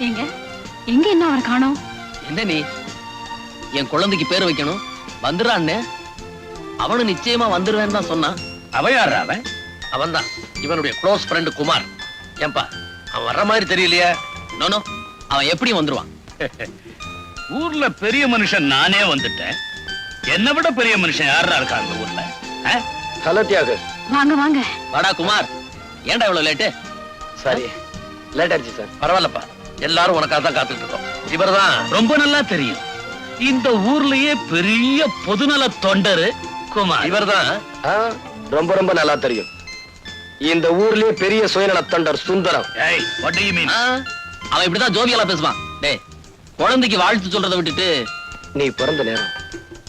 எங்க எங்க என்ன அவரை காணோம்? என்ன நீ என் குழந்தைக்கு பேர் வைக்கணும் வந்துறான்னு அவனு நிச்சயமா வந்துருவேன்னு தான் சொன்னான். அவன் யாரா? அவன் தான் இவனுடைய க்ளோஸ் ஃப்ரெண்ட் குமார். ஏன்பா அவன் வர்ற மாதிரி தெரியலையே? நோ அவன் எப்படி வந்துருவான்? ஊர்ல பெரிய மனுஷன் நானே வந்துட்டேன். என்ன விட பெரிய மனுஷன் யாரா இருக்கா அந்த ஊர்ல? ஹலோ தியாகு. வாங்க வாங்க. வாடா குமார். ஏன்டா இவ்வளவு லேட்டு? சாரி லேட் ஆயிடுச்சு சார். பரவாயில்லப்பா, எல்லாரும் உனக்காக தான் காத்துட்டு இருக்கோம். இவர்தான் ரொம்ப நல்லா தெரியும். இந்த ஊர்லயே பெரிய பொதுநல தொண்டரு குமார். இவர்தான் ரொம்ப ரொம்ப நல்லா தெரியும். இந்த ஊர்லயே பெரிய சுயநல தொண்டர் Sundaram. What do you mean? அவன் இப்படிதான் ஜோவியலா பேசுவான். டேய், குழந்தைக்கு வாழ்த்து சொல்றதை விட்டுட்டு நீ பிறந்த நேரம்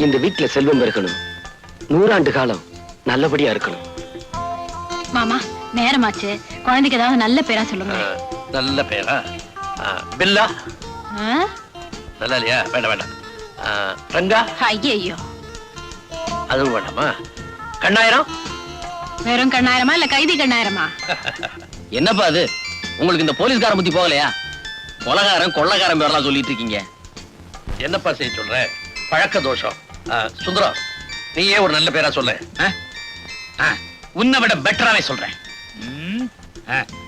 இந்த வீட்டுல செல்வம் இருக்கணும், 100 ஆண்டு காலம் நல்லபடியா இருக்கணும். மாமா நேரமாச்சு, குழந்தைக்கு ஏதாவது நல்ல பேரா சொல்லுங்க. நல்ல பேரா? பில்லா ஆ? நல்லா இல்லையா? வேண்டாம் வேண்டாம். ரங்கா? ஐயையோ, அதுவும் வேண்டாமா? கண்ணாயிரம்? வெறும் கண்ணாயிரமா இல்ல கைதி கண்ணாயிரமா? என்னப்பா அது, உங்களுக்கு இந்த போலீஸ்காரன் புத்தி போகலையா? கொலகாரன் கொள்ளக்காரன் பேரெல்லாம் சொல்லிட்டு இருக்கீங்க. என்னப்பா செய்ய சொல்ற? பழக்க தோஷம். சுந்தரம், நீயே ஒரு நல்ல பேரா சொல்ல. உன்னை விட பெட்டராவே சொல்றேன்.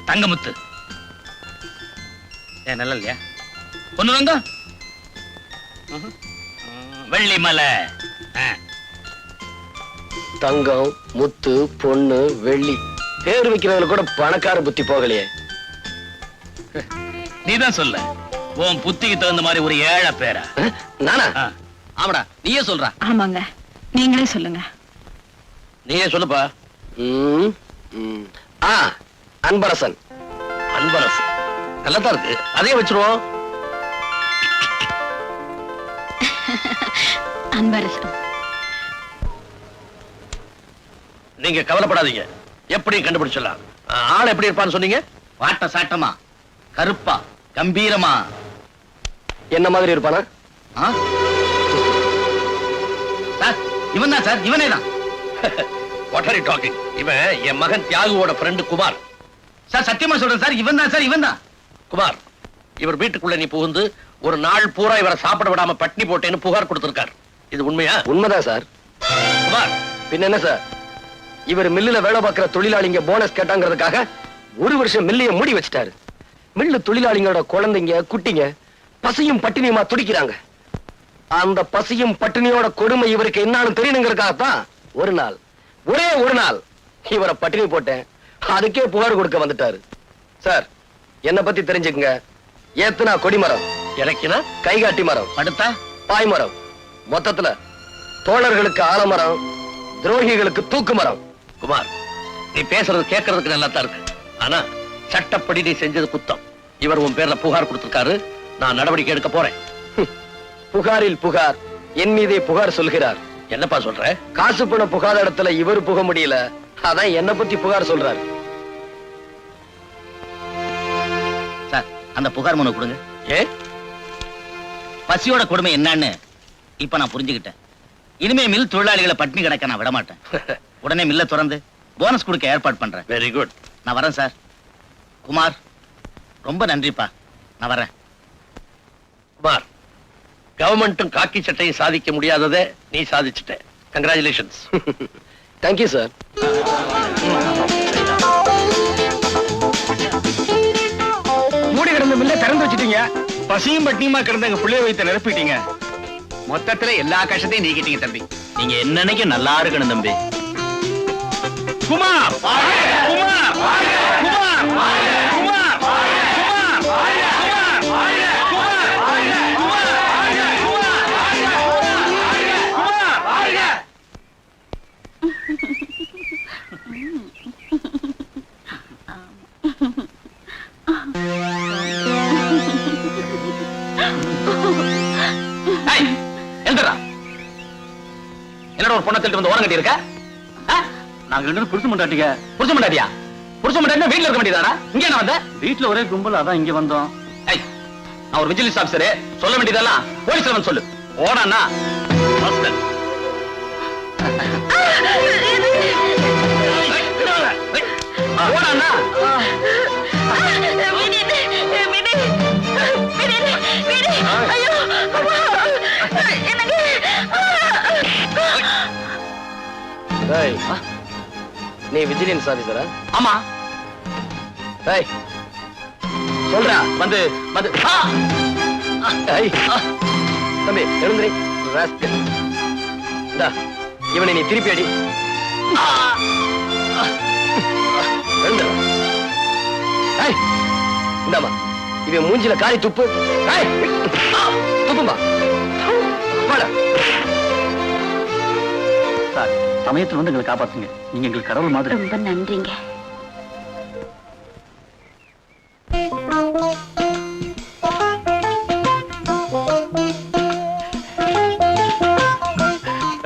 தங்கமுத்து. நல்லா இல்லையா? பொண்ணு ரங்கா? வெள்ளிமலை. தங்கம், முத்து, பொண்ணு, வெள்ளி பேர் வைக்கிறதுல கூட பணக்கார புத்தி போகலையே. நீதான் சொல்ல, உன் புத்திக்கு தகுந்த மாதிரி ஒரு ஏழை பேரா? நானா? ஆமாடா, நீயே சொல்ற. ஆமாங்க, நீங்களே சொல்லுங்க. நீயே சொல்லுப்பா. அன்பரசன். அன்பரசன் நல்லதா இருக்கு, அதே வச்சிருவோம். அன்பரசன். நீங்க கவலைப்படாதீங்க, எப்படி கண்டுபிடிச்சிடலாம். ஆள் எப்படி இருப்பான்னு சொன்னீங்க? வாட்ட சாட்டமா, கருப்பா, கம்பீரமா? என்ன மாதிரி இருப்பானா? சார் இவன் தான் சார், இவனே தான். What are you talking? இவன் என் மகன் தியாகுவோட ஃப்ரெண்ட் குமார். சார் சத்தியமா சொல்றேன் சார், இவன் தான் சார், இவன் தான். குமார், இவர் வீட்டுக்குள்ள நீ புகுந்து ஒரு நாள் பூரா இவரை சாப்பிட விடாம பட்னி போட்டேன்னு புகார் கொடுத்திருக்கார். இது உண்மையா? உண்மைதான் சார். குமார், பின்ன என்ன சார், இவர் மில்லுல வேலை பார்க்கிற தொழிலாளிங்க போனஸ் கேட்டாங்கிறதுக்காக 1 வருஷம் மில்லைய மூடி வச்சிட்டாரு. மில்லு தொழிலாளிங்களோட குழந்தைங்க குட்டிங்க பசியும் பட்டினியுமா துடிக்கிறாங்க. அந்த பசியும் பட்டினியோட கொடுமை இவருக்கு என்னன்னு தெரியணுங்கிறதுக்காகத்தான் ஒரு நாள், ஒரே ஒரு நாள் இவரை பட்டினி போட்டேன், அதுக்கே புகார் கொடுக்க வந்துட்டாரு. சார், என்ன பத்தி தெரிஞ்சுக்குங்க. ஏத்துனா கொடிமரம், இறக்கினா கைகாட்டி மரம், அடுத்தா பாய்மரம், மொத்தத்துல தோழர்களுக்கு ஆலமரம், துரோகிகளுக்கு தூக்கு மரம். குமார், நீ பேசுறது கேட்கறதுக்கு நல்லா தான் இருக்கு. ஆனா சட்டப்படி நீ செஞ்சது குத்தம். இவர் உன் பேர்ல புகார் கொடுத்திருக்காரு. நான் நடவடிக்கை எடுக்க போறேன். புகாரில் புகார், என் மீதே புகார் சொல்கிறார். என்னப்பா சொல்ற? காசு பண புகாத இடத்துல இவர் புக முடியல, அதான் என்ன பத்தி புகார் சொல்றாரு. சார், அந்த புகார் மனு கொடுங்க. ஏ, பசியோட கொடுமை என்னன்னு இப்ப நான் புரிஞ்சுக்கிட்டேன். இனிமே மில் தொழிலாளிகளை பட்டினி கிடக்க நான் விட மாட்டேன். உடனே மில்ல திறந்து போனஸ் கொடுக்க ஏற்பாடு பண்றேன். Very good. நான் வரேன் சார். குமார், ரொம்ப நன்றிப்பா. நான் வரேன். குமார், கவர்மெண்ட்டும் காக்கி சட்டையும் சாதிக்க முடியாததை நீ சாதிச்சுட்ட. கங்க்ராச்சுலேஷன்ஸ். Thank you sir. மூடி கிடந்த மில்ல திறந்து வச்சிட்டீங்க. பசியும் பட்டினியுமா கிடந்த எங்க பிள்ளைய வைத்த நிரப்பிட்டீங்க. மொத்தத்துல எல்லா கஷ்டத்தையும் நீக்கிட்டீங்க தம்பி. நீங்க என்னன்னைக்கு நல்லா இருக்கணும் தம்பி. குமார், குமார், குமார், குமார், என்னோட ஒரு பொண்ணை தள்ளிட்டு வந்து ஓரம் கட்டி இருக்க? நாங்க ரெண்டு புடிச்சு மாட்டாட்டிங்க. புருஷ மாட்டாதியா? புருஷ மாட்டாட்டினா வீட்டுல இருக்க வேண்டியதானா? இங்க என்ன வந்த? வீட்டுல ஒரே கும்பல், அதான் இங்க வந்தோம். ஏய், நான் ஒரு விஜிலன்ஸ் ஆபீசர். சொல்ல வேண்டியதெல்லாம் போலீஸ்ல வந்து சொல்லு. ஓடானா ஓடானா? ஏய், நீ விஜிலன்ஸ் ஆபீசரா? ஆமா. ஏய், சொல்றா. வந்து வந்து ஏய், தம்பி எழுந்திரி. ராஸ்கல். இந்தா, இவனை நீ திருப்பி அடி. எழுந்துடா. ஏய், இந்தாமா, இவன் மூஞ்சில காரி துப்பு. ஏய், துப்புமா. போடா. சார், சமயத்துல வந்து எங்களை காப்பாத்துங்க. நீங்க எங்களுக்கு கடவுள் மாதிரி. ரொம்ப நன்றிங்க.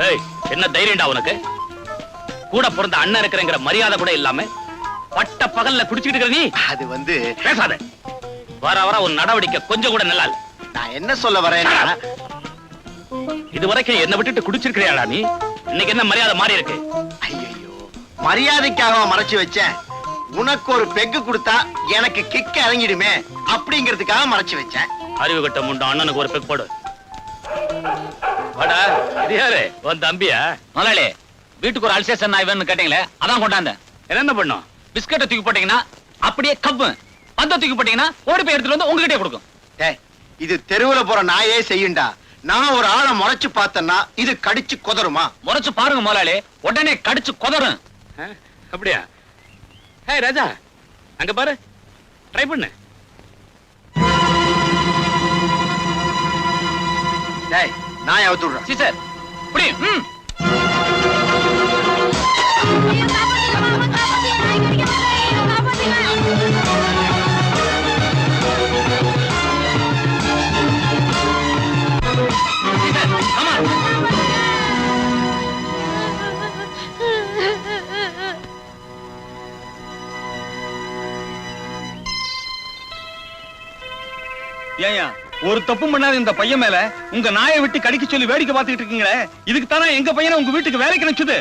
ஏய், என்ன தைரியம்டா உனக்கு? கூட பிறந்த அண்ணன் இருக்கிறங்கிற மரியாதை கூட இல்லாம பட்ட பகல்ல குடிச்சிட்டு இருக்கிற நீ. அது வந்து பேசாத. வர வர ஒரு நடவடிக்கை கொஞ்சம் கூட நல்லா இல்ல. நான் என்ன சொல்ல வரேன்னா, இது வரைக்கும் என்ன விட்டுட்டு குடிச்சிருக்கிறியாடா நீ? இன்னைக்கு என்ன மரியாதை மாறி இருக்கு? ஐயோ, மரியாதைக்காக மறைச்சு வச்சேன். உனக்கு ஒரு பெக்கு கொடுத்தா எனக்கு கிக்க இறங்கிடுமே அப்படிங்கிறதுக்காக மறைச்சு வச்சேன். அறிவு கட்ட முண்டம் அண்ணனுக்கு ஒரு பெக் போடு. வாடா, இது யாரு? உன் தம்பியா? முதலாளி, வீட்டுக்கு ஒரு அல்சேஷன் நான் இவன்னு கேட்டீங்களே, அதான் கொண்டாந்தேன். என்ன பண்ணும்? பிஸ்கட்டை தூக்கி போட்டீங்கன்னா அப்படியே கப்பு, பந்த தூக்கி போட்டீங்கன்னா ஓடி போய் எடுத்துட்டு வந்து உங்ககிட்டே கொடுக்கும். டேய், இது தெருவுல போற நாயே செய்யுண்டா. நான் ஒரு ஆளை முறைச்சு பார்த்தேன்னா இது கடிச்சு கொதருமா? முறைச்சு பாருங்க முதலாளி, உடனே கடிச்சு கொதறும். அப்படியா? ஹே ராஜா, அங்க பாரு, ட்ரை பண்ணு. டேய், நான் அவுத்து விடுறேன். சீசர், இப்படி. ஏயா, ஒரு தப்பு பண்ணாத இந்த பையன் மேல உங்க நாயை விட்டு கடிக்க சொல்லி வேடிக்கை பார்த்துட்டு இருக்கீங்களே, இதுக்கு தானே எங்க பையனை உங்க வீட்டுக்கு வேலைக்கு நினைச்சது.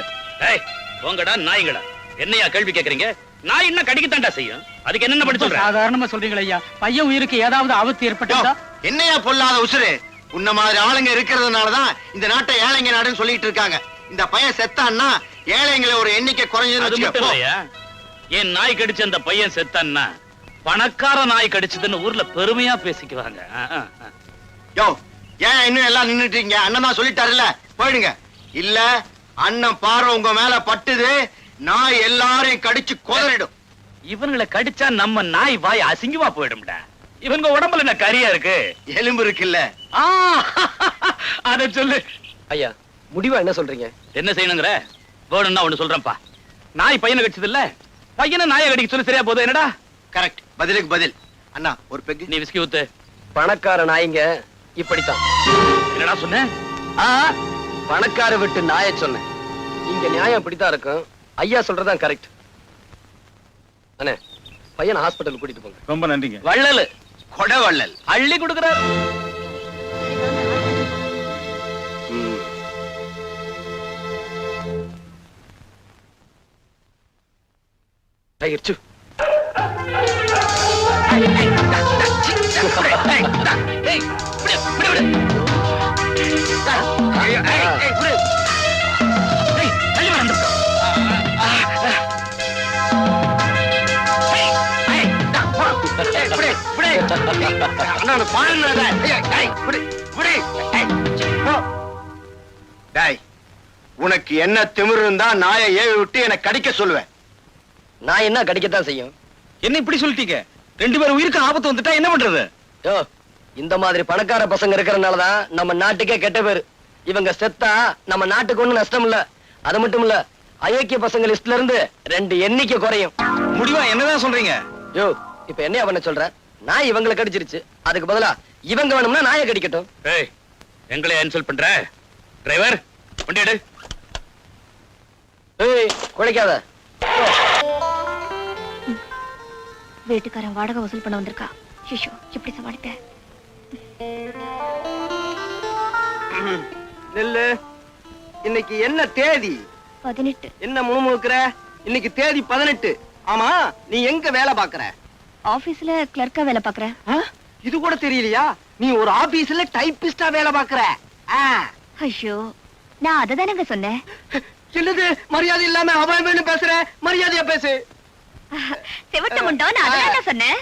போங்கடா நாய்களா, என்னையா கேள்வி கேக்குறீங்க? நாய் என்ன கடிக்கத்தாண்டா செய்யும். அதுக்கு என்ன பண்ணி சொல்ற? சாதாரணமா சொல்றீங்களா ஐயா? பையன் உயிருக்கு ஏதாவது ஆபத்து ஏற்பட்டா? என்னையா பொல்லாத உசுரு? உன்ன மாதிரி ஆளுங்க இருக்கிறதுனாலதான் இந்த நாட்டை ஏழைங்க நாடுன்னு சொல்லிட்டு இருக்காங்க. இந்த பையன் செத்தான்னா ஏழைங்களை ஒரு எண்ணிக்கை அது மட்டும் குறைஞ்சது. இல்லையா, என் நாய் கடிச்ச அந்த பையன் செத்தான்னா பணக்கார நாய் கடிச்சதுன்னு ஊர்ல பெருமையா பேசிக்குவாங்க. யோ, ஏன் இன்னும் எல்லாம் நின்னுட்டீங்க? அண்ணன் தான் சொல்லிட்டாருல்ல, போயிடுங்க. இல்ல அண்ணன் பார்வை உங்க மேல பட்டுது, நான் எல்லாரையும் கடிச்சு கொதறிடும். இவங்களை கடிச்சா நம்ம நாய் வாய் அசிங்கமா போயிடும்டா. இவங்க உடம்புல என்ன கரியா இருக்கு? எலும்பு இருக்குல்ல. ஆ, அத சொல்லு. ஐயா முடிவா என்ன சொல்றீங்க? என்ன செய்யணுங்கிற? வேணும்னா ஒண்ணு சொல்றேன்ப்பா. நாய் பையனை கடிச்சது இல்ல, பையனை நாயை கடிக்க சொல்லி சரியா போதும். என்னடா? கரெக்ட். பதிலுக்கு பதில். அண்ணா ஒரு பெக்கு. நீ விஸ்கி ஊத்து. பணக்கார நாய்ங்க இப்படித்தான். என்னடா சொன்ன? ஆ, பணக்கார விட்டு நாயை சொன்னேன். இங்க நியாயம் இப்படித்தான் இருக்கும். ஐயா சொல்றதான் கரெக்ட். அண்ணே பையனை ஹாஸ்பிட்டல் கூட்டிட்டு போங்க. ரொம்ப நன்றிங்க. வள்ளலு கொடவள்ளல். அள்ளி கொடுக்கிறார். ம். டைகர் சு. உனக்கு என்ன திமிரு இருந்தா நாயை ஏவி விட்டு என்ன கடிக்க சொல்லுவேன். நான் என்ன கடிக்கத்தான் செய்யும். என்ன இப்படி சொல்லிட்டீங்க? 2 பேர் உயிருக்கு ஆபத்து வந்துட்டா என்ன பண்றது? யோ, இந்த மாதிரி பணக்கார பசங்க இருக்கறனாலதான் நம்ம நாட்டுக்கே கெட்ட பேரு. இவங்க செத்தா நம்ம நாட்டுக்கு ஒண்ணும் நஷ்டம் இல்ல. அது மட்டும் இல்ல, அயோக்கிய பசங்க லிஸ்ட்ல இருந்து 2 எண்ணிக்கை குறையும். முடிவா என்னதான் சொல்றீங்க? யோ, இப்ப என்ன பண்ண சொல்ற? நான் இவங்களை கடிச்சிருச்சு, அதுக்கு பதிலா இவங்க வேணும்னா நாயை கடிக்கட்டும். ஏய், எங்களை இன்சல்ட் பண்ற? டிரைவர் வண்டி எடு. ஏய், குழைக்காத. வீட்டுக்காரன் வாடகை வசூல் பண்ண வந்திருக்கா. ஐயோ, எப்படி சமாளிப்பேன்? நெல்லு, இன்னைக்கு என்ன தேதி? 18. என்ன முணுமுணுக்கிற? இன்னைக்கு தேதி 18. ஆமா, நீ எங்க வேலை பாக்குற? ஆபீஸ்ல கிளர்க்கா வேலை பாக்குறேன். இது கூட தெரியலையா? நீ ஒரு ஆபீஸ்ல டைப்பிஸ்டா வேலை பாக்குற. ஐயோ, நான் அததானங்க சொன்னேன். என்னது மரியாதை இல்லாம அவன் பேசுற? மரியாதையா பேசு. செவட்ட முண்டோ, நான் அததான் சொன்னேன்.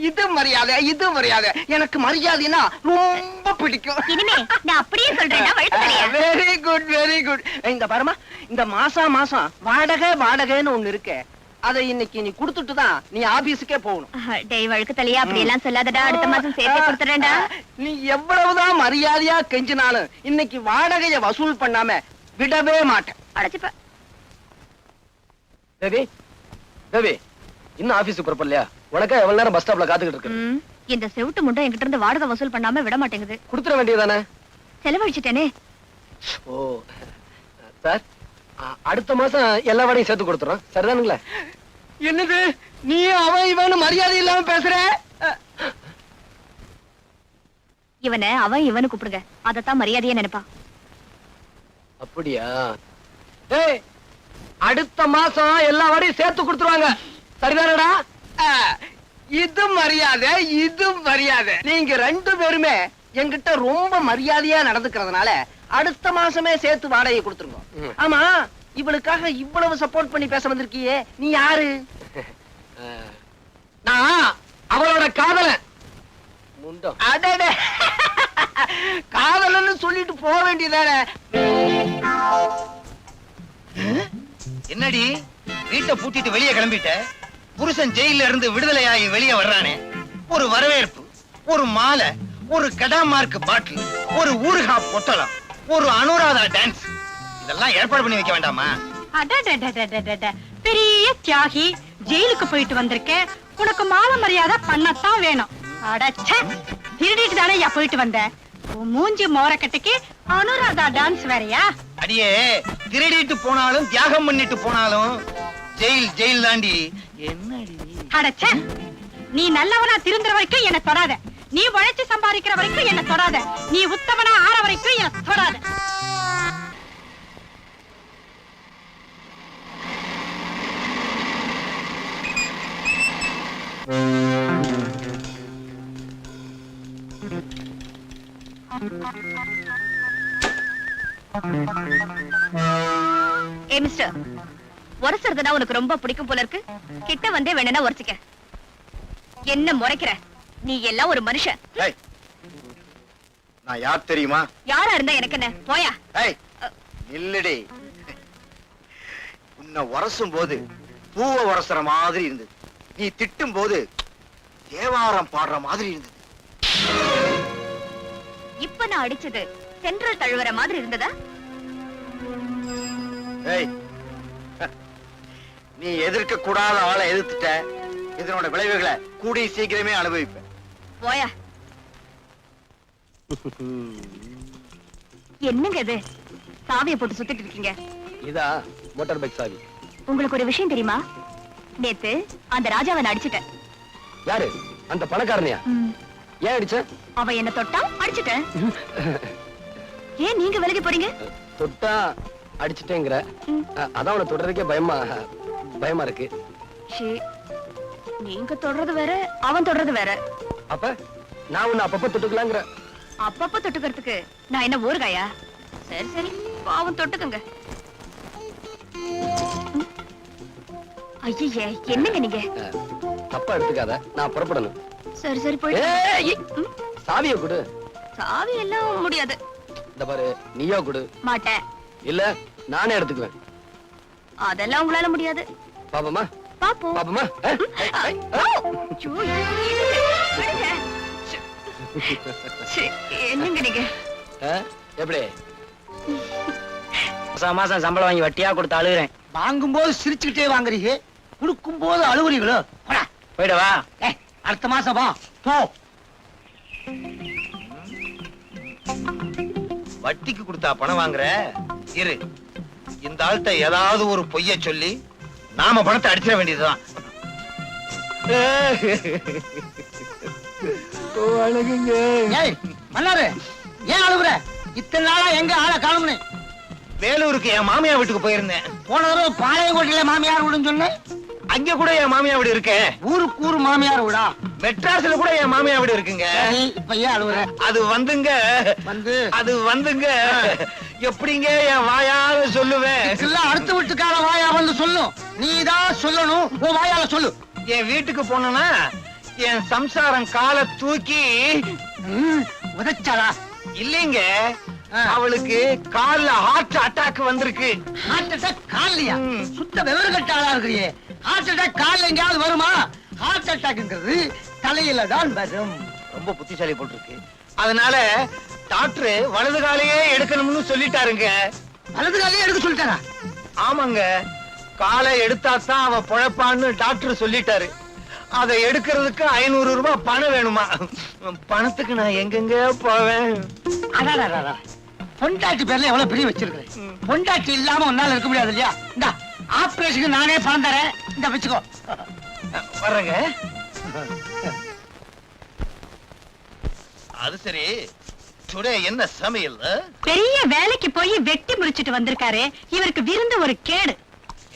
இது மரியாதை, இது மரியாதை. எனக்கு மரியாதைனா ரொம்ப பிடிக்கும். இனிமே நான் அப்படியே சொல்றேன்னா வழக்கு தலையா? Very good, very good. இந்த பாருமா, இந்த மாசம் வாடகைன்னு ஒண்ணு இருக்கு. அதை இன்னைக்கு நீ குடுத்துட்டு தான் நீ ஆபீஸுக்கே போகணும். டேய் வழக்கு தலையா, அப்படி எல்லாம் சொல்லாதடா. அடுத்த மாசம் சேர்த்து கொடுத்துறேன்டா. நீ எவ்வளவுதான் மரியாதையா கெஞ்சினாலும் இன்னைக்கு வாடகைய வசூல் பண்ணாம விடவே மாட்டேன். அடைச்சுப்ப. தேவி, தேவி, இன்னும் ஆபீஸுக்கு புறப்படலையா? உனக்கா எவ்வளவு நேரம் பஸ் ஸ்டாப்ல காத்துக்கிட்டு இருக்கு? இந்த செவுட்டு முண்டை என்கிட்ட இருந்து வாடகை வசூல் பண்ணாம விட மாட்டேங்குது. கொடுத்துட வேண்டியதானே? செலவழிச்சிட்டேனே. ஓ சார், அடுத்த மாசம் எல்லா வாடையும் சேர்த்து கொடுத்துறோம். சரிதானுங்களா? என்னது நீ அவன் இவனு மரியாதை இல்லாம பேசுற? இவனை அவன் இவனு கூப்பிடுங்க, அதத்தான் மரியாதையா நினைப்பா. அப்படியா? ஏய், அடுத்த மாசம் எல்லா வாடையும் சேர்த்து கொடுத்துருவாங்க. சரிதானடா? இது மரியாதை, இது மரியாதை. நீங்க 2 பேருமே என்கிட்ட ரொம்ப மரியாதையா நடந்துக்கிறதுனால அடுத்த மாசமே சேர்த்து வாடகையை கொடுத்துருங்க. ஆமா, இவளுக்காக இவ்வளவு சப்போர்ட் பண்ணி பேச வந்திருக்கியே, நீ யாரு? நான் அவளோட காதலன். அடடே, காதலன்னு சொல்லிட்டு போக வேண்டியதானே. என்னடி வீட்டை பூட்டிட்டு வெளியே கிளம்பிட்ட? புருஷன் ஜெயில இருந்து விடுதலையாகி வெளியே வர்றானே, ஒரு வரவேற்பு, ஒரு மாலை, ஒரு கடாமார்க் பாட்டில், ஒரு ஊறுகா பொட்டலம், ஒரு அனுராதா டான்ஸ், இதெல்லாம் ஏற்பாடு பண்ணி வைக்க வேண்டாமா? பெரிய தியாகி, ஜெயிலுக்கு போயிட்டு வந்திருக்க, உனக்கு மாலை மரியாதை பண்ணத்தான் வேணும். அடச்ச, திருடிட்டு தானே போயிட்டு வந்த? மூஞ்சி மோரக்கட்டுக்கு அனுராதா டான்ஸ் வேறையா? அடியே, திருடிட்டு போனாலும் தியாகம் பண்ணிட்டு போனாலும் ஜெயில் ஜெயில் தாண்டி. என்னடி அடச்ச, நீ நல்லவனா திருந்துற வரைக்கும் என்ன தொடாத. நீ உழைச்சு சம்பாதிக்கிற வரைக்கும் என்ன தொடாத. நீ உத்தமனா ஆற வரைக்கும் என்ன தொடாத. ஏ மிஸ்டர், உரசுறதுனா உனக்கு ரொம்ப பிடிக்கும் போல இருக்கு. கிட்ட வந்தே வேணும்னா உரசிக்க. என்ன முறைக்கிற? நீ எல்லாம் ஒரு மனுஷன். ஏய், நான் யார் தெரியுமா? யாரா இருந்தா எனக்கு என்ன? போயா. ஏய், இல்லடி. உன்னை உரசும் போது பூவை உரசுற மாதிரி இருந்தது. நீ திட்டும் போது தேவாரம் பாடுற மாதிரி இருந்தது. இப்ப நான் அடிச்சது சென்ட்ரல் தழுவற மாதிரி இருந்ததா? ஏய், நீ எதிர்க்க கூடாத ஆளை எதிர்த்துட்ட. இதனோட விளைவுகளை கூடி சீக்கிரமே அனுபவிப்ப. போயா. என்னங்க இது சாவியை போட்டு சுத்திட்டு இருக்கீங்க? இதா மோட்டார் பைக் சாவி. உங்களுக்கு ஒரு விஷயம் தெரியுமா? நேத்து அந்த ராஜாவை நான் அடிச்சிட்டேன். யாரு? அந்த பணக்காரனையா? ஏன் அடிச்ச? அவ என்ன தொட்டா அடிச்சிட்டேன். ஏன் நீங்க விலகி போறீங்க? தொட்டா அடிச்சிட்டேங்கிற. அதான் அவனை தொடர்றதுக்கே பயமா இருக்கு. ஷே, நீங்க தொடறது வேற, அவன் தொடறது வேற. அப்ப நான் உன்னை அப்பப்ப தொட்டுக்கலாங்கிற. அப்பப்ப தொட்டுக்கிறதுக்கு நான் என்ன ஊறுகாயா? சரி சரி, பாவம் தொட்டுக்குங்க. ஐயே, என்னங்க நீங்க? தப்பா எடுத்துக்காத, நான் புறப்படணும். சரி சரி, போயிட்டு ஏய், சாவியை கொடு. சாவி எல்லாம் முடியாது. இந்த பாரு, நீயோ கொடு. மாட்டேன். இல்ல நானே எடுத்துக்குவேன். அதெல்லாம் உங்களால முடியாது. பாப்பமா பாப்போம். பாப்பமா. ஐயோ, விடுங்க. சே, என்னங்க நீங்க? எப்படி மாசம் சம்பளம் வாங்கி வட்டியா கொடுத்து அழுகுறேன். வாங்கும்போது சிரிச்சுக்கிட்டே வாங்குறீங்க, கொடுக்கும் போது அழுகுறீங்களோ? போயிடவா? அடுத்த மாசம் வா போ. வட்டிக்கு கொடுத்தா பணம் வாங்குற? இரு, இந்த ஆள்கிட்ட ஏதாவது ஒரு பொய்ய சொல்லி நாம பணத்தை அடிச்சிட வேண்டியதுதான். மன்னாரு, ஏன் அழுகுற? இத்தனை நாளா எங்க ஆளை காணும்னு? வேலூருக்கு என் மாமியார் வீட்டுக்கு போயிருந்தேன். போன தடவை பாளையங்கோட்டையில மாமியார் வீடுன்னு சொன்னேன். அங்க கூட என் மாமியார் வீடு இருக்கு. ஊருக்கு ஊரு மாமியார் வீடா? மெட்ராஸ்ல கூட என் மாமியார் வீடு இருக்குங்க. இப்ப ஏன் அழுகுற? அது வந்துங்க, அது வந்துங்க. எப்படிங்க என் வாயால சொல்லுவேன்? அடுத்த வீட்டுக்கார வாயா வந்து சொல்லும். நீதான் சொல்லணும், உன் வாயால சொல்லு. என் வீட்டுக்கு போனா என் சம்சாரம் காலை தூக்கி உதைச்சாளா? இல்லைங்க, அவளுக்கு கால்ல ஹார்ட் அட்டாக் வந்திருக்கு. ஹார்ட் அட்டாக் கால்லையா? சுத்த விவரம் கட்ட ஆளா இருக்கிறியே. ஹார்ட் அட்டாக் கால்ல எங்கயாவது வருமா? ஹார்ட் அட்டாக்ங்கிறது தலையில தான் வரும். ரொம்ப புத்திசாலி போட்டிருக்கு. அதனால டாக்டர் வலது காலையே எடுக்கணும்னு சொல்லிட்டாருங்க. வலது காலையே எடுக்க சொல்லிட்டாரா? ஆமாங்க, காலை எடுத்தாதான் அவ பொழப்பான்னு டாக்டர் சொல்லிட்டாரு. அதை எடுக்கிறதுக்கு 500 ரூபாய் பணம் வேணுமா? பணத்துக்கு நான் எங்கெங்க போவேன்? அடாடா, பொண்டாட்டி பேர்ல எவ்வளவு பிரிய வச்சிருக்கிறேன். பொண்டாட்டி இல்லாம உன்னால இருக்க முடியாது இல்லையா? இந்த ஆபரேஷனுக்கு நானே பணம் தரேன், இந்த வச்சுக்கோ. வர்றேங்க. அது சரி, டுடே என்ன சமையல்? பெரிய வேலைக்கு போய் வெட்டி முடிச்சிட்டு வந்திருக்காரு. இவருக்கு விருந்து ஒரு கேடு.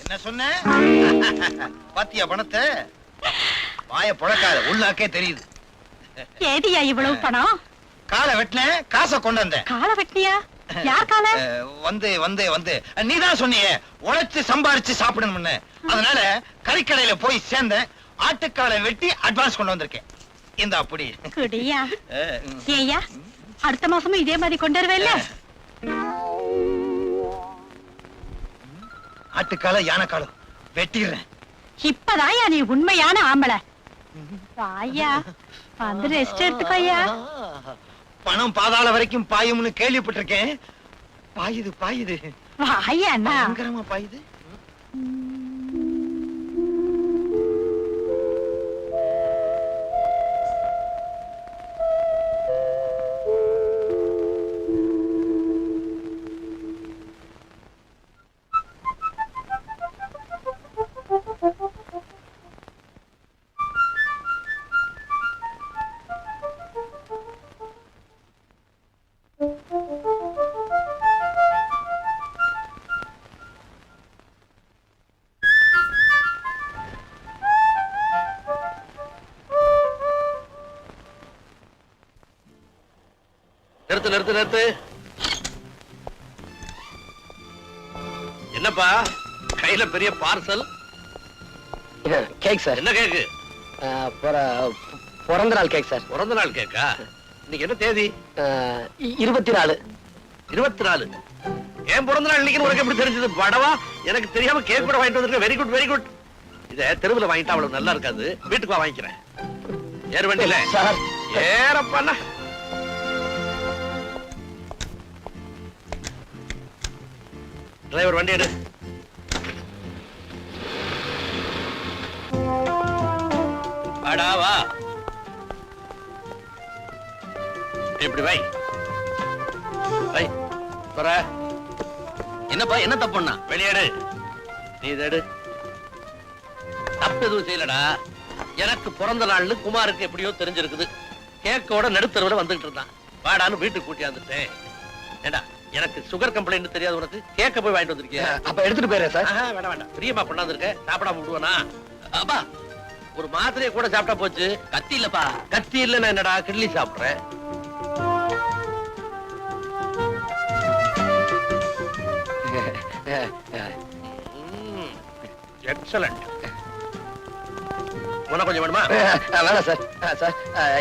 என்ன சொன்ன? பாத்தியா பணத்தை? வாய புழக்காத, உள்ளாக்கே தெரியுது. ஏதியா இவ்வளவு பணம்? காலை வெட்டின, காசை கொண்டு வந்தேன். காலை வெட்டினியா? யார் காலை? வந்து நீதான் சொன்னியே உழைச்சு சம்பாரிச்சு சாப்பிடணும்னு. அதனால கறிக்கடையில போய் சேர்ந்தேன். ஆட்டுக்காலை வெட்டி அட்வான்ஸ் கொண்டு வந்திருக்கேன். இந்த அப்படி குடியா? ஏய்யா, அடுத்த மாசமும் இதே மாதிரி கொண்டு வருவேல்ல? ஆட்டுக்கால யானைக்காலம் வெட்டிடுறேன். இப்பதாயா நீ உண்மையான ஆம்பளை. வாயா, வந்து ரெஸ்ட் எடுத்துக்கோயா. பணம் பாதாள வரைக்கும் பாயும்னு கேள்விப்பட்டிருக்கேன். பாயுது. வாயா அண்ணா. பயங்கரமா பாயுது. நிறுத்து. என்னப்பா கையில பெரிய பார்சல்? Cake sir. என்ன கேக்கு? பிறந்த நாள் கேக் சார். பிறந்த நாள் கேக்கா? இன்னைக்கு என்ன தேதி? 24. 24. என் பிறந்த நாள் இன்னைக்கு உனக்கு எப்படி தெரிஞ்சது? படவா, எனக்கு தெரியாம கேக் கூட வாங்கிட்டு வந்திருக்க. Very good very good. இத தெருவுல வாங்கிட்டா அவ்வளவு நல்லா இருக்காது. வீட்டுக்கு வா வாங்கிக்கிறேன். ஏறு வண்டியில சார். ஏறப்பாண்ணா. டிரைவர் வண்டி எடு. வாடா வா. இப்படி வை வை. போற. என்னப்பா என்ன தப்புன்னா? வெளியேடு. நீ எடு. தப்பு எதுவும் செய்யலடா. எனக்கு பிறந்த நாள்னு குமாருக்கு எப்படியோ தெரிஞ்சிருக்குது. கேக்கோட நடுத்தரவுல வந்துட்டு இருந்தான். வாடான்னு வீட்டுக்கு கூட்டியாந்துட்டேன். ஏண்டா, எனக்கு சுகர் கம்ப்ளைண்ட் தெரியாது உனக்கு? கேக்க போய் வாங்கிட்டு வந்திருக்கியா? அப்ப எடுத்துட்டு போயிடுறேன் சார். வேண்டாம் வேண்டாம், பிரியமா கொண்டாந்துருக்க. சாப்பிடாம விடுவானா? அப்பா, ஒரு மாத்திரையை கூட சாப்பிட்டா போச்சு. கத்தி இல்லப்பா. கத்தி இல்லைன்னா என்னடா, கிட்லி சாப்பிடுறேன். எக்ஸலண்ட். உனக்கு கொஞ்சம் வேணுமா? வேணாம் சார். சார்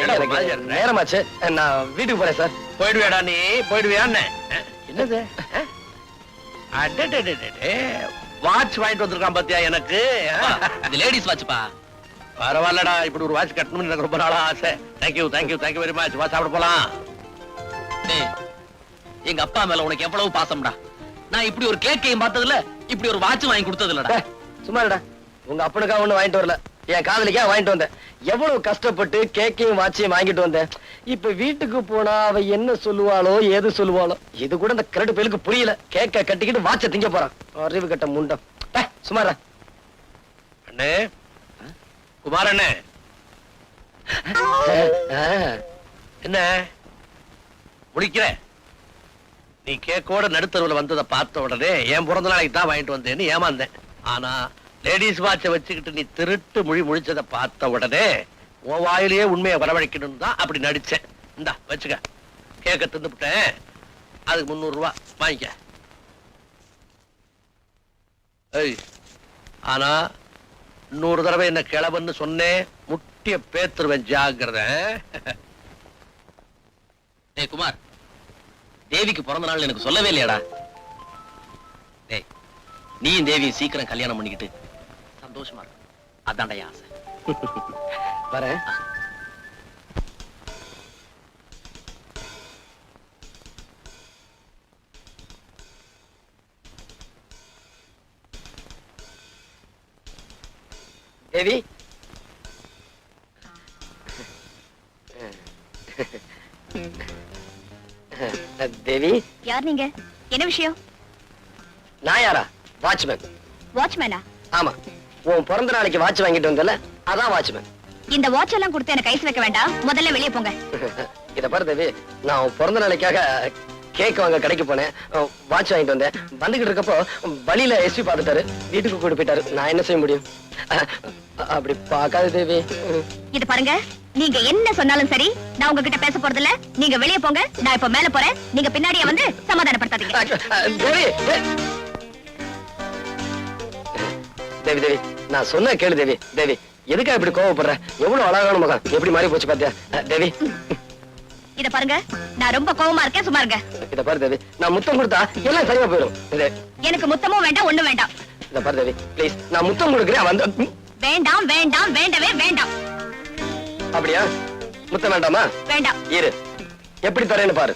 எனக்கு நேரமாச்சு, நான் வீட்டுக்கு போறேன் சார். போயிடுவியாடா நீ? போயிடுவியான்னு என்னது? வாட்ச் வாங்கிட்டு வந்திருக்கான் பாத்தியா எனக்கு? இது லேடிஸ் வாட்ச்ப்பா. பரவாயில்லடா, இப்படி ஒரு வாட்ச் கட்டணும்னு எனக்கு ரொம்ப நாளா ஆசை. Thank you thank you thank you very much. வா சாப்பிட போலாம். டேய், எங்க அப்பா மேல உனக்கு எவ்வளவு பாசம்டா. நான் இப்படி ஒரு கேக்கையும் பார்த்ததுல, இப்படி ஒரு வாட்ச் வாங்கி கொடுத்தது இல்லடா. சும்மாடா, உங்க அப்பனுக்கா ஒண்ணு வாங்கிட்டு வரல, என் காதலிக்கா வாங்கிட்டு வந்தேன். எவ்வளவு கஷ்டப்பட்டு கேக்கையும் வாட்சையும் வாங்கிட்டு வந்தேன். இப்ப வீட்டுக்கு போனா அவ என்ன சொல்லுவாளோ ஏது சொல்லுவாளோ, இது கூட இந்த கிரெடு பேருக்கு புரியல. கேக்க கட்டிக்கிட்டு வாட்ச திங்க போறான். அறிவு கட்ட முண்டம். சுமாரா. அண்ணே, குமார் அண்ணே. என்ன முடிக்கிற? நீ கேக்கோட நடுத்தருவுல வந்ததை பார்த்த உடனே என் பிறந்த நாளைக்கு தான் வாங்கிட்டு வந்தேன்னு ஏமாந்தேன். ஆனா லேடிஸ் வாட்சை வச்சுக்கிட்டு நீ திருட்டு மொழி முழிச்சதை பார்த்த உடனே உன் வாயிலேயே உண்மையை வரவழைக்கணும்னு தான் அப்படி நடிச்சேன். இந்தா வச்சுக்க. கேக்க தின்னுபிட்டேன். அதுக்கு 300 ரூபாய் வாங்கிக்க. ஏய், ஆனா 100 தடவை என்ன கிளவன்னு சொன்னேன், முட்டிய பேத்துருவேன். ஜாக்கிரதை. டேய் குமார், தேவிக்கு பிறந்த நாள் எனக்கு சொல்லவே இல்லையாடா? டேய், நீயும் தேவியும் சீக்கிரம் கல்யாணம் பண்ணிக்கிட்டு சந்தோஷமா இருக்கு. அதான்டா என் ஆசை. வரேன். தேவி, தேவி. யார் நீங்க? என்ன விஷயம்? நான் யாரா? வாட்ச்மேன். வாட்ச்மேனா? ஆமா, உன் பிறந்த நாளைக்கு வாட்ச் வாங்கிட்டு வந்தல, அதான் வாட்ச்மேன். இந்த வாட்ச் எல்லாம் கொடுத்து எனக்கு ஐஸ் வைக்க வேண்டாம். முதல்ல வெளியே போங்க. இத பாரு தேவி, நான் உன் பிறந்த நாளைக்காக கேக் வாங்க கடைக்கு போனேன். வாட்ச் வாங்கிட்டு வந்தேன். வந்துகிட்டு இருக்கப்போ வழியில எஸ்பி பார்த்துட்டாரு. வீட்டுக்கு கூட்டு போயிட்டாரு. நான் என்ன செய்ய முடியும்? அப்படி பார்க்காத தேவி. இது பாருங்க, நீங்க என்ன சொன்னாலும் சரி, நான் உங்ககிட்ட பேச போறது இல்ல. நீங்க வெளியே போங்க. நான் இப்ப மேல போறேன். நீங்க பின்னாடியே வந்து சமாதானப்படுத்தாதீங்க. தேவி, தேவி தேவி, நான் சொன்ன கேளு தேவி. தேவி, எதுக்கா இப்படி கோவப்படுற? எவ்வளவு அழகான முகம், எப்படி மாறி போச்சு பாத்தியா? தேவி, இத பாருங்க, நான் ரொம்ப கோவமா இருக்கேன். சும்மா இருங்க. இத பாரு தேவி, நான் முத்தம் கொடுத்தா எல்லாம் சரியா போயிடும். எனக்கு முத்தமும் வேண்டாம், ஒண்ணும் வேண்டாம். இத பாரு தேவி, ப்ளீஸ், நான் முத்தம் கொடுக்குறேன். வந்து வேண்டாம் வேண்டாம், வேண்டவே வேண்டாம். அப்படியா? முத்தம் வேண்டாமா? வேண்டாம். இரு, எப்படி தரேன்னு பாரு.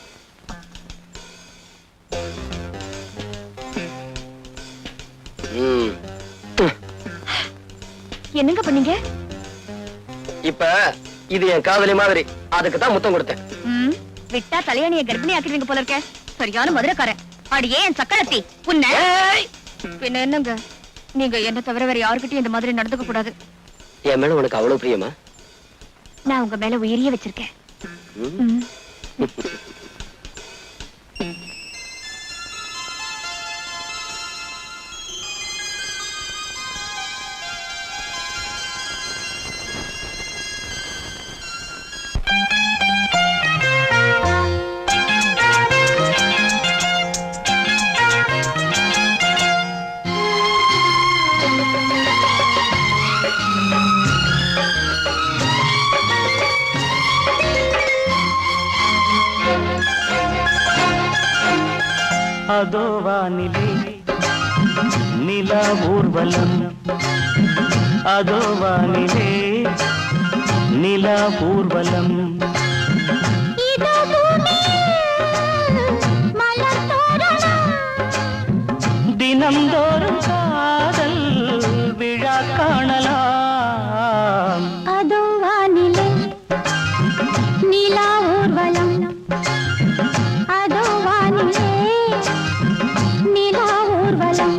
என்னங்க பண்ணீங்க? இப்ப இது என் காதலி மாதிரி, அதுக்கு தான் முத்தம் கொடுத்தேன். விட்டா தலையணிய கர்ப்பிணி ஆக்கிடுவீங்க போல இருக்க. சரியான மதுரக்காரன். அடியே என் சக்களத்தி உன்னை. பின்ன என்னங்க, நீங்க என்ன தவிர வேற யாருக்கிட்டையும் இந்த மாதிரி நடந்துக்க கூடாது. என் மேல உனக்கு அவ்வளவு பிரியமா? நான் உங்க மேல உயிரியே வச்சிருக்கேன். அதோ வானிலே நிலா ஊர்வலம், அதோ வானிலே நிலா ஊர்வலம். தினம்தோறும் காதல் விழா காணலாம். அதோ வானிலே நிலா ஊர்வலம், அதோ வானிலே நிலா ஊர்வலம்.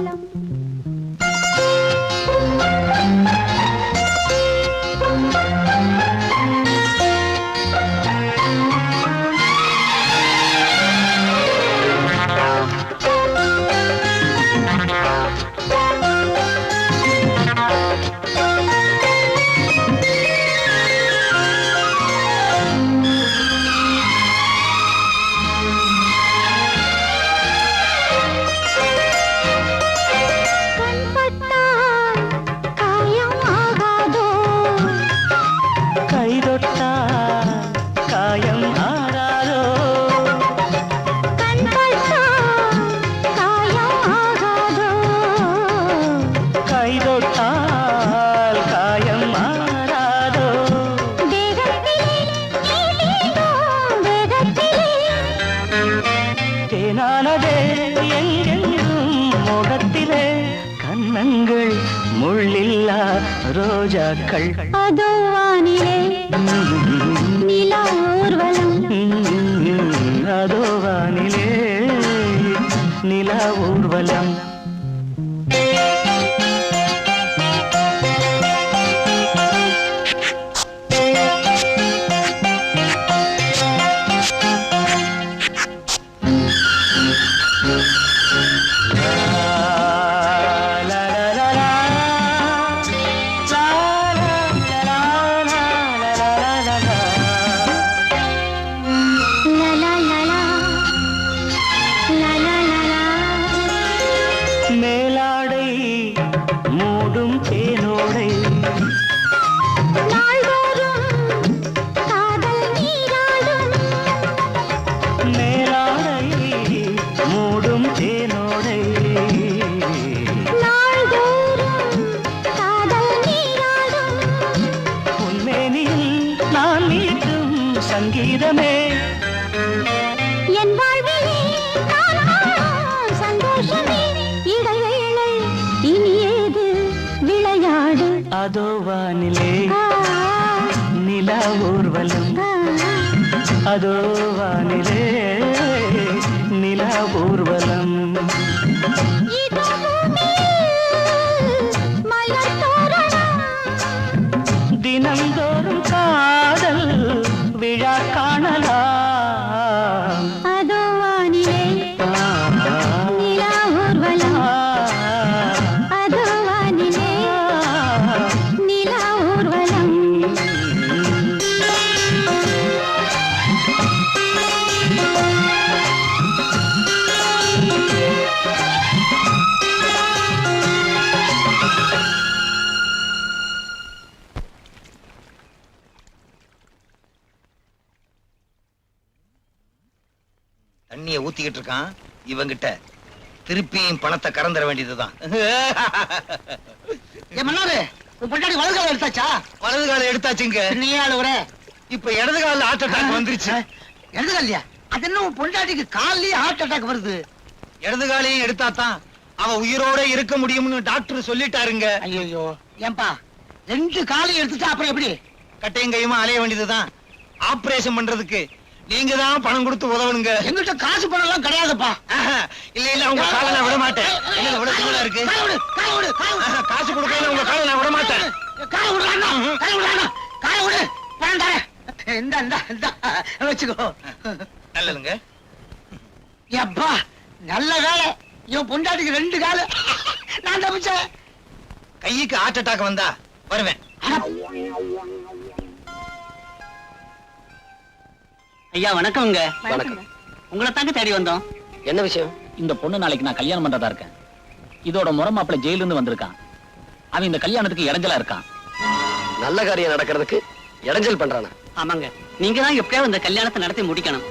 தேனானதே எங்கெங்கும் முகத்திலே கன்னங்கள் முள்ளில்லா ரோஜாக்கள். அதோ வானிலே நிலா ஊர்வலம், அதோ வானிலே நிலா ஊர்வலம். மேலாடை மூடும் தேனோடை, மேலாடை மூடும் தேனோடை, உன்மேனியில் நான் மீட்டும் சங்கீதமே. என் வாழ்விலே சந்தோஷமே, இடைவேளை இனி ஏது விளையாடு. அதோ வானிலே நிலா ஊர்வலம், அதோ வானிலே நிலா ஊர்வலம். தினம்தோறும் காதல் விழா காணலாம். அதோ வானிலே நிலா ஊர்வலம், அதோ வானிலே நிலா ஊர்வலம். தண்ணிய ஊத்திக்கிட்டு இருக்கான் இவங்கிட்ட, திருப்பியும் பணத்தை கறந்துட வேண்டியதுதான். உன் பொண்டாடி வலது காலம் எடுத்தாச்சா? வலது கால எடுத்தாச்சுங்க. நீ ஆளுவர இப்ப இடது கால ஹார்ட் அட்டாக் வந்துருச்சு. இடது காலியா? அது என்ன உன் பொண்டாட்டிக்கு கால்லயே ஹார்ட் அட்டாக் வருது? இடது காலையும் எடுத்தாதான் அவ உயிரோட இருக்க முடியும்னு டாக்டர் சொல்லிட்டாருங்க. ஐயோ ஏன்பா, 2 காலையும் எடுத்துட்டா அப்புறம் எப்படி? கட்டையும் கையுமா அலைய வேண்டியதுதான். ஆபரேஷன் பண்றதுக்கு நீங்க தான் பணம் கொடுத்து உதவணுங்க. எங்கிட்ட காசு பணம் எல்லாம் கிடையாதுப்பா. இல்ல இல்ல, உங்க காலை நான் விட மாட்டேன். என்ன விட தூளா இருக்கு? காசு கொடுக்கல, உங்க காலை நான் விட மாட்டேன். வச்சுக்கோ. நல்லதுங்க. எப்பா நல்ல வேலை, இவன் பொண்டாட்டிக்கு 2 காலு, நான் தப்பிச்சேன். கைக்கு ஹார்ட் அட்டாக் வந்தா வருவேன். ஐயா வணக்கம்ங்க. வணக்கம். உங்களை தாங்க தேடி வந்தோம். என்ன விஷயம்? இந்த பொண்ணு நாளைக்கு நான் கல்யாணம் பண்றதா இருக்கேன். இதோட முறை மாப்பிள்ளை ஜெயில இருந்து வந்திருக்கான். அவன் இந்த கல்யாணத்துக்கு இடைஞ்சலா இருக்கான். நல்ல காரியம் நடக்கிறதுக்கு இடைஞ்சல் பண்றானா? ஆமாங்க, நீங்க தான் எப்படியாவது இந்த கல்யாணத்தை நடத்தி முடிக்கணும்.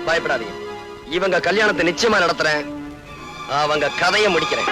பயப்படாதீங்க, இவங்க கல்யாணத்தை நிச்சயமா நடத்துறேன். அவங்க கதையை முடிக்கிறேன்.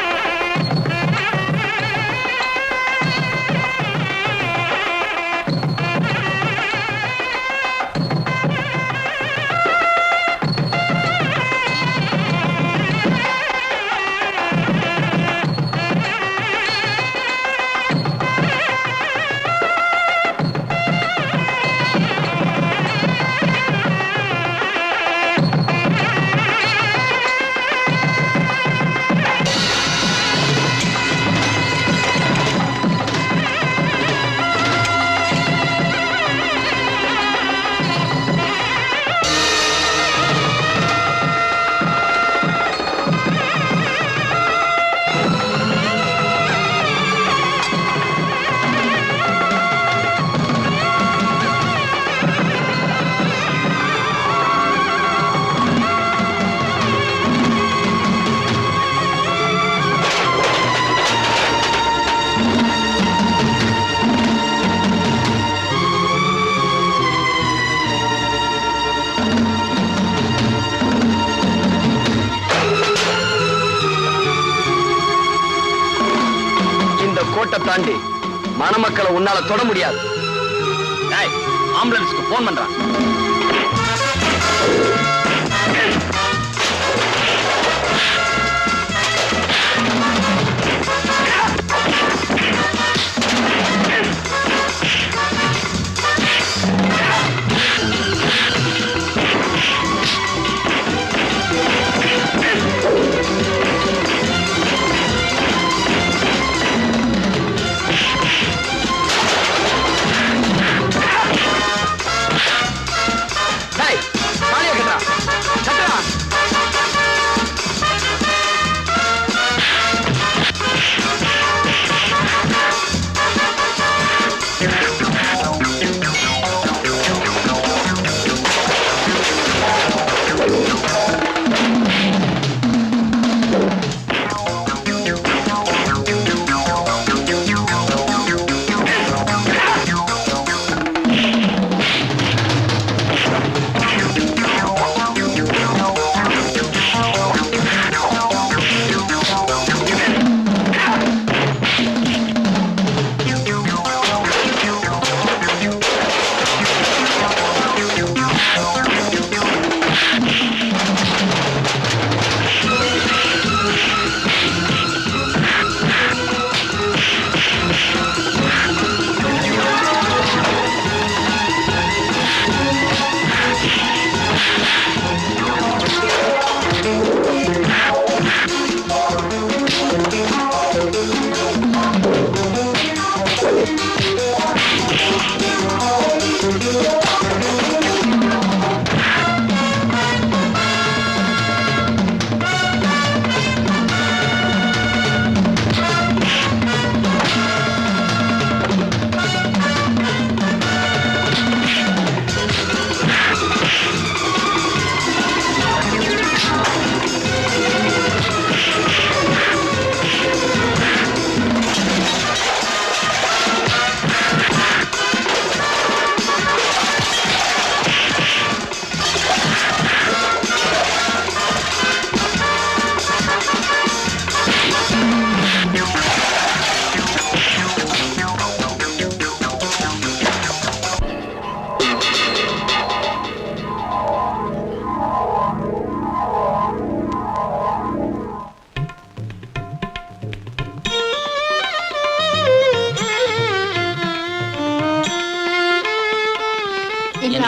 கோட்டை தாண்டி மணமக்களை உன்னால தொட முடியாது. ஆம்புலன்ஸ்க்கு போன் பண்றான்.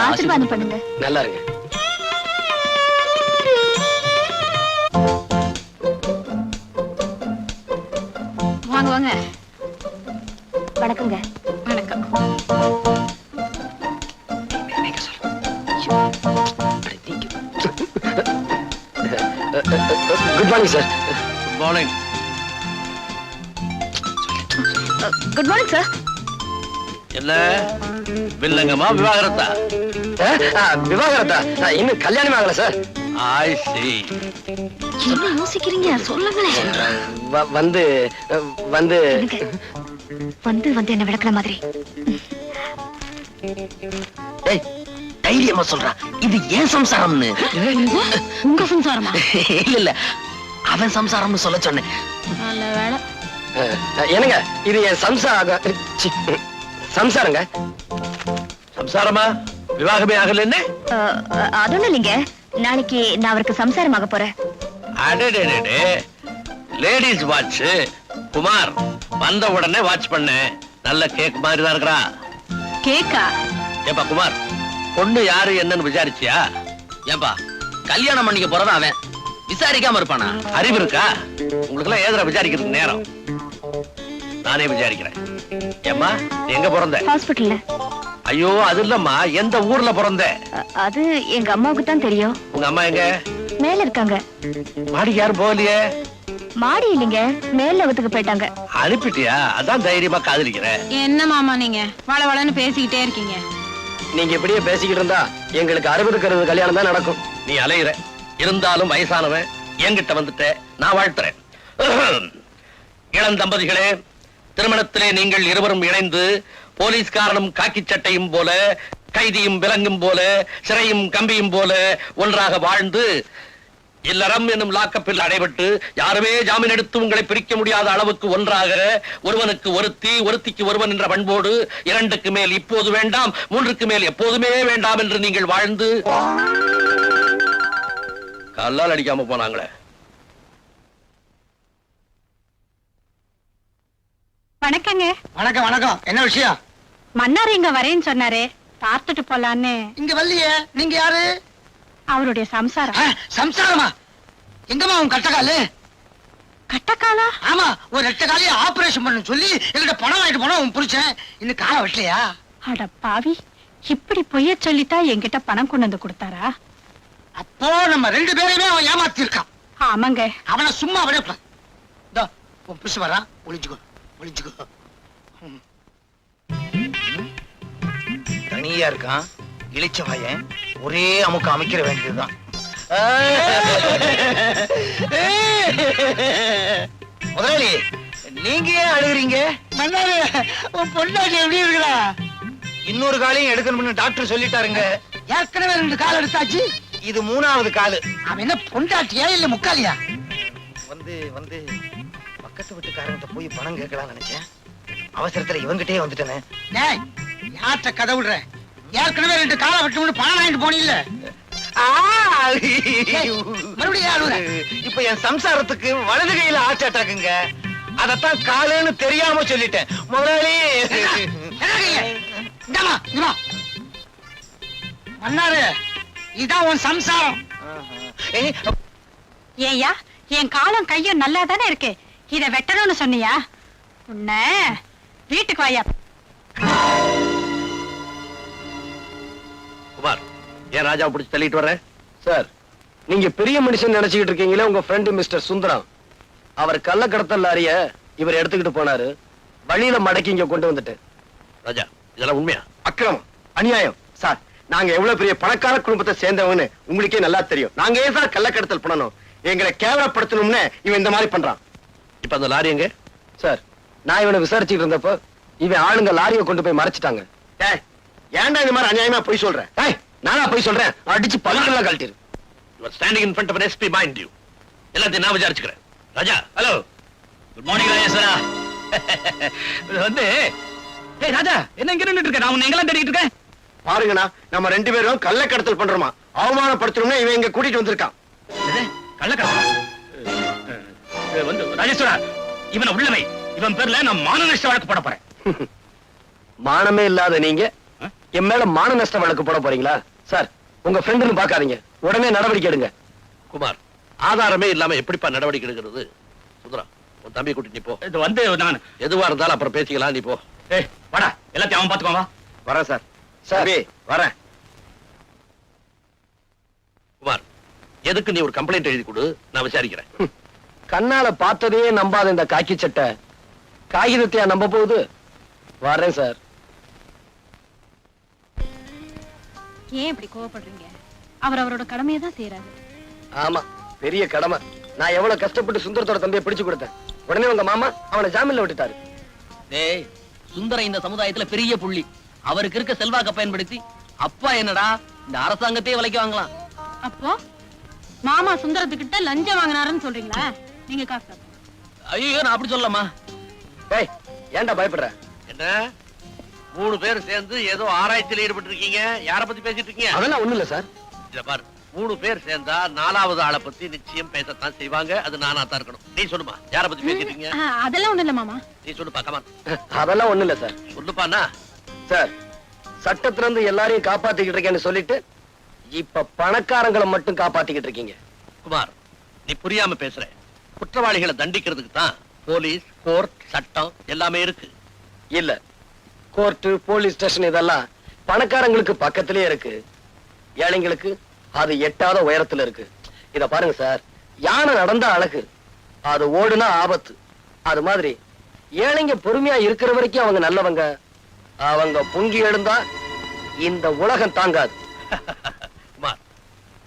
ஆசீர்வாதம் பண்ணுங்க. நல்லா இருங்க. வாங்க வாங்க. வணக்கங்க. வணக்கம். Good morning sir. Good morning. Good morning sir. என்ன வில்லங்கமா விவாகரத்தா? விவாகரத்தா? இன்னும் கல்யாணம் ஆகல சார். ஐ see. என்ன யோசிக்கிறீங்க? சொல்லுங்களேன். வந்து வந்து வந்து வந்து என்ன விளக்குற மாதிரி. தைரியமா சொல்றா, இது ஏன் சம்சாரம்னு. உங்க சம்சாரமா? இல்ல இல்ல, அவன் சம்சாரம்னு சொல்ல சொன்னேன். நல்ல வேலை. என்னங்க இது என் சம்சாரங்க. சம்சாரமா? விவாகமே ஆகல என்ன? அதொன்னும் இல்லைங்க, நாளைக்கு நான் அவருக்கு சம்சாரமாக போறேன். அடடே, லேடிஸ் வாட்ச். குமார் வந்த உடனே வாட்ச் பண்ண. நல்ல கேக் மாதிரி தான் இருக்கா. கேக்கா? ஏப்பா குமார், பொண்ணு யாரு என்னன்னு விசாரிச்சியா? ஏன்பா கல்யாணம் பண்ணிக்க போறதா அவன், விசாரிக்காம இருப்பானா? அறிவு இருக்கா உங்களுக்கு எல்லாம்? ஏதா விசாரிக்கிறதுக்கு நேரம்? நானே விசாரிக்கிறேன். ஏம்மா எங்க பிறந்த? ஹாஸ்பிட்டல்ல. ஐயோ அது இல்லம்மா, எந்த ஊர்ல பிறந்த? அது எங்க அம்மாவுக்கு தான் தெரியும். உங்க அம்மா எங்க? மேல இருக்காங்க. மாடிக்கு யாரும் போகலையே? மாடி இல்லைங்க, மேல வகுத்துக்கு போயிட்டாங்க. அனுப்பிட்டியா? அதான் தைரியமா காதலிக்கிறேன். என்ன மாமா நீங்க வளவளன்னு பேசிக்கிட்டே இருக்கீங்க? நீங்க இப்படியே பேசிக்கிட்டு இருந்தா எங்களுக்கு 60 கல்யாணம் தான் நடக்கும். நீ அலையிற, இருந்தாலும் வயசானவன் என்கிட்ட வந்துட்ட, நான் வாழ்த்துறேன். இளம் தம்பதிகளே, திருமணத்திலே நீங்கள் இருவரும் இணைந்து போலீஸ்காரனும் காக்கி சட்டையும் போல, கைதியும் விலங்கும் போல, சிறையும் கம்பியும் போல ஒன்றாக வாழ்ந்து இல்லறம் என்னும் லாக்கப்பில் அடைபட்டு யாருமே ஜாமீன் எடுத்து உங்களை பிரிக்க முடியாத அளவுக்கு ஒன்றாக, ஒருவனுக்கு ஒருத்தி, ஒருத்திக்கு ஒருவன் என்ற பண்போடு 2க்கு மேல் இப்போது வேண்டாம், 3க்கு மேல் எப்போதுமே வேண்டாம் என்று நீங்கள் வாழ்ந்து கல்லால் அடிக்காம போனாங்களே. வணக்கங்க. வணக்கம் வணக்கம். என்ன விஷயம்? மன்னார் இங்க வரேன்னு சொன்னாரு, பார்த்துட்டு போலான்னு. இங்க வரலையே. நீங்க யாரு? அவருடைய சம்சாரம். சம்சாரமா? எங்கம்மா உன் கட்டக்காலு? கட்டக்காலா? ஆமா, ஒரு 2 காலையை ஆபரேஷன் பண்ண சொல்லி என்கிட்ட பணம் வாங்கிட்டு போனா உன் புருஷன் இன்னும் காலை வெட்டலையா? அட பாவி, இப்படி பொய்ய சொல்லித்தான் என்கிட்ட பணம் கொண்டு வந்து கொடுத்தாரா? அப்போ நம்ம 2 பேரையுமே அவன் ஏமாத்தி இருக்கான். ஆமாங்க. அவனை சும்மா விடப்ப. இதோ உன் புருஷன் வரான், ஒளிஞ்சுக்கோ ஒளிஞ்சுக்கோ. தனியா இருக்கான், இழிச்ச வாயன், ஒரே அமுக்க அமைக்கிற வேண்டியதுதான். முதலாளி, நீங்க ஏன் அழுகுறீங்க? மன்னாரு, உன் பொண்டாட்டி எப்படி இருக்கிறா? இன்னொரு காலையும் எடுக்கணும்னு டாக்டர் சொல்லிட்டாருங்க. ஏற்கனவே 2 கால் எடுத்தாச்சு, இது 3வது காலு. அவன் என்ன பொண்டாட்டியா இல்ல முக்காலியா? வந்து பக்கத்து வீட்டுக்காரங்கிட்ட போய் பணம் கேட்கலாம் நினைச்சேன். அவசரத்துல இவங்கிட்டே வந்துட்டேனே. யார்கிட்ட கதை விடுற? ஏற்கனவே 2 காலை வெட்டணும்னு பணம் வாங்கிட்டு போனீல்ல. மறுபடியும் இப்ப என் சம்சாரத்துக்கு வலது கையில ஆர்ட் அட்டாக்குங்க. அதத்தான் காலுன்னு தெரியாம சொல்லிட்டேன். முதலாளி மன்னாரு, இதான் உன் சம்சாரம். ஏயா, என் காலம் கையும் நல்லா தானே இருக்கு, இத வெட்டணும்னு சொன்னியா? உன்ன வீட்டுக்கு வாயா. குமார், ஏன் ராஜாவை பிடிச்சு தள்ளிட்டு வர்ற? சார், நீங்க பெரிய மனுஷன் நினைச்சுக்கிட்டு இருக்கீங்களே, உங்க ஃப்ரெண்டு மிஸ்டர் சுந்தரம், அவர் கள்ள கடத்தல் லாரிய இவர் எடுத்துக்கிட்டு போனாரு. வழியில மடக்கி இங்க கொண்டு வந்துட்டு. ராஜா, இதெல்லாம் உண்மையா? அக்கிரமம், அநியாயம். சார், நாங்க எவ்வளவு பெரிய பணக்கார குடும்பத்தை சேர்ந்தவன்னு உங்களுக்கே நல்லா தெரியும். நாங்க ஏன் சார் கள்ள கடத்தல் பண்ணணும்? எங்களை கேவலப்படுத்தணும்னு இவன் இந்த மாதிரி பண்றான். இப்ப அந்த லாரி எங்க? சார், நான் இவனை விசாரிச்சுட்டு இருந்தப்போ இவன் ஆளுங்க லாரியை கொண்டு போய் மறைச்சிட்டாங்க. ஏன்டா இந்த மாதிரி அநியாயமா போய் சொல்றேன்? நானா போய் சொல்றேன்? அடிச்சு பல்லுக்கெல்லாம் கழட்டிரு. You are standing in front of an SP, mind you. எல்லாத்தையும் நான் விசாரிச்சுக்கிறேன். Raja, hello. Good morning Rajeshwara. வந்து ராஜா, என்ன இங்க நின்னுட்டு இருக்க? நான் உன்னை எங்கெல்லாம் தேடிட்டு இருக்கேன். பாருங்கண்ணா, நம்ம 2 பேரும் கள்ள கடத்தல் பண்றோமா, அவமானப்படுத்தணும்னு இவன் இங்க கூட்டிட்டு வந்திருக்கான். கள்ளக்கடத்தல் வந்து ராஜேஸ்வரா, இவனை உள்ளவை. இவன் பேர்ல நான் மான நஷ்ட வழக்கு போட போறேன். மானமே இல்லாத நீங்க என் மேல மான நஷ்ட வழக்கு போட போறீங்களா? சார், உங்க ஃப்ரெண்டுன்னு பாக்காதீங்க, உடனே நடவடிக்கை எடுங்க. குமார், ஆதாரமே இல்லாம எப்படிப்பா நடவடிக்கை எடுக்கிறது? சுந்தரா, உன் தம்பி கூட்டி நீ போ. இது வந்து நான் எதுவா இருந்தாலும் அப்புறம் பேசிக்கலாம், நீ போ. ஏய் வாடா, எல்லாத்தையும் அவன் பாத்துக்கோ. வா. வரேன் சார். சரி, வரேன். குமார், எதுக்கு நீ ஒரு கம்ப்ளைண்ட் எழுதி கொடு, நான் விசாரிக்கிறேன். கண்ணால பார்த்ததையே நம்பாத இந்த காக்கி சட்டை காகிதத்தையா நம்ப போகுது? வரேன் சார். ஏன் இப்படி கோவப்படுறீங்க? அவர் அவரோட கடமையை தான் செய்யறாரு. ஆமா, பெரிய கடமை. நான் எவ்வளவு கஷ்டப்பட்டு சுந்தரத்தோட தம்பியை பிடிச்சு கொடுத்தேன். உடனே உங்க மாமா அவனை ஜாமீன்ல விட்டுட்டாரு. டேய், சுந்தரம் இந்த சமுதாயத்துல பெரிய புள்ளி. அவருக்கு இருக்க செல்வாக்க பயன்படுத்தி அப்பா என்னடா இந்த அரசாங்கத்தையே விலைக்கு வாங்கலாம். அப்போ மாமா சுந்தரத்துக்கிட்ட லஞ்சம் வாங்கினாருன்னு சொல்றீங்களா? நீங்க காசு தரணும். ஐயோ நான் அப்படி சொல்லலாமா? டேய் ஏன்டா பயப்படுற? என்ன 3 பேர் சேர்ந்து ஏதோ ஆராய்ச்சியில் ஈடுபட்டு இருக்கீங்க? யார பத்தி பேசிட்டு இருக்கீங்க? அதெல்லாம் ஒண்ணு இல்ல சார். இத பாரு, 3 பேர் சேர்ந்தா 4வது ஆளை பத்தி நிச்சயம் பேசத்தான் செய்வாங்க. அது நானா தான் இருக்கணும். நீ சொல்லுமா, யார பத்தி பேசிட்டு இருக்கீங்க? அதெல்லாம் ஒண்ணு இல்ல மாமா. நீ சொல்லுப்பா, கமான் அதெல்லாம் ஒண்ணு இல்ல சார். சொல்லுப்பாண்ணா. சார் சட்டத்துல இருந்து எல்லாரையும் காப்பாத்திக்கிட்டு இருக்கேன்னு சொல்லிட்டு இப்ப பணக்காரங்களை மட்டும் காப்பாத்திக்கிட்டு இருக்கீங்க. குமார், நீ புரியாம பேசுற. குற்றவாளிகளை தண்டிக்கிறதுக்கு தான் போலீஸ், கோர்ட், சட்டம் எல்லாமே இருக்கு. இல்ல, கோர்ட், போலீஸ் ஸ்டேஷன் இதெல்லாம் பணக்காரங்களுக்கு பக்கத்திலே இருக்கு. ஏழைங்களுக்கு அது எட்டாத உயரத்துல இருக்கு. இத பாருங்க சார், யானை நடந்தா அழகு, அது ஓடுனா ஆபத்து. அது மாதிரி ஏழைங்க பொறுமையா இருக்கிற வரைக்கும் அவங்க நல்லவங்க. அவங்க பொங்கி எழுந்தா இந்த உலகம் தாங்காது. குமார்,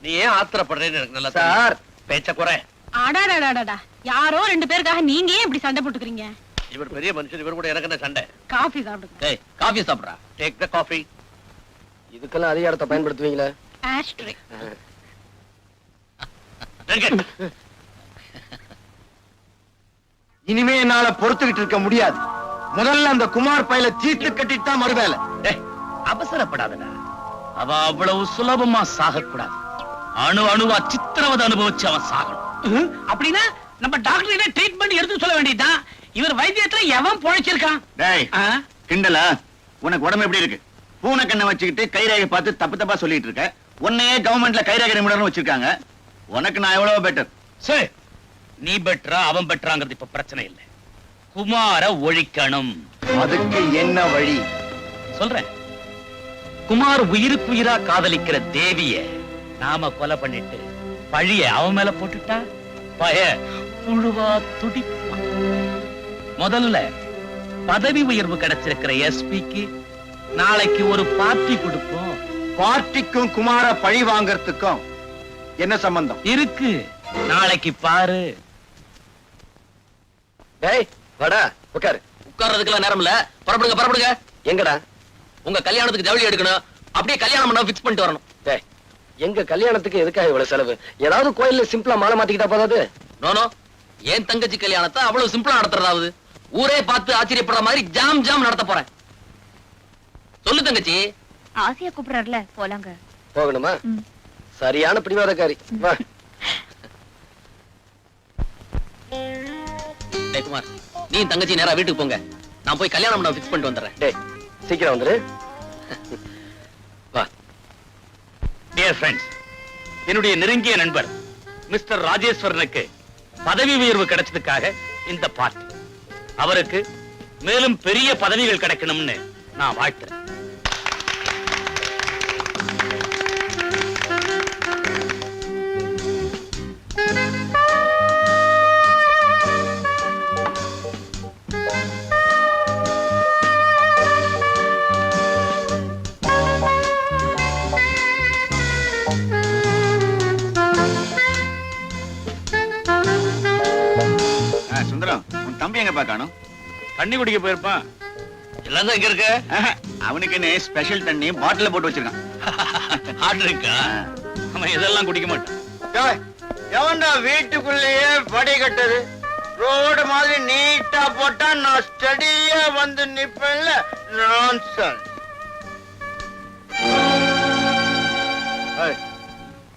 நீ ஏன் ஆத்திரப்படுறேன்னு எனக்கு நல்லா சார் பேச்ச குறை. அடாடாடாடா, யாரோ 2 பேருக்காக நீங்க ஏன் இப்படி சண்டை போட்டுக்கிறீங்க? இவர் பெரிய மனுஷன், இவர் கூட எனக்கு என்ன சண்டை? காஃபி சாப்பிடுங்க. டேய் காஃபி சாப்பிடுறா. Take the coffee. இதுக்கெல்லாம் அதிகாரத்தை பயன்படுத்துவீங்களா? ஆஸ்ட்ரே. இனிமே என்னால பொறுத்துக்கிட்டு இருக்க முடியாது. முதல்ல அந்த குமார் பையில தீர்த்து கட்டிட்டு தான் மறுவேலை. டேய் அவசரப்படாதடா. அவ அவ்வளவு சுலபமா சாகக்கூடாது. அணு அணுவா சித்திரவதை அனுபவிச்சு அவன் சாகணும். அப்படின்னா நம்ம டாக்டர் ட்ரீட்மெண்ட் எடுத்து சொல்ல வேண்டியதுதான். இவர் வைத்தியத்துல எவன் பொழைச்சிருக்கான்? டேய் கிண்டலா? உனக்கு உடம்பு எப்படி இருக்கு? பூனை கண்ணை வச்சுக்கிட்டு கைரேகை பார்த்து தப்பு தப்பா சொல்லிட்டு இருக்க. உன்னையே கவர்மெண்ட்ல கைரேகை நிபுணர்னு வச்சிருக்காங்க. உனக்கு நான் எவ்வளவு பெட்டர். சரி, நீ பெட்டரா அவன் பெட்டராங்கிறது இப்ப பிரச்சனை இல்லை. குமார ஒழிக்கணும். அதுக்கு என்ன வழி? சொல்றேன். குமார் உயிருக்கு உயிரா காதலிக்கிற தேவிய நாம கொலை பண்ணிட்டு பழிய அவன் மேல போட்டுட்டா பய புழுவா துடிப்பான். முதல்ல பதவி உயர்வு கிடைச்சிருக்கிற எஸ்பிக்கு நாளைக்கு ஒரு பார்ட்டி கொடுப்போம். பார்ட்டிக்கும் குமார பழி வாங்கறதுக்கும் என்ன சம்பந்தம் இருக்கு? நாளைக்கு பாரு. டேய் வாடா, உட்காரு. உட்கார்றதுக்கெல்லாம் நேரம் இல்ல. புறப்படுங்க புறப்படுங்க. எங்கடா? உங்க கல்யாணத்துக்கு ஜவுளி எடுக்கணும். அப்படியே கல்யாணம் பண்ண பிக்ஸ் பண்ணிட்டு வரணும். டேய், எங்க கல்யாணத்துக்கு எதுக்காக இவ்வளவு செலவு? ஏதாவது கோயில்ல சிம்பிளா மாலை மாத்திக்கிட்டா போதாது? நோனோ, ஏன் தங்கச்சி கல்யாணத்தை அவ்வளவு சிம்பிளா நடத்துறதாவது? ஊரே பார்த்து ஆச்சரியப்படுற மாதிரி ஜாம் ஜாம் நடத்த போறேன். சொல்லு தங்கச்சி. ஆசையா கூப்பிடுறாருல, போலாங்க. போகணுமா? சரியான பிடிவாதக்காரி. வா. டேய் குமார், நீ தங்கச்சி நேரா வீட்டுக்கு போங்க. நான் போய் கல்யாணம் பண்ண பிக்ஸ் பண்ணிட்டு வந்துடுறேன். டேய் சீக்கிரம் வந்துரு. வா. டியர் ஃப்ரெண்ட்ஸ், என்னுடைய நெருங்கிய நண்பர் மிஸ்டர் ராஜேஸ்வரனுக்கு பதவி உயர்வு கிடைச்சதுக்காக இந்த பார்ட்டி. அவருக்கு மேலும் பெரிய பதவிகள் கிடைக்கணும்னு நான் வாழ்த்துறேன். சுந்தரம், உன் தம்பி எங்க பாக்கணும்? தண்ணி குடிக்க போயிருப்பான். எல்லாம் தான் இங்க இருக்கு. அவனுக்கு என்ன ஸ்பெஷல் தண்ணி பாட்டில போட்டு வச்சிருக்கான். ஆர்டர் இருக்கா? அவன் இதெல்லாம் குடிக்க மாட்டான். எவன்டா வீட்டுக்குள்ளேயே படி கட்டது? ரோடு மாதிரி நீட்டா போட்டா நான் ஸ்டடியா வந்து நிப்பேன்ல. நான்சென்ஸ்.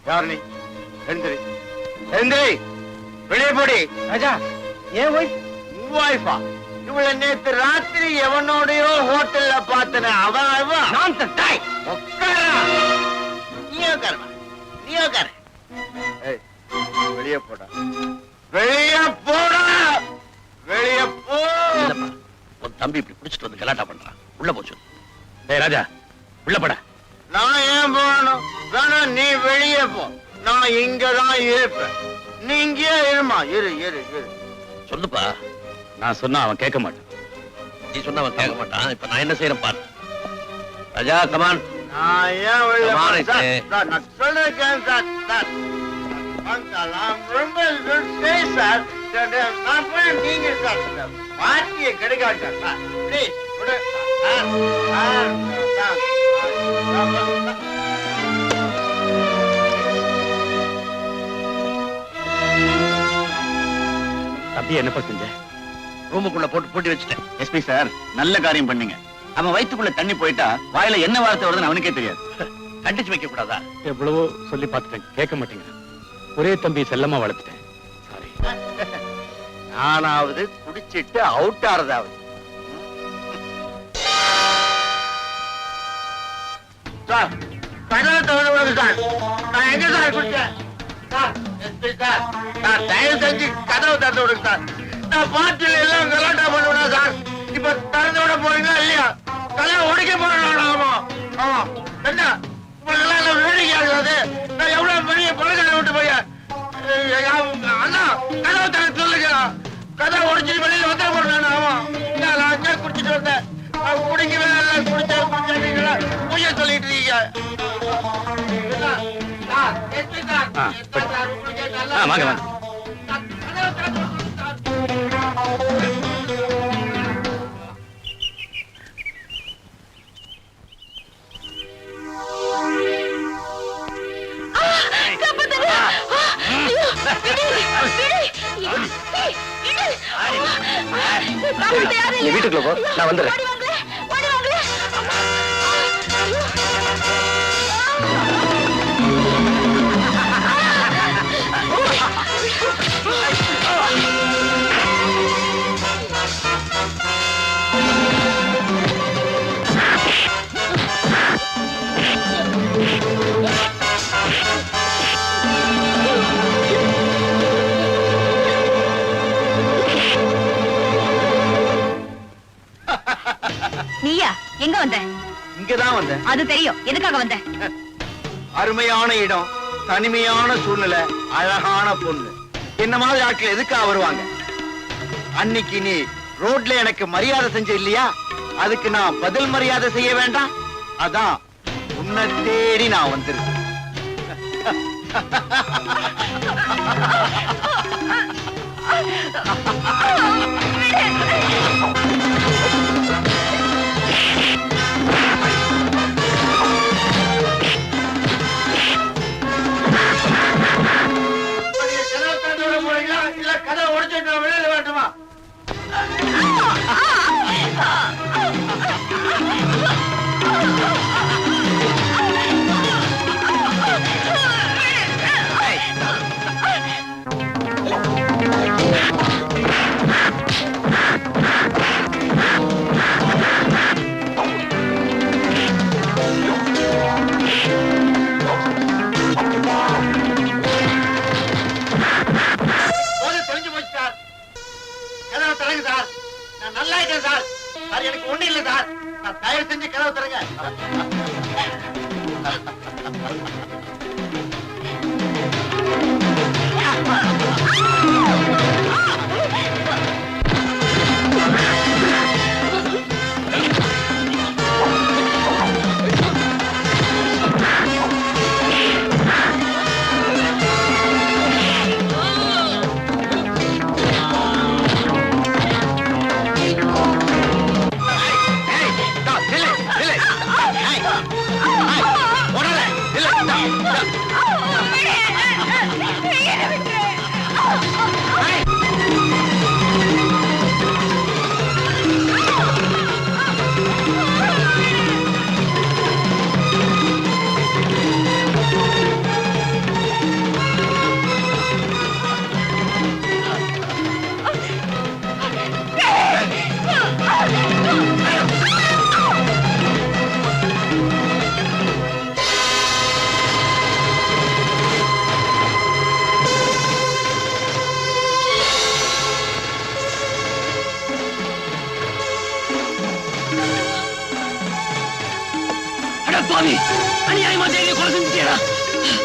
யார் நீ? எந்திரி எந்திரி, வெளியே போடி. ராஜா, ஏன் வைஃபா? இவளை நேத்து ராத்திரி எவனோடயோ ஹோட்டல்ல பார்த்தன. அவன் வெளியே போடா, வெளியே போடா, வெளியே போ. இல்லப்பா, உன் தம்பி இப்படி குடிச்சிட்டு வந்து கலாட்டா பண்றான். உள்ள போச்சு. டேய் ராஜா, உள்ள போடா. நான் ஏன் போகணும்? வேணா நீ வெளியே போ, நான் இங்கதான் இருப்பேன். நீ இங்கே இருமா. இரு இரு இரு. சொல்லுப்பா. நான் சொன்னா அவன் கேட்க மாட்டான். நீ சொன்னா அவன் கேட்க மாட்டான். இப்ப நான் என்ன செய்யறேன் பாரு. ராஜா, கமான். நான் ஏன் வெளியே Come on, போறேன்? சார், it's சார், நான் சொல்லிருக்கேன் சார். சார், நான் ரொம்ப சார். நான் போய் நீங்க சார் பார்ட்டியை கிடைக்காது சார். ப்ளீஸ் விடு. அப்படியே என்னப்பா செஞ்ச? ரூமுக்குள்ள போட்டு பூட்டி வச்சுட்டேன். எஸ்பி சார், நல்ல காரியம் பண்ணீங்க. அவன் வயித்துக்குள்ள தண்ணி போயிட்டா வாயில என்ன வார்த்தை வருதுன்னு அவனுக்கே தெரியாது. கண்டிச்சு வைக்க கூடாதா? எவ்வளவோ சொல்லி பார்த்துட்டேன், கேட்க மாட்டேங்க. ஒரே தம்பி செல்லமா வளர்த்துட்டேன். சாரி. நானாவது குடிச்சிட்டு அவுட் ஆறதாவது. சார், கதவை திறந்து விடுங்க சார். நான் எங்க சார் குடிச்சேன்? சார், எஸ்பி சார், சார் தயவு செஞ்சு கதவை திறந்து விடுங்க சார். நான் பாட்டில் எல்லாம் கலாட்டா பண்ணுவேனா சார்? இப்ப திறந்து விட போறீங்களா இல்லையா? கதவை உடைக்க போறேன். ஆமா ஆமா. என்ன உங்களுக்கு எல்லாம் வேடிக்கை ஆகுது? நான் எவ்வளவு பெரிய பணக்கார விட்டு போய் அண்ணா கதவை திறந்து சொல்லுங்க. கதவை உடைச்சிட்டு வெளியில வந்துட போறேன். ஆமா, நான் அங்கே குடிச்சிட்டு வந்தேன். குடிக்கவே இல்லை, குடிச்சீங்களா பொய்ய சொல்லிட்டு இருக்கீங்க. வாங்க வாங்க. நீ வீட்டுக்குள்ள போ, நான் வந்துடுறேன். நீயா எங்க வந்த? இங்கதான் வந்தேன். அது தெரியும். எதுக்காக வந்த? அருமையான இடம், தனிமையான சூழ்நிலை, அழகான பொண்ணு. என்ன மாதிரி ஆட்கள் எதுக்காக வருவாங்க? அன்னைக்கு நீ ரோட்ல எனக்கு மரியாதை செஞ்ச இல்லையா? அதுக்கு நான் பதில் மரியாதை செய்ய வேண்டாம்? அதான் உன்னை தேடி நான் வந்திருக்கேன். இல்ல கதை உடைச்சிட்டு வெளியில வேண்டுமா? எனக்கு ஒண்ணு இல்ல சார். நான் தயவு செஞ்சு கதவை தரங்க.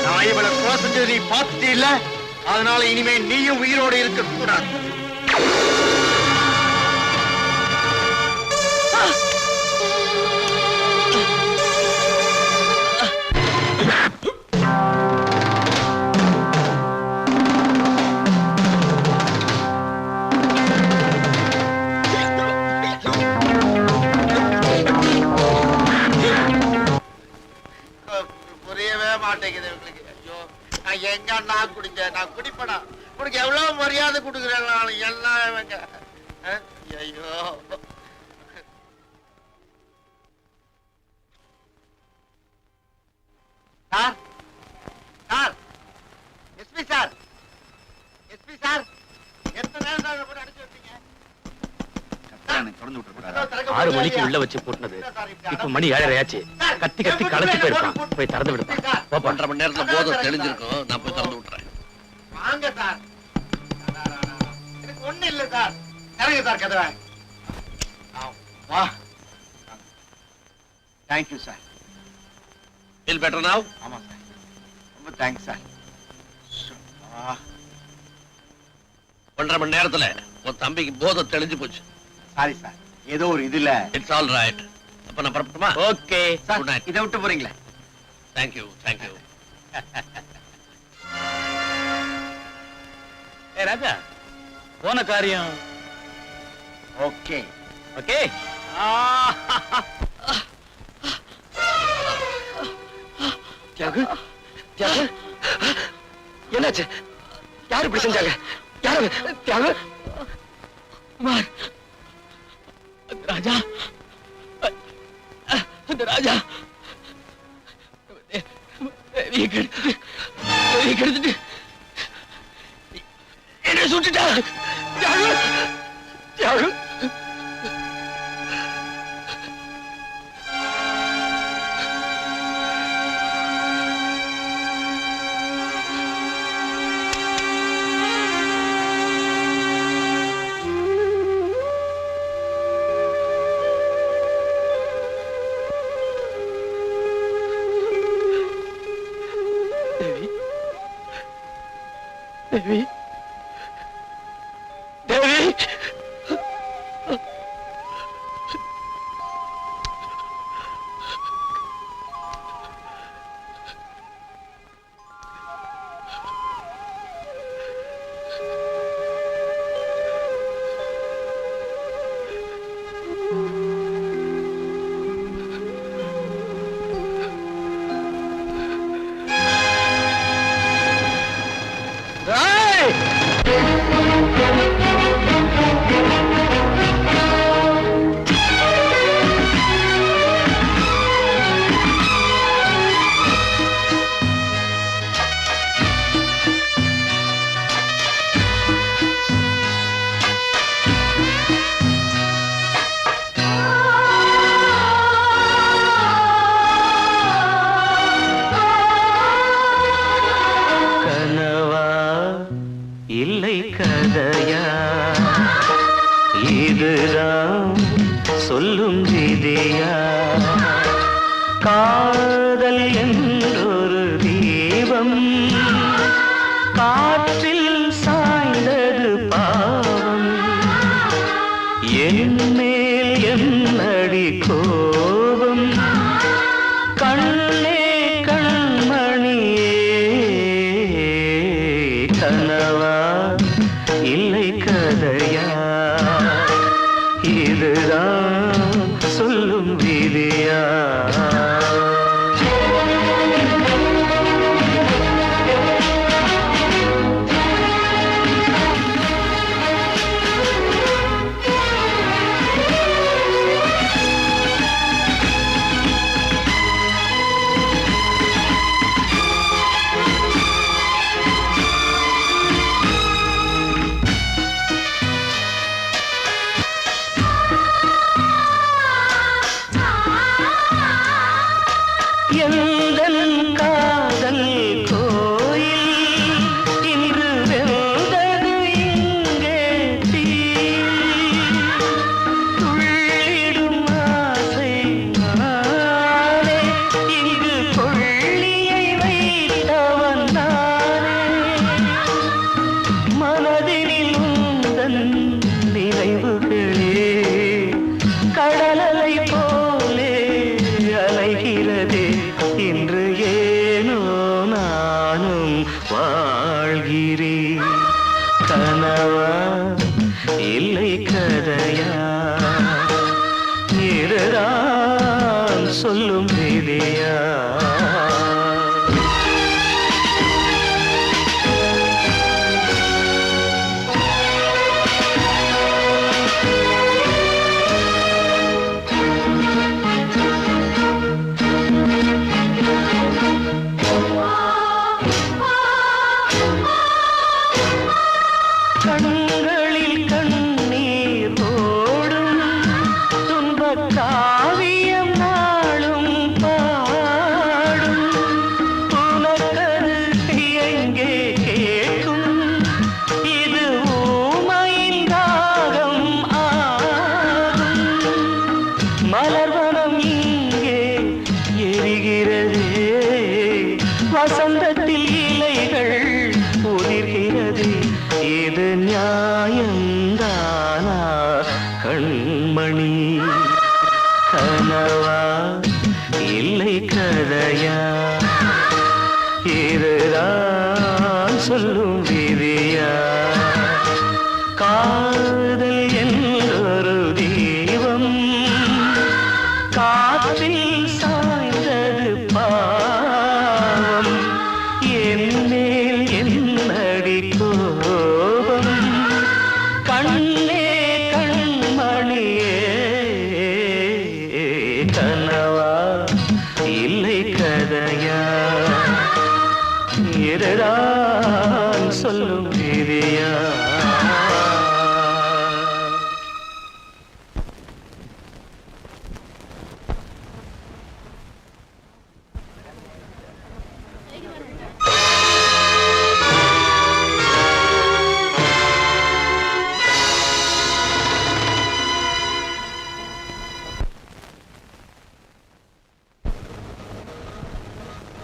நான் இவளை கொலை செஞ்சது நீ பார்த்துட்டே இல்ல, அதனால இனிமே நீயும் உயிரோடு இருக்க கூடாது. புரியவே மாட்டேங்குது உங்களுக்கு. ஐயோ, நான் எங்க நான் குடிச்சேன்? நான் குடிப்படா. உனக்கு எவ்வளவு மரியாதை கொடுக்குறேன் எல்லாம் ஐயோ. Sir sir SP sir SP sir எத்தனை நேரம் சார் போட்டு அடிச்சு வச்சீங்க? 6 மணிக்கு உள்ள வச்சு போட்டுனது இப்ப மணி 7:30 ஆச்சு. கத்தி கத்தி களைச்சு போயிருப்பான். போய் திறந்து விடுப்பா. 1.5 மணி நேரத்துல போதும் தெளிஞ்சிருக்கும். நான் போய் திறந்து விட்டுறேன். வாங்க சார். எனக்கு ஒண்ணு இல்ல சார். இறங்க சார் கதவை. வா. Thank you sir. Feel better now? ஆமா சார். ரொம்ப தேங்க்ஸ் சார். 1.5 மணி நேரத்துல உன் தம்பிக்கு போதை தெளிஞ்சு போச்சு. Sorry sir. ஏதோ ஒரு இதுல. It's all right. அப்ப நான் புறப்பட்டுமா? ஓகே. Good night. இதை விட்டு போறீங்களா? Thank you, thank you. ஏ ராஜா, போன காரியம் ஓகே. ஓகே. தியாகு, தியாகு, என்னாச்சு? யாரு இப்படி செஞ்சாங்க? யாரு? தியாகு, குமார், அந்த ராஜா, அந்த ராஜா தேவியை கெடுத்துட்டு என்ன சுட்டுட்டா? தியாகு, தியாகு. தேவி, தேவி, இல்லை கதையா, இதுதான் சொல்லும் விதியா? காதல் என்றொரு தீபம் காற்றில் சாய்ந்தது பாவம். என் மேல் என்னடி கோபம்? கண்ணே கண்மணியே, கனவா இல்லை கதையா, இதுதான் சொல்லும் விதியா? எந்தன் காதல் கோயில் இன்று வெந்தது இங்கே தீ. துள்ளிடும் ஆசை நானே, இங்கு கொள்ளியை வைத்தவன் நானே. மனதினில் உந்தன் நினைவுகளே கடலலை போலே அலைகிறதே. இன்று ஏனோ நானும் வாழ்கிறேன். கனவா இல்லை கதையா, இதுதான் சொல்லும் விதியா? மலர்வனம் இங்கே எரிகிறதே, வசந்தத்தில் இலைகள் உதிர்கிறது, இது நியாயந்தானா கண்மணி? கனவா இல்லை கதையா, இதுதான் சொல்லும் விதியா? காதல் என்றொரு தீபம் காற்றில் சாய்ந்தது பாவம், என் மேல் என்னடி கோபம்? கண்ணே கண்மணியே, கனவா இல்லை கதையா, இதுதான் சொல்லும் விதியா?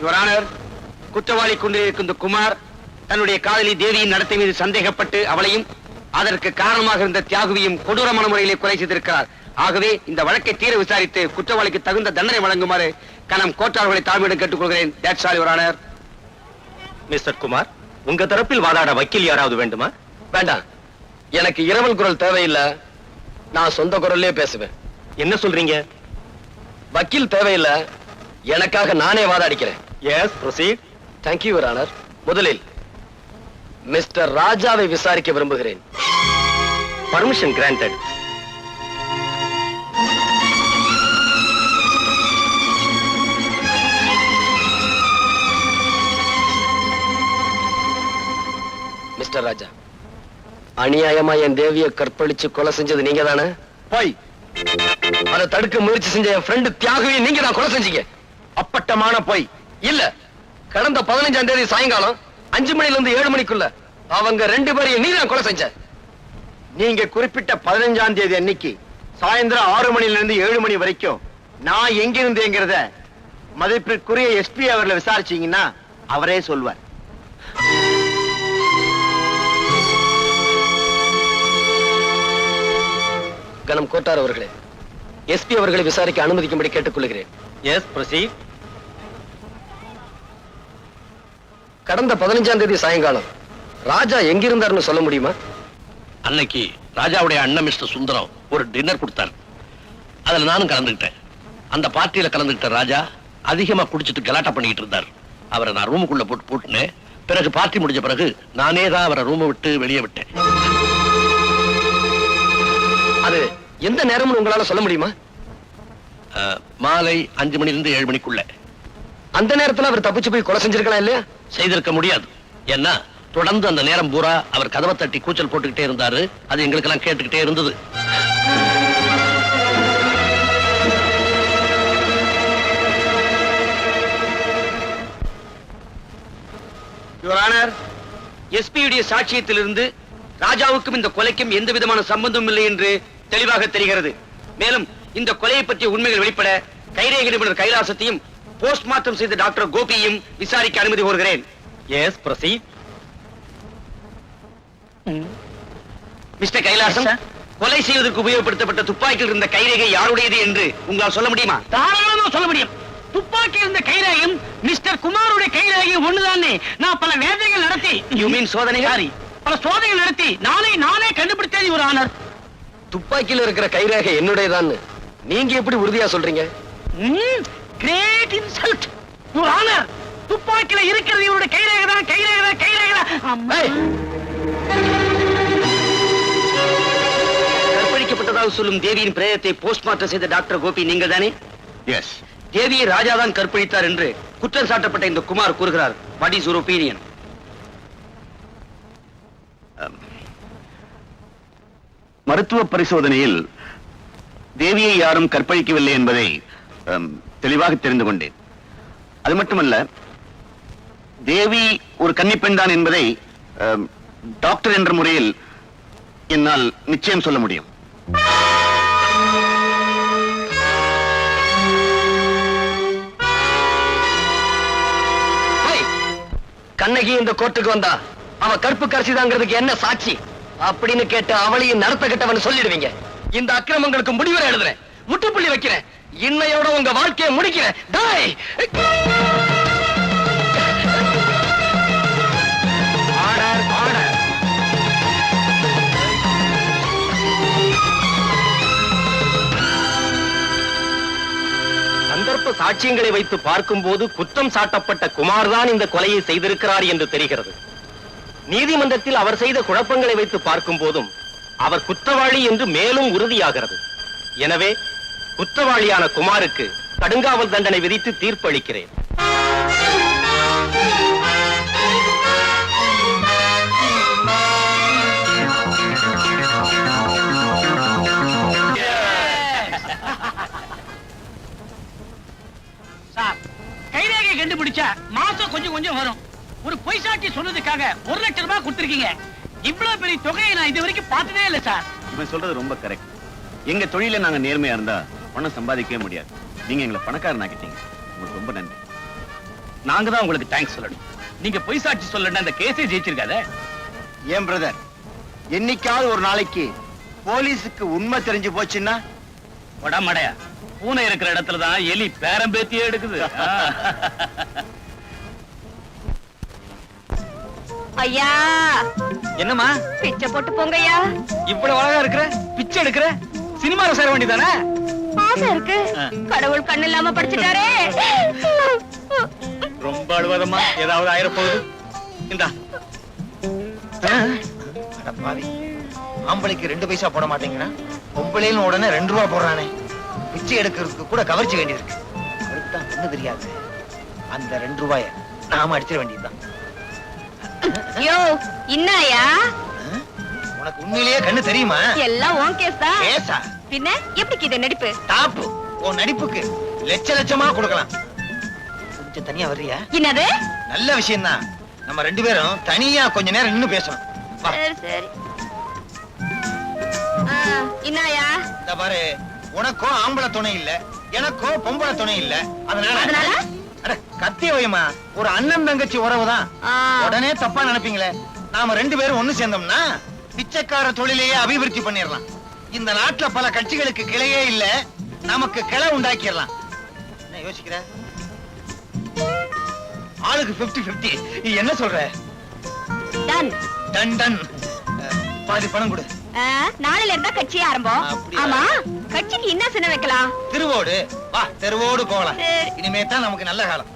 யுவர் ஆனர், குற்றவாளி கொண்டிருக்கும் இந்த குமார் தன்னுடைய காதலி தேவியின் நடத்தை மீது சந்தேகப்பட்டு அவளையும் அதற்கு காரணமாக இருந்த தியாகுவையும் கொடூரமான முறையிலே கொலை செய்திருக்கிறார். ஆகவே இந்த வழக்கை தீர விசாரித்து குற்றவாளிக்கு தகுந்த தண்டனை வழங்குமாறு கனம் கோட்டாளர்களை தாழ்மையிடம் கேட்டுக்கொள்கிறேன். That's all, your honour. Mister Kumar, உங்க தரப்பில் வாதாட வக்கீல் யாராவது வேண்டுமா? வேண்டாம், எனக்கு இரவல் குரல் தேவையில்லை, நான் சொந்த குரல்லே பேசுவேன். என்ன சொல்றீங்க? வக்கீல் தேவையில்லை, எனக்காக நானே வாதாடிக்கிறேன். Yes, proceed. Thank you your honour. முதலில் மிஸ்டர் ராஜாவை விசாரிக்க விரும்புகிறேன். Permission granted. மிஸ்டர் ராஜா, அநியாயமா என் தேவியை கற்பழிச்சு கொலை செஞ்சது நீங்க தானே? போய் அதை தடுக்க முயற்சி செஞ்ச என் ஃப்ரெண்டு தியாகுவை நீங்க தான் கொலை செஞ்சீங்க. அப்பட்டமான போய். இல்ல, கடந்த 15ஆம் தேதி சாயங்காலம் 5 மணில இருந்து 7 மணிக்குள்ள அவங்க 2 பேரையும் நீ தான் கொலை செஞ்ச. நீங்க குறிப்பிட்ட 15ஆம் தேதி அன்னைக்கு சாயந்தரம் 6 மணில இருந்து 7 மணி வரைக்கும் நான் எங்க இருந்தேங்கிறத மதிப்பிற்குரிய எஸ்பி அவர்களை விசாரிச்சீங்கன்னா அவரே சொல்வார். கனம் கோட்டார் அவர்களே, எஸ்பி அவர்களை விசாரிக்க அனுமதிக்கும்படி கேட்டுக்கொள்கிறேன். Yes, proceed. கடந்த 15ஆம் தேதி சாயங்காலம் ராஜா எங்கிருந்தார்னு சொல்ல முடியுமா? அன்னைக்கு ராஜாவுடைய அண்ணன் மிஸ்டர் சுந்தரம் ஒரு டின்னர் கொடுத்தார். அதுல நானும் கலந்துக்கிட்டேன். அந்த பார்ட்டியில கலந்துக்கிட்ட ராஜா அதிகமா குடிச்சிட்டு கலாட்டா பண்ணிக்கிட்டு இருந்தார். அவரை நான் ரூமுக்குள்ள போட்டு பூட்டினேன். பிறகு பார்ட்டி முடிஞ்ச பிறகு நானே தான் அவரை ரூமை விட்டு வெளியே விட்டேன். அது எந்த நேரம்னு உங்களால சொல்ல முடியுமா? மாலை 5 மணிலிருந்து 7 மணிக்குள்ள. அந்த நேரத்துல அவர் தப்பிச்சு போய் கொலை செஞ்சிருக்கலாம் இல்லையா? செய்திருக்க முடியாது. ஏன்னா தொடர்ந்து அந்த நேரம் பூரா அவர் கதவை தட்டி கூச்சல் போட்டுக்கிட்டே இருந்தாரு. அது எங்களுக்கெல்லாம் கேட்டுக்கிட்டே இருந்தது. யுவர் ஆனர், எஸ்பியுடைய சாட்சியத்திலிருந்து ராஜாவுக்கும் இந்த கொலைக்கும் எந்த விதமான சம்பந்தம் இல்லை என்று தெளிவாக தெரிகிறது. மேலும் இந்த கொலையை பற்றிய உண்மைகள் வெளிப்பட கைரேகை நிபுணர் கைலாசத்தையும் போஸ்ட்மார்ட்டம் செய்த டாக்டர் கோபியையும் விசாரிக்க அனுமதி கோருகிறேன். S, proceed. மிஸ்டர் கைலாசம், கொலை செய்வதற்கு உபயோகப்படுத்தப்பட்ட துப்பாக்கியில் இருந்த கைரேகை யாருடையது என்று உங்களால் சொல்ல முடியுமா? தாராளமா சொல்ல முடியும். துப்பாக்கி இருந்த கைரேகையும் மிஸ்டர் குமாருடைய கைரேகையும் ஒண்ணுதானே. நான் பல வேதைகள் நடத்தி, யூ மீன் சோதனை? பல சோதனைகள் நடத்தி நானே கண்டுபிடித்தேன் யுவர் ஆனர். துப்பாக்கியில இருக்கிற கைரேகை என்னுடையதான் நீங்க எப்படி உறுதியா சொல்றீங்க? Great insult your honour. துப்பாக்கியில இருக்கிறது இவருடைய கைரேகை தான். கற்பழிக்கப்பட்டதாக சொல்லும் தேவியின் பிரேதத்தை போஸ்ட்மார்ட்டம் செய்த டாக்டர் கோபி நீங்கள் தானே? எஸ். தேவியை ராஜாதான் கற்பழித்தார் என்று குற்றம் சாட்டப்பட்ட இந்த குமார் கூறுகிறார். What is your opinion? மருத்துவ பரிசோதனையில் தேவியை யாரும் கற்பழிக்கவில்லை என்பதை தெளிவாக தெரிந்து கொண்டேன். அது மட்டுமல்ல, தேவி ஒரு கன்னிப்பெண் தான் என்பதை டாக்டர் என்ற முறையில் என்னால் நிச்சயம் சொல்ல முடியும். ஜானகி இந்த கோர்ட்டுக்கு வந்தா அவ கற்பு கரிசிதாங்கிறதுக்கு என்ன சாட்சி அப்படின்னு கேட்டு அவளையும் நடத்த கட்டவன் சொல்லிடுவீங்க. இந்த அக்கிரமங்களுக்கு முடிவுரை எழுதுறேன், முட்டுப்புள்ளி வைக்கிறேன், இன்னையோட உங்க வாழ்க்கையை முடிக்கிறேன். டாய்! Order, order. சந்தர்ப்ப சாட்சியங்களை வைத்து பார்க்கும்போது குற்றம் சாட்டப்பட்ட குமார் தான் இந்த கொலையை செய்திருக்கிறார் என்று தெரிகிறது. நீதிமன்றத்தில் அவர் செய்த குழப்பங்களை வைத்து பார்க்கும் போதும் அவர் குற்றவாளி என்று மேலும் உறுதியாகிறது. எனவே குற்றவாளியான குமாருக்கு கடுங்காவல் தண்டனை விதித்து தீர்ப்பு அளிக்கிறேன். சார், கைரேகை கண்டுபிடிச்சா மாசம் கொஞ்சம் கொஞ்சம் வரும். ஒரு பொய் சாட்சி சொன்னதுக்காக 1 லட்சம் ரூபாய் கொடுத்திருக்கீங்க. இவ்வளவு பெரிய தொகையை நான் இது வரைக்கும் பார்த்ததே இல்ல சார். இவன் சொல்றது ரொம்ப கரெக்ட். எங்க தொழில நாங்க நேர்மையா இருந்தா பணம் சம்பாதிக்கவே முடியாது. நீங்க எங்களை பணக்காரன் ஆக்கிட்டீங்க. உங்களுக்கு ரொம்ப நன்றி. நாங்க தான் உங்களுக்கு தேங்க்ஸ் சொல்லணும். நீங்க பொய் சாட்சி சொல்லணும் அந்த கேஸே ஜெயிச்சிருக்காத. ஏன் பிரதர், என்னைக்காவது ஒரு நாளைக்கு போலீஸுக்கு உண்மை தெரிஞ்சு போச்சுன்னா மடையா பூனை இருக்கிற இடத்துல தான் எலி பேரம்பேத்தியே எடுக்குது. ஐயா, என்னம்மா பிச்சை போட்டு போங்க ஐயா. இவ்வளவு அழகா இருக்கிற, பிச்சை எடுக்கிற, சினிமால சேர வேண்டியதானே? ஆசை இருக்கு, கடவுள் கண்ணு இல்லாம படிச்சுட்டாரே. ரொம்ப அழுவாதம்மா, ஏதாவது ஆயிரப்போகுது. இந்தா. பாவி, ஆம்பளைக்கு 2 பைசா போட மாட்டேங்கிறான், பொம்பளைன்னு உடனே 2 ரூபா போடுறானே. பிச்சை எடுக்கிறதுக்கு கூட கவர்ச்சி வேண்டியிருக்கு. அவருக்கு தான் ஒண்ணு தெரியாது. அந்த 2 ரூபாய நாம அடிச்சிட வேண்டியதுதான். யோ, இன்னாயா? உனக்கு உண்மையிலேயே கண்ணு தெரியுமா? எல்லாம் உன் கேஸ் தான். கேஸா? பின்ன எப்படி இது நடிப்பு? டாப்பு. உன் நடிப்புக்கு லட்சமா கொடுக்கலாம். கொஞ்சம் தனியா வர்றியா? என்னது? நல்ல விஷயம் தான். நம்ம 2 பேரும் தனியா கொஞ்ச நேரம் நின்னு பேசணும். வா. சரி சரி. இன்னாயா? இந்த பாரு, உனக்கோ ஆம்பளை துணை இல்ல, எனக்கோ பொம்பளை துணை இல்ல. அதனால அட கத்தி வைமா, ஒரு அண்ணன் தங்கச்சி உறவுதான். உடனே தப்பா நினைப்பீங்களே. நாம 2 பேரும் ஒண்ணு சேர்ந்தோம்னா பிச்சைக்கார தொழிலையே அபிவிருத்தி பண்ணிடலாம். இந்த நாட்டுல பல கட்சிகளுக்கு கிளையே இல்ல, நமக்கு கிளை உண்டாக்கிடலாம். என்ன யோசிக்கிற? ஆளுக்கு 50-50. என்ன சொல்ற? Done done done. பாதி பணம் கொடு. நாளையில இருந்தா கட்சி ஆரம்பம். அப்படியா? ஆமா, கட்சிக்கு என்ன சின்ன வைக்கலாம்? திருவோடு. வா, தெருவோடு போகலாம். சரி. இனிமே தான் நமக்கு நல்ல காலம்.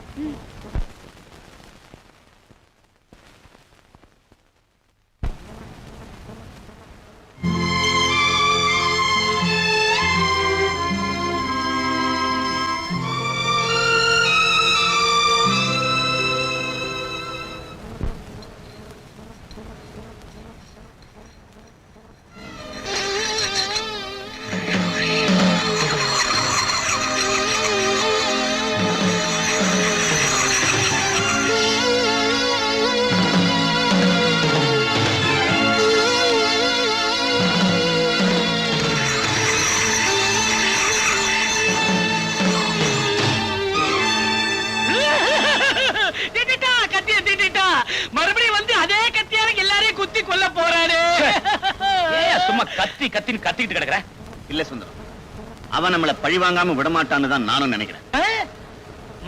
மறுபடியும் வந்து அதே கத்தியால எல்லாரையும் குத்தி கொல்ல போறாரு. சும்மா கத்தி கத்தின்னு கத்திக்கிட்டு கிடக்குற. இல்ல சுந்தரம், அவன் நம்மள பழி வாங்காம விடமாட்டான்னு தான் நானும் நினைக்கிறேன்.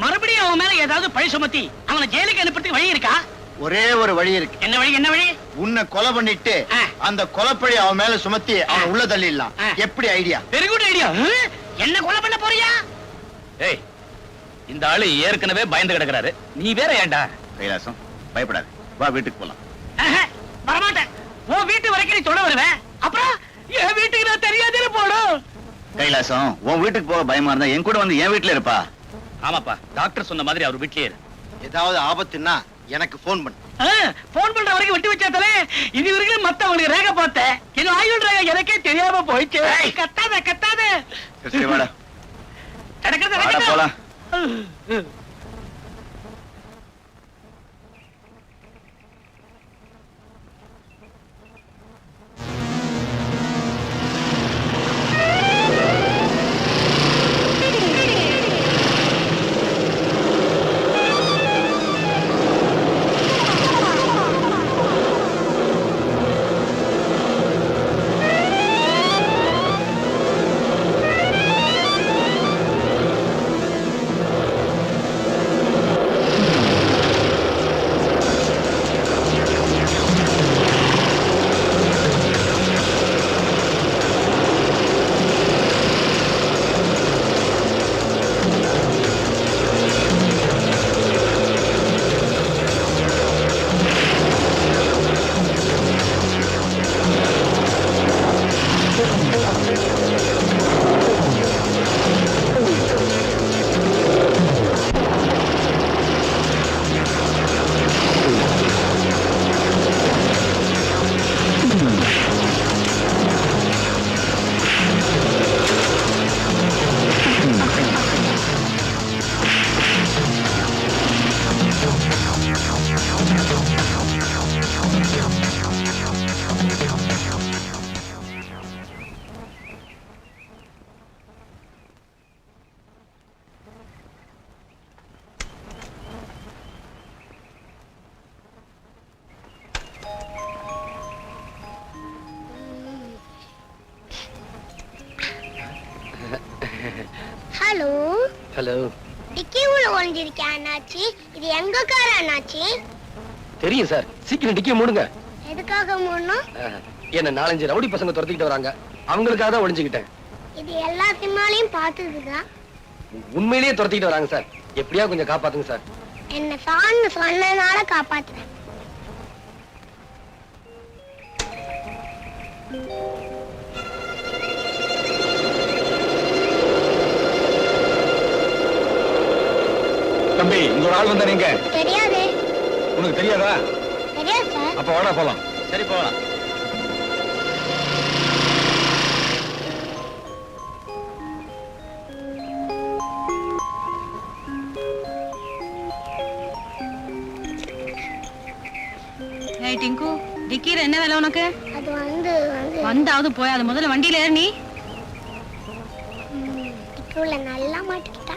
மறுபடியும் அவன் மேல ஏதாவது பழி சுமத்தி அவனை ஜெயிலுக்கு அனுப்புறதுக்கு வழி இருக்கா? ஒரே ஒரு வழி இருக்கு. என்ன வழி? என்ன வழி? உன்னை கொலை பண்ணிட்டு அந்த கொலைப்பழி அவன் மேல சுமத்தி அவன் உள்ள தள்ளிடலாம். எப்படி ஐடியா? Very good idea. என்ன கொலை பண்ண போறியா? ஏய், இந்த ஆளு ஏற்கனவே பயந்து கிடக்குறாரு, நீ வேற ஏன்டா? கைலாசம், பயப்படாது, வா வீட்டுக்கு போலாம். வரமாட்டேன். உன் வீட்டு வரைக்கும் நீ தொட வருவேன், அப்புறம் என் வீட்டுக்கு நான் தெரியாதே போடும். கைலாசம், உன் வீட்டுக்கு போக பயமா இருந்தா என் கூட வந்து என் வீட்டுல இருப்பா. ஆமாப்பா, டாக்டர் சொன்ன மாதிரி அவர் வீட்லயே இரு. ஏதாவது ஆபத்துன்னா எனக்கு போன் பண்ணு. போன் பண்ற வரைக்கும் விட்டு வச்சாத்தலே இது வரைக்கும் மத்தவங்களுக்கு ரேக பார்த்தேன். இது ஆயுள் ரேக எனக்கே தெரியாம போயிடுச்சு. கத்தாத கத்தாத. சரி வாடா. நடக்கிறத போலாம். Hello hello. டிக்கி உள்ள ஒளிஞ்சிருக்கேன் அண்ணாச்சி. இது எங்க கார் அண்ணாச்சி? தெரியும் சார். சீக்கிரம் டிக்கிய மூடுங்க. எதுக்காக மூடணும்? என்ன 4-5 ரவுடி பசங்க துரத்திக்கிட்டு வராங்க. அவங்களுக்காக தான் ஒளிஞ்சுக்கிட்டேன். இது எல்லா சினிமாலையும் பார்த்ததுதான். உண்மையிலேயே துரத்திக்கிட்டு வராங்க சார். எப்படியா கொஞ்சம் காப்பாத்துங்க சார். என்ன சான்னு சொன்னனால காப்பாத்துறேன். தம்பி, இங்க ஒரு ஆள் வந்தா நீங்க தெரியாது. உனக்கு தெரியாதா? தெரியாது சார். அப்ப வாடா போலாம். சரி போகலாம். ஏய் டிங்கு, டிக்கில என்ன வேலை உனக்கு? அது வந்து வந்தாவது போய் அது முதல்ல வண்டியில ஏறு நீ. டிக்கில நல்லா மாட்டிக்கிட்டா.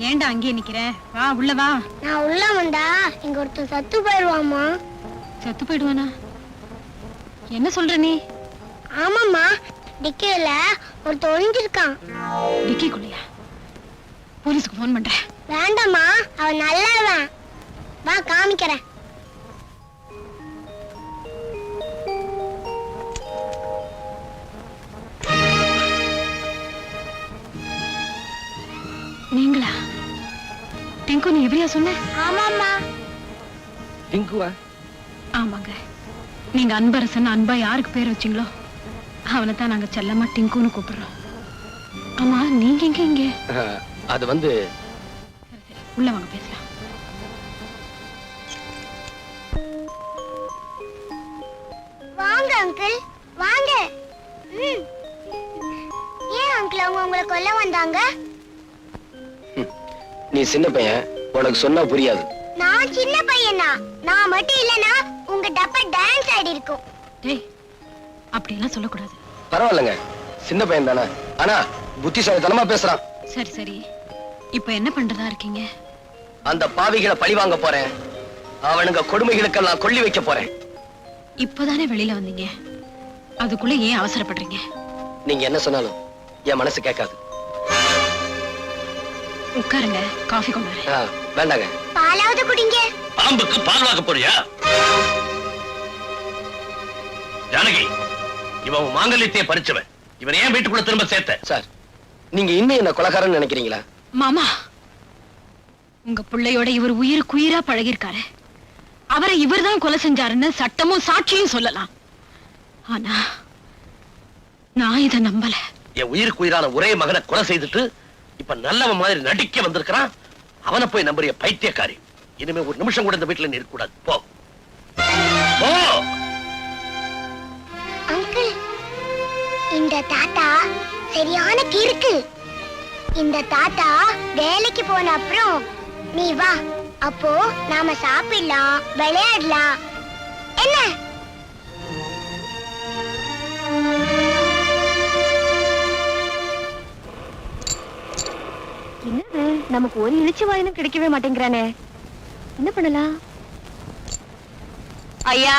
ஏன்டா அங்கேயே நிக்கிற? வா உள்ள வா. நான் உள்ள வந்தா இங்க ஒருத்தன் சத்து போயிடுவாமா. செத்து போயிடுவானா? என்ன சொல்ற நீ? ஆமாம்மா, டிக்கில ஒருத்தன் ஒளிஞ்சிருக்கான். டிக்கிக்குள்ளையா? போலீஸ்க்கு போன் பண்றேன். வேண்டாம்மா, அவன் நல்லவன். வா காமிக்கிறேன். நீங்களா? டிங்கு, நீ எப்படியா சொன்ன? ஆமாம்மா. டிங்குவா? ஆமாங்க. நீங்க அன்பரசன் அன்பா யாருக்கு பேர் வச்சீங்களோ அவனை தான் நாங்க செல்லமா டிங்குன்னு கூப்பிடுறோம். ஆமா, நீங்க எங்க இங்க? அது வந்து சரி சரி, உள்ள வாங்க பேசலாம். வாங்க அங்கிள், வாங்க. ஏன் அங்கிள் அவங்க உங்களை கொல்ல வந்தாங்க? நீ சின்ன பையன், உனக்கு சொன்னா புரியாது. நான் சின்ன பையனா? நான் மட்டும் இல்லனா உங்க டப்பா டான்ஸ் ஆடி இருக்கும். டேய், அப்படி எல்லாம் சொல்லக்கூடாது. பரவாயில்லைங்க, சின்ன பையன் தானே. ஆனா புத்திசாலித்தனமா பேசுறான். சரி சரி, இப்ப என்ன பண்றதா இருக்கீங்க? அந்த பாவிகளை பழி வாங்க போறேன். அவனுங்க கொடுமைகளுக்கெல்லாம் கொள்ளி வைக்க போறேன். இப்பதானே வெளியில வந்தீங்க, அதுக்குள்ள ஏன் அவசரப்படுறீங்க? நீங்க என்ன சொன்னாலும் என் மனசு கேட்காது. உட்காருங்க, காஃபி கொண்டு வரேன். வேண்டாங்க. பாலாவது குடிங்க. பாம்புக்கு பால் வாக்க போறியா? ஜானகி, இவன் மாங்கல்யத்தையே பறிச்சவன். இவன் ஏன் வீட்டுக்குள்ள திரும்ப சேர்த்த? சார், நீங்க இன்னும் என்ன கொலைகாரன்னு நினைக்கிறீங்களா? மாமா, உங்க பிள்ளையோட இவர் உயிருக்குயிரா பழகிருக்காரு. அவரை இவர்தான் கொலை செஞ்சாருன்னு சட்டமும் சாட்சியும் சொல்லலாம். ஆனா நான் இத நம்பல. என் உயிருக்கு உயிரான ஒரே மகனை கொலை செய்துட்டு இப்ப நல்லவன் மாதிரி நடிக்க வந்திருக்கிறான். அவனை போய் நம்புறிய பைத்தியக்காரி. இனிமே ஒரு நிமிஷம் கூட இந்த வீட்டுல இருக்க கூடாது. போ போ. அங்கிள், இந்த தாத்தா சரியான கிறுக்கு. இந்த தாத்தா வேலைக்கு போன அப்புறம் நீ வா, அப்போ நாம சாப்பிடலாம், விளையாடலாம். என்ன? என்னது, நமக்கு ஒரு இழிச்சு வாயினும் கிடைக்கவே மாட்டேங்கிறானே. என்ன பண்ணலாம்? ஐயா,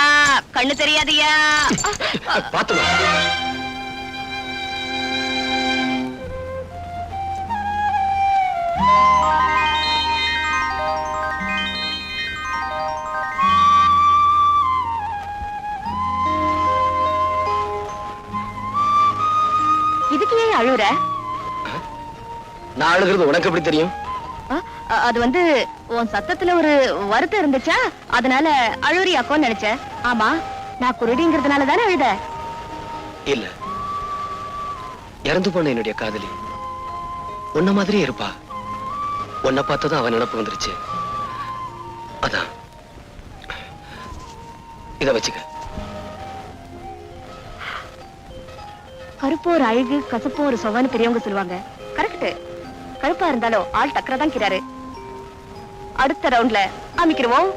கண்ணு தெரியாதியா? பாத்துமா. இதுக்கு ஏன் அழுற? நான் அழுகிறது உனக்கு எப்படி தெரியும்? அது வந்து உன் சத்தத்துல ஒரு வருத்தம் இருந்துச்சா, அதனால அழுறியாக்கோன்னு நினைச்சேன். ஆமா, நான் குருடிங்கிறதுனால தானே அழுத? இல்ல, இறந்து போன என்னுடைய காதலி உன்ன மாதிரியே இருப்பா. உன்னை பார்த்ததும் அவன் நினப்பு வந்துருச்சு. அதான் இத வச்சுக்க. கருப்பு ஒரு அழகு, கசப்பு ஒரு சொவன்னு பெரியவங்க சொல்லுவாங்க. கரெக்ட். கருப்பா இருந்தாலும் ஆள் டக்கரா தான் கிறாரு. அடுத்த ரவுண்ட்ல அமைக்கிருவோம்.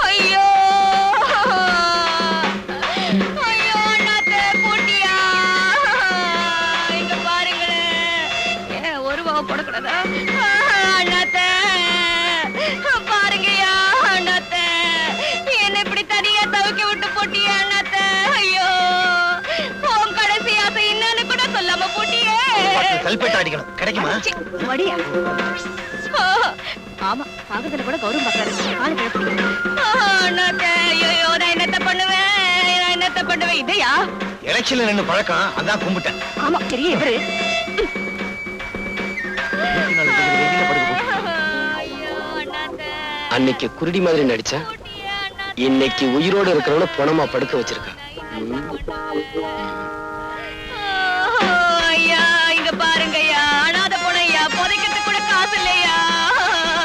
ஐயோ ஐயோ அண்ணாத்தே போட்டியா, இங்க பாருங்களேன். ஒரு வாவ போடக்கூடாதா அண்ணாத்தே? பாருங்கய்யா அண்ணாத்தே, என்ன இப்படி தனியா தவிக்க விட்டு போட்டியா அண்ணாத்தே? ஐயோ உன் கடைசி ஆசை என்னன்னு கூட சொல்லாம போட்டியே. கல்பேட்டை அடிக்கணும், கிடைக்குமா? வடியா. ஆமா, பாகத்துல கூட கௌரவம் பாக்குறாரு. ஆளு கிளப்பிங்க. அண்ணாத்தே, ஐயோ நான் என்னத்த பண்ணுவேன்? இதையா எலெக்ஷன்ல நின்னு பழக்கம், அதான் கும்பிட்டேன். ஆமா, பெரிய இவரு. அன்னைக்கு குருடி மாதிரி நடிச்சா, இன்னைக்கு உயிரோடு இருக்கிறவன பணமா படுக்க வச்சிருக்கா. ஐயா இங்க பாருங்கய்யா, அனாத பொண்ணையா, புதைக்கிறதுக்கு கூட காசு இல்லையா?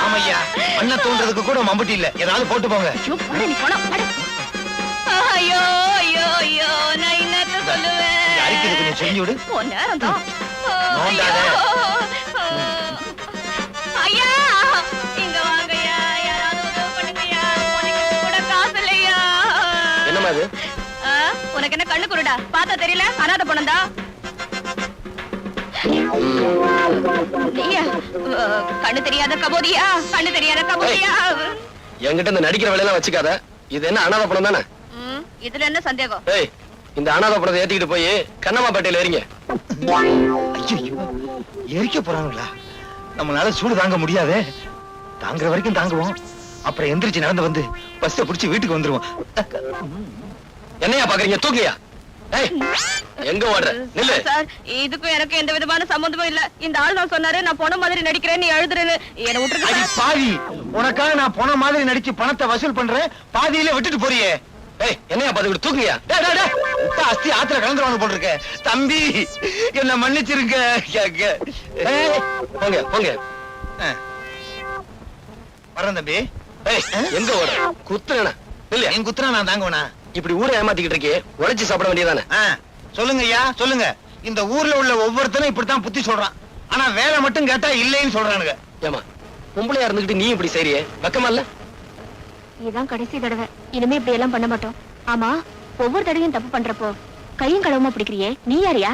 ஆமையா, அண்ணா தோன்றதுக்கு கூட மம்பட்டி இல்ல, ஏதாவது போட்டு போங்க. ஐயோ, போடா நீ போடா, போடா. ஐயோ ஐயோ ஐயோ, நான் என்னத்த சொல்லுவேன்? அரிக்கிறது கொஞ்சம் செஞ்சு விடு. உன் நேரம் தான். நோண்டாத. ஐயா இங்க வாங்கய்யா, யாராவது உதவி பண்ணுங்கய்யா, புதைக்கிறதுக்கு கூட காசு இல்லையா? என்னமா அது? உனக்கு என்ன கண்ணு குருடா? பார்த்தா தெரியல அனாத பொண்ணந்தா? நீயா கண்ணு தெரியாத கபோதியா? கண்ணு தெரியாத கபோதியா? என்கிட்ட இந்த நடிக்கிற வேலையெல்லாம் வச்சுக்காத. இது என்ன அனாதை படம் தானே? இதுல என்ன சந்தேகம்? ஏய், இந்த அனாதை படத்தை ஏத்திக்கிட்டு போய் கண்ணம்மாப்பேட்டையில ஏறிங்க. ஐயோ, எரிக்க போறாங்களா? நம்மளால சூடு தாங்க முடியாதே. தாங்குற வரைக்கும் தாங்குவோம், அப்புறம் எந்திரிச்சு நடந்து வந்து பஸ்ஸை பிடிச்சு வீட்டுக்கு வந்துருவோம். என்னையா பாக்குறீங்க? தூக்கியா? ஏய், எங்க ஓடுற? நில்லு. சார், இதுக்கும் எனக்கு எந்த விதமான சம்பந்தமும் இல்ல. இந்த ஆள் தான் சொன்னாரு நான் போன மாதிரி நடிக்கிறேன், நீ எழுதுறேன்னு. என்ன அடி விட்டுருக்க. பாவி, உனக்காக நான் போன மாதிரி நடிச்சு பணத்தை வசூல் பண்றேன், பாதியில விட்டுட்டு போறியே. ஏய், என்னையா பாத்துக்கிட்டு தூக்கியா? டேய், டேய், டேய், உப்பா அஸ்தி ஆத்துல கலந்துருவாங்க போல இருக்க. தம்பி என்ன மன்னிச்சிருங்க. ஏய், போங்க போங்க. வரேன் தம்பி. ஏய், எங்க ஓடுற? குத்துறேனா? இல்ல, என் குத்துனா நான் தாங்குவேனா? இப்படி ஊரை ஏமாத்திக்கிட்டு இருக்கே, உழைச்சு சாப்பிட வேண்டியதானே? சொல்லுங்க ஐயா, சொல்லுங்க. இந்த ஊர்ல உள்ள ஒவ்வொருத்தரும் இப்படித்தான் புத்தி சொல்றான். ஆனா வேலை மட்டும் கேட்டா இல்லைன்னு சொல்றானுங்க. ஏமா, பொம்பளையா இருந்துகிட்டு நீ இப்படி செய்றியே, வெக்கமா இல்ல? இதுதான் கடைசி தடவை, இனிமே இப்படி எல்லாம் பண்ண மாட்டோம். ஆமா, ஒவ்வொரு தடவையும் தப்பு பண்றப்போ கையும் களவுமா பிடிக்கிறியே, நீ யாரியா?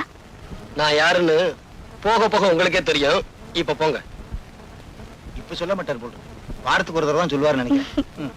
நான் யாருன்னு போக போக உங்களுக்கே தெரியும். இப்ப போங்க. இப்ப சொல்ல மாட்டார் போட்டு, வாரத்துக்கு ஒரு தடவை தான் சொல்லுவாரு நினைக்கிறேன்.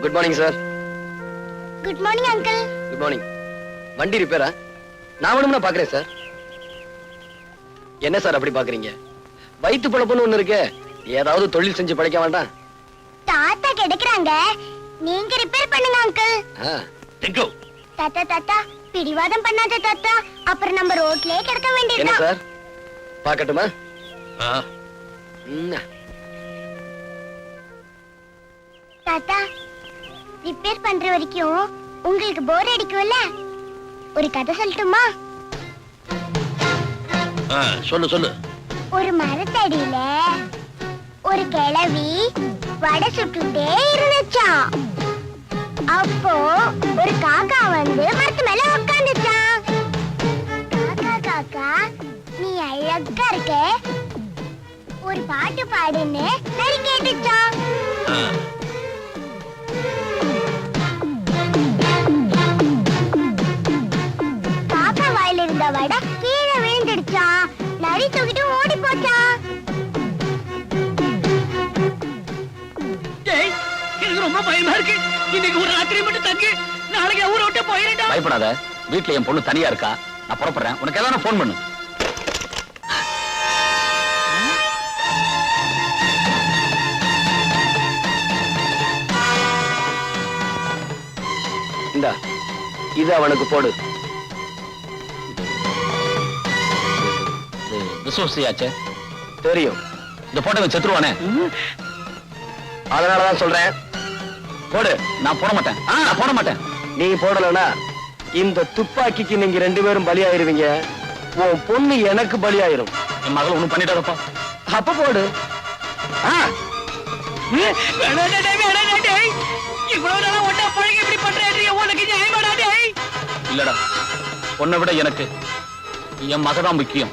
Good morning sir. Good morning uncle. Good morning. வண்டி ரிப்பேரா? நான் வேணும்னா பாக்குறேன் சார். என்ன சார் அப்படி பாக்குறீங்க? வயிற்று பொழப்புன்னு ஒண்ணு இருக்கு, ஏதாவது தொழில் செஞ்சு பழைக்க வேண்டாம்? தாத்தா கிடைக்கிறாங்க, நீங்க ரிப்பேர் பண்ணுங்க அங்கிள். தாத்தா தாத்தா, பிடிவாதம் பண்ணாத தாத்தா, அப்புறம் நம்ம ரோட்லயே கிடக்க என்ன வேண்டியதுதான். சார், பாக்கட்டுமா? தாத்தா, ரிப்பேர் பண்ற வரைக்கும் உங்களுக்கு போர் அடிக்கும்ல, ஒரு கதை சொல்லட்டுமா? சொல்லு சொல்லு. ஒரு மரத்தடியில ஒரு கிழவி வடை சுட்டுட்டே இருந்துச்சாம். அப்போ ஒரு காக்கா வந்து மரத்து மேல உட்காந்துச்சான். காக்கா காக்கா, நீ அழகா இருக்க, ஒரு பாட்டு பாடுன்னு நரி கேட்டுச்சான். காக்கா வாயில இருந்த வடை கீழே விழுந்துடுச்சான். நரி தூக்கிட்டு ஓடி போச்சான். ரொம்ப பயமா இருக்கு. இன்னைக்கு ஒரு ராத்திரி மட்டும் தங்கி நாளைக்கு ஊரை விட்டு போயிடா. பயப்படாத, வீட்டுல என் பொண்ணு தனியா இருக்கா, நான் புறப்படுறேன். உனக்கு ஏதாவது போன் பண்ணு. இந்தா, இது அவனுக்கு போடு. விசுவாசியாச்சே தெரியும். இந்த போட்டோ செத்துருவானே, அதனாலதான் சொல்றேன், போடு. நான் போட மாட்டேன், நான் போட மாட்டேன். நீ போடலனா இந்த துப்பாக்கிக்கு நீங்க 2 பேரும் பலியாயிருவீங்க. உன் பொண்ணு எனக்கு பலியாயிரும். என் மகள் ஒண்ணும் பண்ணிட்டாரப்பா. அப்ப போடு. இவ்வளவு நாளா ஒட்டா பழகி இப்படி பண்றேன், உனக்கு நியாயமாடா? டேய் இல்லடா, உன்னை விட எனக்கு என் மகதான் முக்கியம்.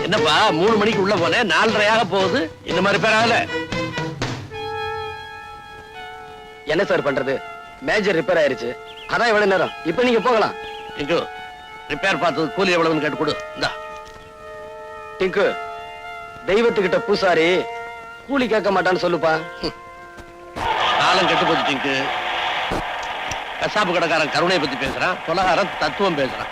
என்னப்பா 3 மணிக்கு உள்ள போனேன், 4:30 போகுது. இந்த மாதிரி பேர் ஆகல. என்ன சார் பண்றது, மேஜர் ரிப்பேர் ஆயிருச்சு, அதான் எவ்வளவு நேரம். இப்ப நீங்க போகலாம். டிங்கு, ரிப்பேர் பார்த்தது கூலி எவ்வளவுன்னு கேட்டு கொடு. இந்தா. டிங்கு, தெய்வத்துக்கிட்ட பூசாரி கூலி கேட்க மாட்டான்னு சொல்லுப்பா. காலம் கெட்டு போச்சு டிங்கு. கசாப்பு கடைக்காரன் கருணையை பத்தி பேசுறான், கொலகாரன் தத்துவம் பேசுறான்.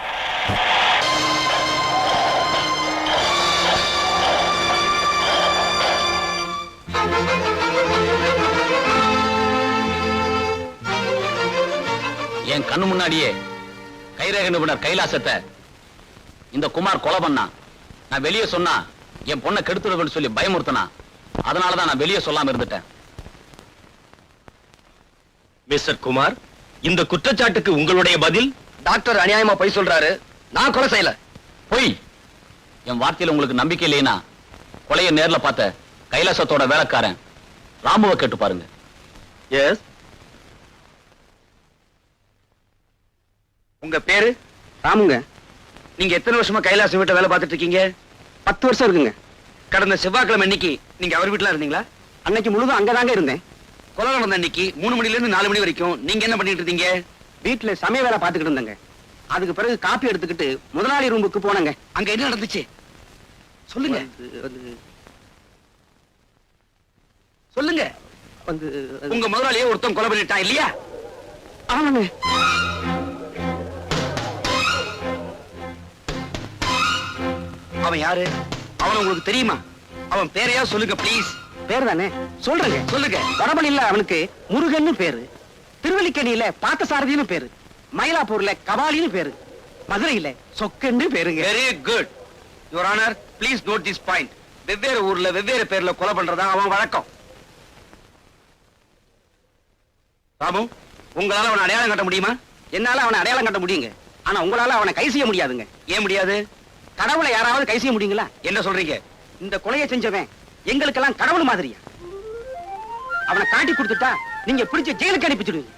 என் கண்ணு முன்னாடியே கைரேக நிபுணர் கைலாசத்தை இந்த குமார் கொலை பண்ணா. நான் வெளியே சொன்னா என் பொண்ணை கெடுத்துடுவேன்னு சொல்லி பயமுறுத்தனா. அதனாலதான் நான் வெளியே சொல்லாம இருந்துட்டேன். மிஸ்டர் குமார், இந்த குற்றச்சாட்டுக்கு உங்களுடைய பதில்? டாக்டர் அநியாயமா பொய் சொல்றாரு, நான் கொலை செய்யல. பொய். என் வார்த்தையில உங்களுக்கு நம்பிக்கை இல்லைன்னா கொலையை நேர்ல பார்த்த கைலாசத்தோட வேலைக்காரன் ராமுவை கேட்டு பாருங்க. எஸ். உங்க பேரு? ராமுங்க. நீங்க எத்தனை வருஷமா கைலாசம் வீட்டை வேலை பார்த்துட்டு இருக்கீங்க? 10 வருஷம் இருக்குங்க. கடந்த செவ்வாய்க்கிழமை அன்னைக்கு நீங்க அவர் வீட்டுல இருந்தீங்களா? அன்னைக்கு முழுதும் அங்கதாங்க இருந்தேன். கொலை நடந்த அன்னைக்கு 3 மணில இருந்து 4 மணி வரைக்கும் நீங்க என்ன பண்ணிட்டு இருந்தீங்க? வீட்டுல சமய வேலை பார்த்துக்கிட்டு இருந்தேங்க. அதுக்கு பிறகு காப்பி எடுத்துக்கிட்டு முதலாளி ரூமுக்கு போனங்க. அங்க என்ன நடந்துச்சு சொல்லுங்க. சொல்லுங்க. உங்க முதலாளியே ஒருத்தன் கொலை பண்ணிட்டான் இல்லையா? ஆமாங்க. அவன் யாரு? அவன் உங்களுக்கு தெரியுமா? அவன் பேரையா சொல்லுங்க ப்ளீஸ். பேர் தானே சொல்றேங்க. சொல்லுங்க. வடபழியில அவனுக்கு முருகன்னு பேரு, திருவல்லிக்கேணியில பார்த்தசாரதின்னு பேரு, மயிலாப்பூர்ல கபாலின்னு பேரு, மதுரையில சொக்கன்னு பேருங்க. Very good your honour. Please note this point. வெவ்வேறு ஊர்ல வெவ்வேறு பேர்ல கொலை பண்றதா அவன் வழக்கம். ராமு, உங்களால அவனை அடையாளம் கட்ட முடியுமா? என்னால அவனை அடையாளம் கட்ட முடியுங்க. ஆனா உங்களால அவனை கை செய்ய முடியாதுங்க. ஏன் முடியாது? கடவுளை யாராவது கை செய்ய முடியுங்களா? என்ன சொல்றீங்க? இந்த கொலையை செஞ்சவன் எங்களுக்கெல்லாம் கடவுள் மாதிரியா? அவனை காட்டி கொடுத்துட்டா நீங்க பிடிச்ச ஜெயிலுக்கு அனுப்பிச்சிடுவீங்க.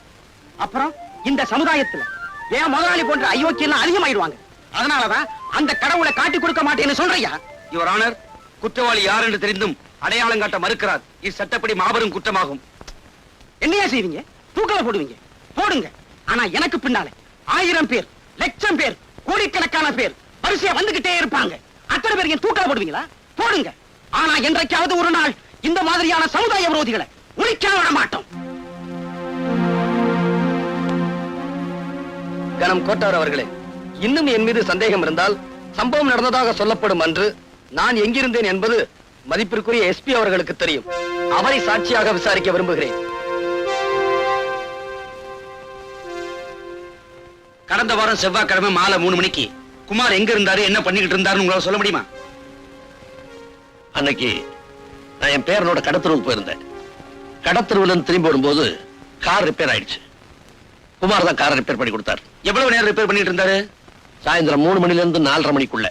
அப்புறம் இந்த சமுதாயத்துல ஏன் முதலாளி போன்ற அயோக்கியம் அதிகமாயிடுவாங்க. அதனாலதான் அந்த கடவுளை காட்டி கொடுக்க மாட்டேன்னு சொல்றியா? யுவர் ஆனர், குற்றவாளி யார் என்று தெரிந்தும் அடையாளம் காட்ட மறுக்கிறார். இது சட்டப்படி மாபெரும் குற்றமாகும். என்னையா செய்வீங்க? தூக்கல போடுவீங்க, போடுங்க. ஆனா எனக்கு பின்னால 1000 பேர், லட்சம் பேர், கோடிக்கணக்கான பேர் வரிசையா வந்துகிட்டே இருப்பாங்க. அத்தனை பேருக்கு தூக்கல போடுவீங்களா? போடுங்க. ஆனா என்றைக்காவது ஒரு நாள் இந்த மாதிரியான சமுதாய விரோதிகளை ஒழிக்க விட மாட்டோம். கணம் கோட்டார் அவர்களே, இன்னும் என் மீது சந்தேகம் இருந்தால் சம்பவம் நடந்ததாக சொல்லப்படும் அன்று நான் எங்கிருந்தேன் என்பது மதிப்பிற்குரிய எஸ்பி அவர்களுக்கு தெரியும். அவரை சாட்சியாக விசாரிக்க விரும்புகிறேன். கடந்த வாரம் செவ்வாய்க்கிழமை மாலை 3 மணிக்கு குமார் எங்க இருந்தாரு, என்ன பண்ணிக்கிட்டு இருந்தாருன்னு உங்களால சொல்ல முடியுமா? அன்னைக்கு நான் என் பேரனோட கடத்தருவுக்கு போயிருந்தேன். கடத்தருவுல இருந்து திரும்பி வரும்போது கார் ரிப்பேர் ஆயிடுச்சு. குமார் தான் காரை ரிப்பேர் பண்ணி கொடுத்தார். எவ்வளவு நேரம் ரிப்பேர் பண்ணிட்டு இருந்தாரு? சாயந்தரம் 3 மணில இருந்து 4:30 மணிக்குள்ள.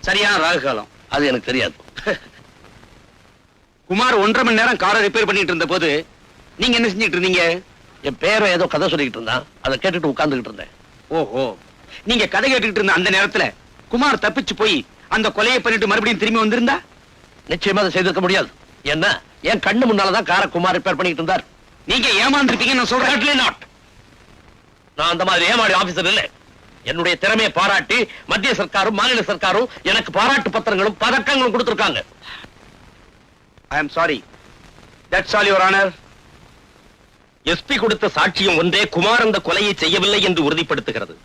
சரியான ராகு காலம். அது எனக்கு தெரியாது. குமார் 1.5 மணி நேரம் காரை ரிப்பேர் பண்ணிட்டு இருந்த போது நீங்க என்ன செஞ்சிட்டு இருந்தீங்க? என் பேரன் ஏதோ கதை சொல்லிக்கிட்டு இருந்தான். அதை கேட்டுட்டு உட்கார்ந்துகிட்டு இருந்தேன். ஓஹோ, நீங்க கதை கேட்டுக்கிட்டு இருந்த அந்த நேரத்துல குமார் தப்பிச்சு போய் அந்த கொலையை பண்ணிட்டு மறுபடியும் திரும்பி வந்திருந்தா? நிச்சயமா அதை செய்திருக்க முடியாது. என்ன, என் கண்ணு முன்னாலதான் காரை குமார் ரிப்பேர் பண்ணிட்டு இருந்தார். நீங்க ஏமாந்துருப்பீங்க நான் சொல்றேன். Certainly not. நான் அந்த மாதிரி ஏமாடி ஆபீசர் இல்ல. என்னுடைய திறமையை பாராட்டி மத்திய சர்க்காரும் மாநில சர்க்காரும் எனக்கு பாராட்டு பத்திரங்களும் பதக்கங்களும் கொடுத்திருக்காங்க. I am sorry. That's all, Your Honor. SP கொடுத்த சாட்சியம் ஒன்றே குமார் அந்த கொலையை செய்யவில்லை என்று உறுதிப்படுத்துகிறது.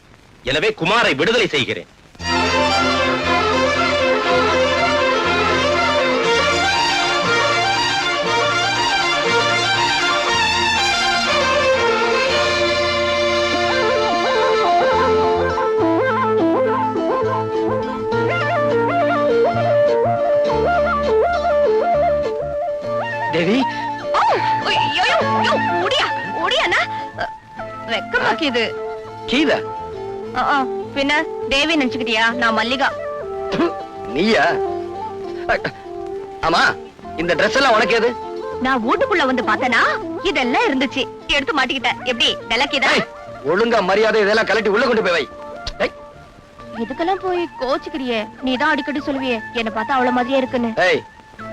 எனவே குமாரை விடுதலை செய்கிறேன். தேவி, வெக்கமாக்கிது. கீதா பின்ன தேவி நினைச்சுக்கிட்டியா? நான் மல்லிகா. நீயா? ஆமா, இந்த Dress எல்லாம் உனக்கு எது? நான் வீட்டுக்குள்ள வந்து பார்த்தனா இதெல்லாம் இருந்துச்சு, எடுத்து மாட்டிக்கிட்டேன். எப்படி விளக்கிதா? ஒழுங்கா மரியாதை இதெல்லாம் கலட்டி உள்ள கொண்டு போய் வை. ஏய், இதுக்கெல்லாம் போய் கோச்சுக்கிறியே. நீதான் அடிக்கடி சொல்லுவியே என்ன பார்த்தா அவ்வளவு மாதிரியே இருக்குன்னு. ஏய்,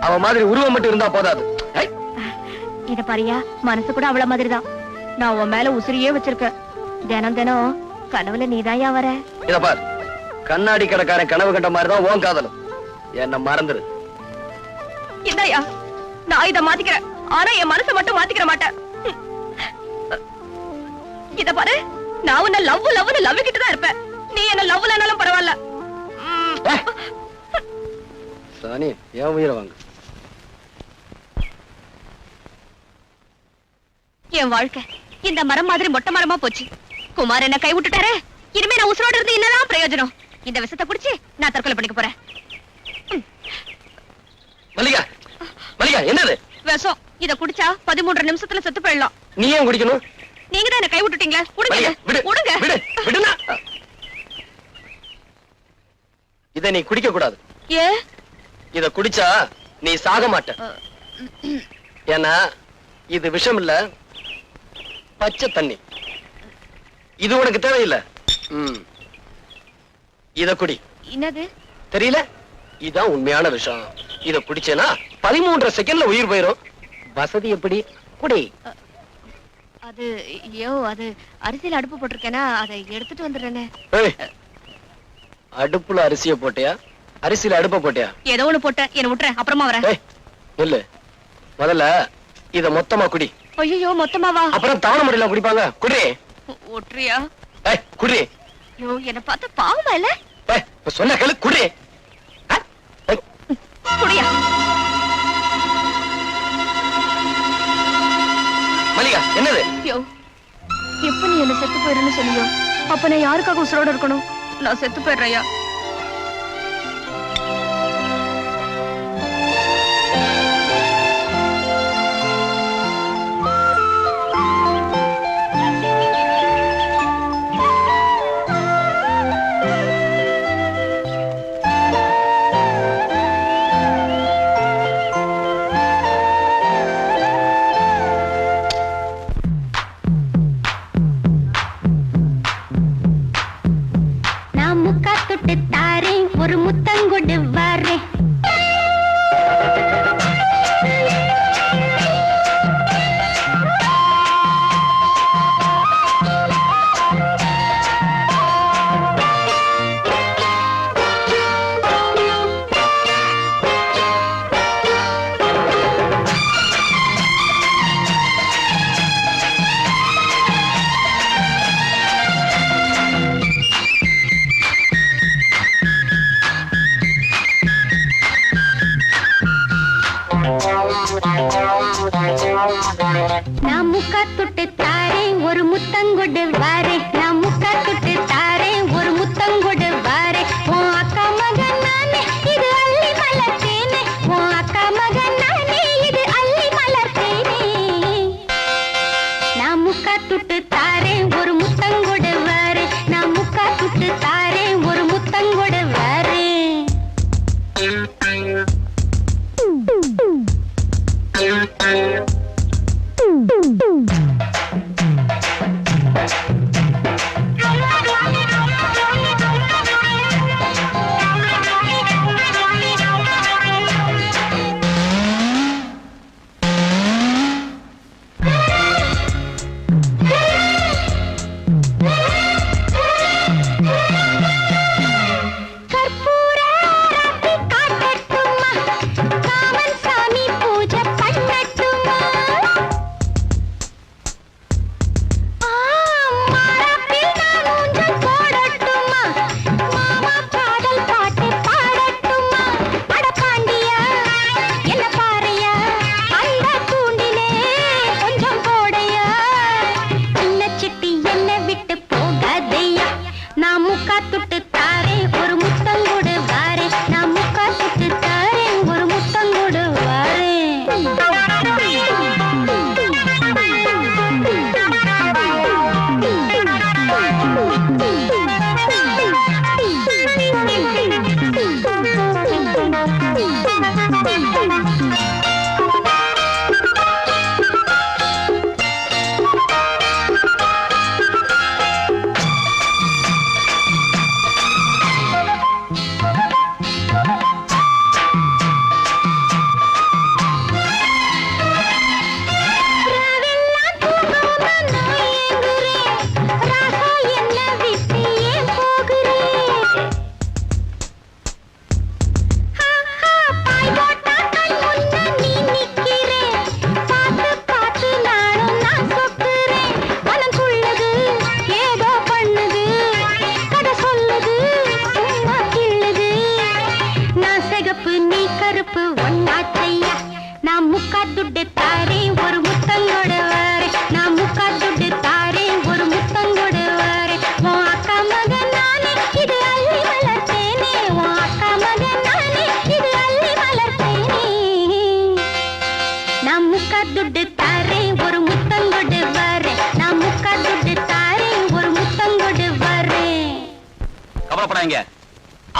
அவ மாதிரி உருவம் மட்டும் இருந்தா போதாது. ஏய், இத பாரியா, மனசு கூட அவ்வளவு மாதிரிதான். நான் உன் மேல உசிரியே வச்சிருக்கேன். தினம் தினம் கனவுல நீதாயா வர. இத பார், கண்ணாடி கடைக்காரன் கனவு கண்ட மாதிரிதான் உன் காதலும். என்ன மறந்துரு. இந்தாயா, நான் இத மாத்திக்கிறேன். ஆனா என் மனசை மட்டும் மாத்திக்கிற மாட்டேன். இத பாரு, நான் உன்ன லவ் கிட்டு தான் இருப்பேன். நீ என்ன லவ்லனாலும் பரவாயில்ல. சாணி, ஏன் உயிரை வாங்க. என் வாழ்க்கை இந்த மரம் மாதிரி மொட்டை மரமா போச்சு. குமார் என்ன கை விட்டுட்டாரு. இனிமே நான் உசுரோட இருந்து என்னதான் பிரயோஜனம்? இந்த விஷத்தை குடிச்சு நான் தற்கொலை பண்ணிக்க போறேன். மல்லிகா, மல்லிகா, என்னது விஷம்? இத குடிச்சா 13 நிமிஷத்துல செத்து போயிடலாம். நீ ஏன் குடிக்கணும்? நீங்க தான் என்ன கை விட்டுட்டீங்களா? விடுங்க. இத நீ குடிக்க கூடாது. ஏ, இத குடிச்சா நீ சாக மாட்ட. ஏன்னா இது விஷம் இல்ல, பச்சை தண்ணி. இது உனக்கு தேவையில்லை. இத குடி. என்னது தெரியல? இதான் உண்மையான விஷம். இத குடிச்சேனா 13 செகண்ட்ல உயிர் போயிரும். வசதி எப்படி? குடி. அது அது அரிசியில அடுப்பு போட்டிருக்கேனா, அதை எடுத்துட்டு வந்துடுறேனே. அடுப்புல அரிசிய போட்டியா, அரிசியில அடுப்ப போட்டியா? ஏதோ ஒண்ணு போட்டேன், என்ன விட்டுறேன், அப்புறமா வரேன். இல்ல, முதல்ல இத மொத்தமா குடி. ஐயோ, மொத்தமாவா? அப்புறம் தவணை முறையில குடிப்பாங்க. குடி. ஒற்றியா? குடி. ஐயோ, என்ன பார்த்தா பாவமா இல்ல? சொன்ன கேளு, குடி. குடியா? மல்லிகா, என்னது? ஐயோ, எப்ப நீ என்ன செத்து போயிடுன்னு சொன்னியோ, அப்ப நான் யாருக்காக உசுரோட இருக்கணும்? நான் செத்து போயிடுறையா? நான் முக்கா தொட்டு தாரேன் ஒரு முத்தங்கொடு வாரே நான் முக்கா தொட்டு தாரேன் ஒரு முத்தங்கொடு வாரே உன் அக்கா மகன் நானே இது அள்ளி மலர்த்தேனே உன் அக்கா மகன் நானே இது அள்ளி மலர்த்தேனே நான் முக்கா தொட்டு தாரேன் ஒரு முத்தங்கொடு வாரே நான் முக்கா தொட்டு தாரேன் ஒரு முத்தங்கொடு வாரே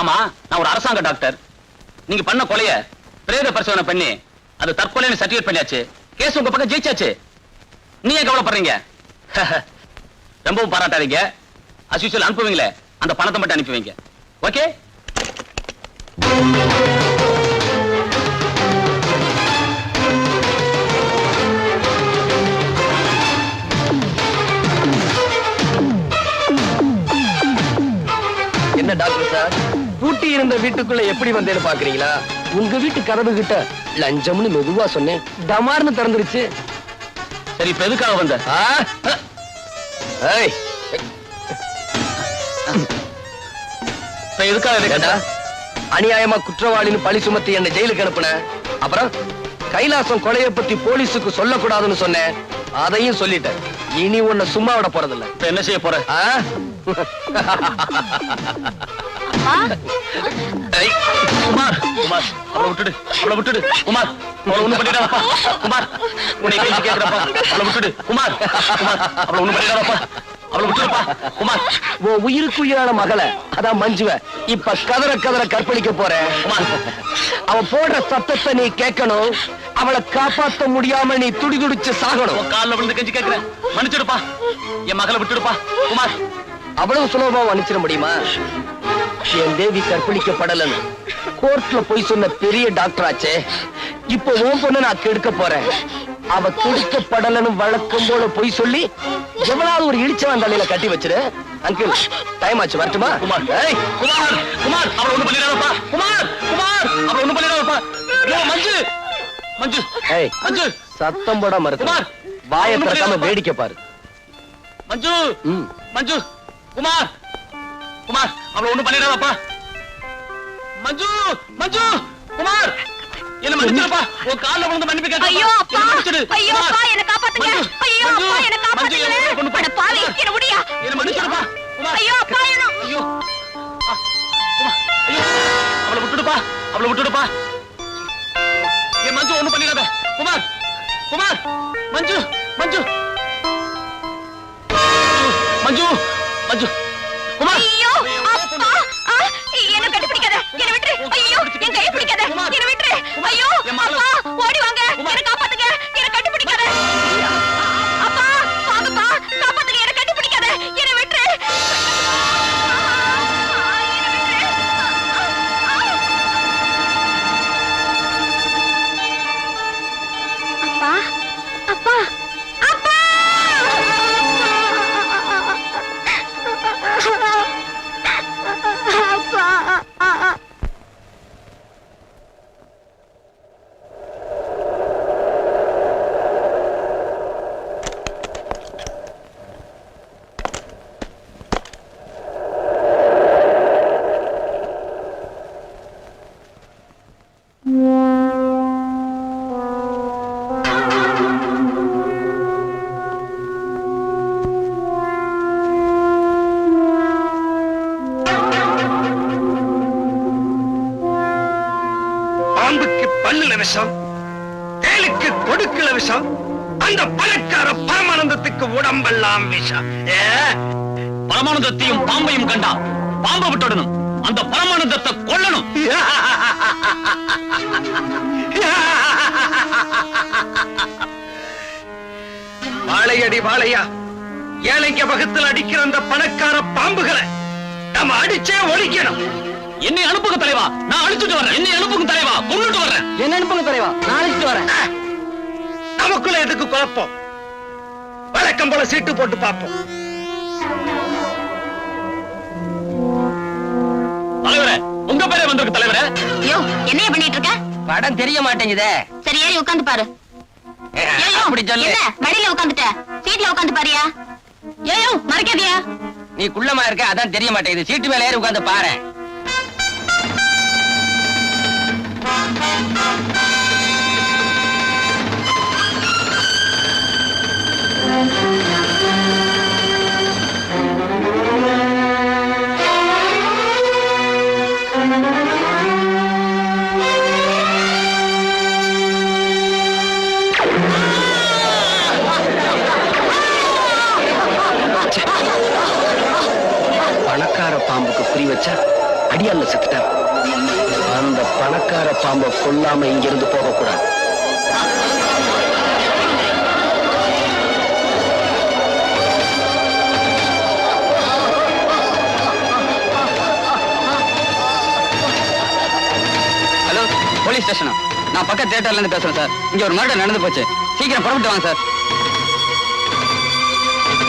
ஆமா, நான் ஒரு அரசாங்க டாக்டர். நீங்க பண்ண கொலைய பிரேத பரிசோதனை பண்ணி அது தற்கொலைன்னு சர்டிஃபிகேட் பண்ணியாச்சு. கேஸ் உங்க பக்கம் ஜெயிச்சாச்சு. நீ ஏன் கவலைப்படுறீங்க? ரொம்பவும் பாராட்டாதீங்க. as usual அனுப்புவீங்களே அந்த பணத்தை மட்டும் அனுப்பி வைங்க. ஓகே? என்ன டாக்டர் சார், பூட்டி இருந்த வீட்டுக்குள்ள எப்படி வந்தேன்னு பாக்குறீங்களா? உங்க வீட்டு கதவு கிட்ட லஞ்சம்னு மெதுவா சொன்னேன், டமார்னு திறந்துருச்சு. சரி, இப்ப எதுக்காக வந்த? இப்ப எதுக்காக? அநியாயமா குற்றவாளின்னு பழி சுமத்தி என்ன ஜெயிலுக்கு அனுப்புன. அப்புறம் கைலாசம் கொலையை பத்தி போலீஸுக்கு சொல்லக்கூடாதுன்னு சொன்னேன், அதையும் சொல்லிட்டேன். இனி உன்னை சும்மா விட போறதில்ல. இப்ப என்ன செய்ய போற? குமார், குமார், அவளை விட்டுடு, அவளை விட்டுடு. குமார், அவளை ஒண்ணும் பண்ணிடாதப்பா. குமார், உன்னை கேள்வி கேட்கிறப்பா, அவளை விட்டுடு. குமார், குமார், அவளை ஒண்ணும் பண்ணிடாதப்பா, அவளை விட்டுடுப்பா. குமார், உன் உயிருக்கு உயிரான மகளை, அதான் மஞ்சுவ, இப்ப கதற கதற கற்பழிக்க போறேன். அவ போடுற சத்தத்தை நீ கேட்கணும். அவளை காப்பாற்ற முடியாம நீ துடிதுடிச்சு சாகணும். காலில் விழுந்து கெஞ்சி கேட்கிறேன், மன்னிச்சிடுப்பா. என் மகளை விட்டுடுப்பா. குமார், அவ்வளவு சுலபமா மன்னிச்சிட முடியுமா? என் தேவி கற்பழிக்கப்படலன்னு கோர்ட்ல போய் சொன்ன பெரிய டாக்டர் ஆச்சே, இப்ப உன் பொண்ணு நான் கெடுக்க போறேன். அவ கெடுக்கப்படலன்னு வழக்கம் போல போய் சொல்லி எவ்வளவு ஒரு இடிச்சவன் தலையில கட்டி வச்சிரு. அங்கிள், டைம் ஆச்சு, வரட்டுமா? குமார், குமார், குமார், அவளை ஒண்ணும் பண்ணிடாதப்பா. குமார், குமார், அவளை ஒண்ணும் பண்ணிடாதப்பா. மஞ்சு, மஞ்சு, மஞ்சு, சத்தம் போட மறுத்து வாயை திறக்காம வேடிக்கை பாரு. மஞ்சு, மஞ்சு, குமார், குமார், அவளை ஒண்ணும் பண்ணிடாதப்பா. மஞ்சு, மஞ்சு, குமார், என்ன மன்னிச்சிருப்பா. உன் கால்ல விழுந்து மன்னிப்பு கேட்க. ஐயோ அப்பா, ஐயோ அப்பா, என்ன காப்பாத்துங்க. ஐயோ அப்பா, என்ன காப்பாத்துங்க. அட பாவி, என்ன முடியா. என்ன மன்னிச்சிருப்பா. ஐயோ அப்பா, என்ன. ஐயோ. ஐயோ. அவளை விட்டுடுப்பா. அவளை விட்டுடுப்பா. ஏ மஞ்சு ஒண்ணும் பண்ணிடாத. குமார். குமார். மஞ்சு. மஞ்சு. மஞ்சு. மஞ்சு. குமார். ஐயோ அப்பா, என்ன கட்டி பிடிக்காத. என்ன விட்டுரு. ஐயோ, என் கையை பிடிக்காத. என்ன விட்டுரு. ஐயோ அப்பா, ஓடி வாங்க. என்ன காப்பாத்துங்க. என்ன கட்டி பிடிக்காத. அப்பா, வாங்கப்பா, காப்பாத்துங்க. என்ன கட்டி பிடிக்காத. என்ன விட்டுரு. அப்பா, அப்பா, அப்பா. பாம்புக்கு பல்லுல விஷம், தேளுக்கு கொடுக்கல விஷம், அந்த பணக்கார பரமானந்தத்துக்கு உடம்பெல்லாம் விஷம். பரமானந்தத்தையும் பாம்பையும் கண்டா பாம்பை விட்டுடணும். அந்த பரமானந்தத்தை கொல்லணும். வாழையடி வாழையா, ஏழைங்க பக்கத்தில் அடிக்கிற அந்த பணக்கார பாம்புகளை நம்ம அடிச்சே ஒழிக்கணும். என்னை அனுப்புங்க தலைவா, நான் அழிச்சுட்டு வரேன். என்னை அனுப்புங்க தலைவா, கொண்டுட்டு வரேன். என்ன அனுப்புங்க தலைவா, நான் அழைச்சிட்டு வரேன். நமக்குள்ள எதுக்கு குழப்பம்? வழக்கம் போல சீட்டு போட்டு பார்ப்போம். தலைவரே, உங்க பேரே வந்திருக்கு தலைவரே. யோ, என்னைய பண்ணிட்டு இருக்க? படம் தெரிய மாட்டேங்குதே. சரி, ஏறி உட்கார்ந்து பாரு. ஏயோ, அப்படி சொல்லு. என்ன மடியில உட்கார்ந்துட்ட? சீட்ல உட்கார்ந்து பாரியா? ஏயோ, மறைக்காதியா? நீ குள்ளமா இருக்க, அதான் தெரிய மாட்டேங்குது. சீட்டு மேல ஏறி உட்கார்ந்து பாரு. பணக்கார பாம்புக்கு குறி வச்சா அடியால செத்துட்டான். அந்த பணக்கார பாம்பை கொல்லாம இங்கிருந்து போகக்கூடாது. ஹலோ, போலீஸ் ஸ்டேஷனா? நான் பக்க தியேட்டர்ல இருந்து பேசுறேன் சார். இங்க ஒரு மர்டர் நடந்து போச்சு. சீக்கிரம் புறப்பட்டு வாங்க சார்.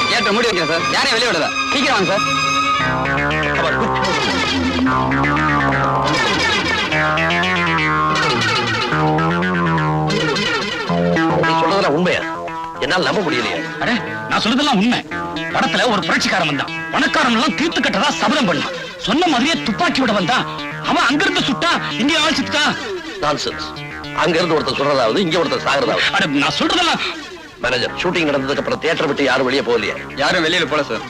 தியேட்டர் மூடி வைக்கிறேன் சார். யாரையும் வெளியே விடல. சீக்கிரம் வாங்க சார். நீ சொல்றதெல்லாம் உண்மையா? என்னால நம்ப முடியலையே. அடே, நான் சொல்றதெல்லாம் உண்மை. படத்துல ஒரு புரட்சிக்காரன் வந்தான். பணக்காரன் எல்லாம் தீர்த்து கட்டதா சபதம் பண்ணான். சொன்ன மாதிரியே துப்பாக்கி விட வந்தான். அவன் அங்கிருந்து சுட்டா, இங்கே ஆள் சுட்டான். நான்சென்ஸ். அங்க இருந்து ஒருத்தர் சொல்றதாவது, இங்க ஒருத்தர் சாகிறதாவது. அட, நான் சொல்றதெல்லாம். மேனேஜர், ஷூட்டிங் நடந்ததுக்கு அப்புறம் தியேட்டர் விட்டு யாரும் வெளியே போகலையே? யாரும் வெளியில போல சார்.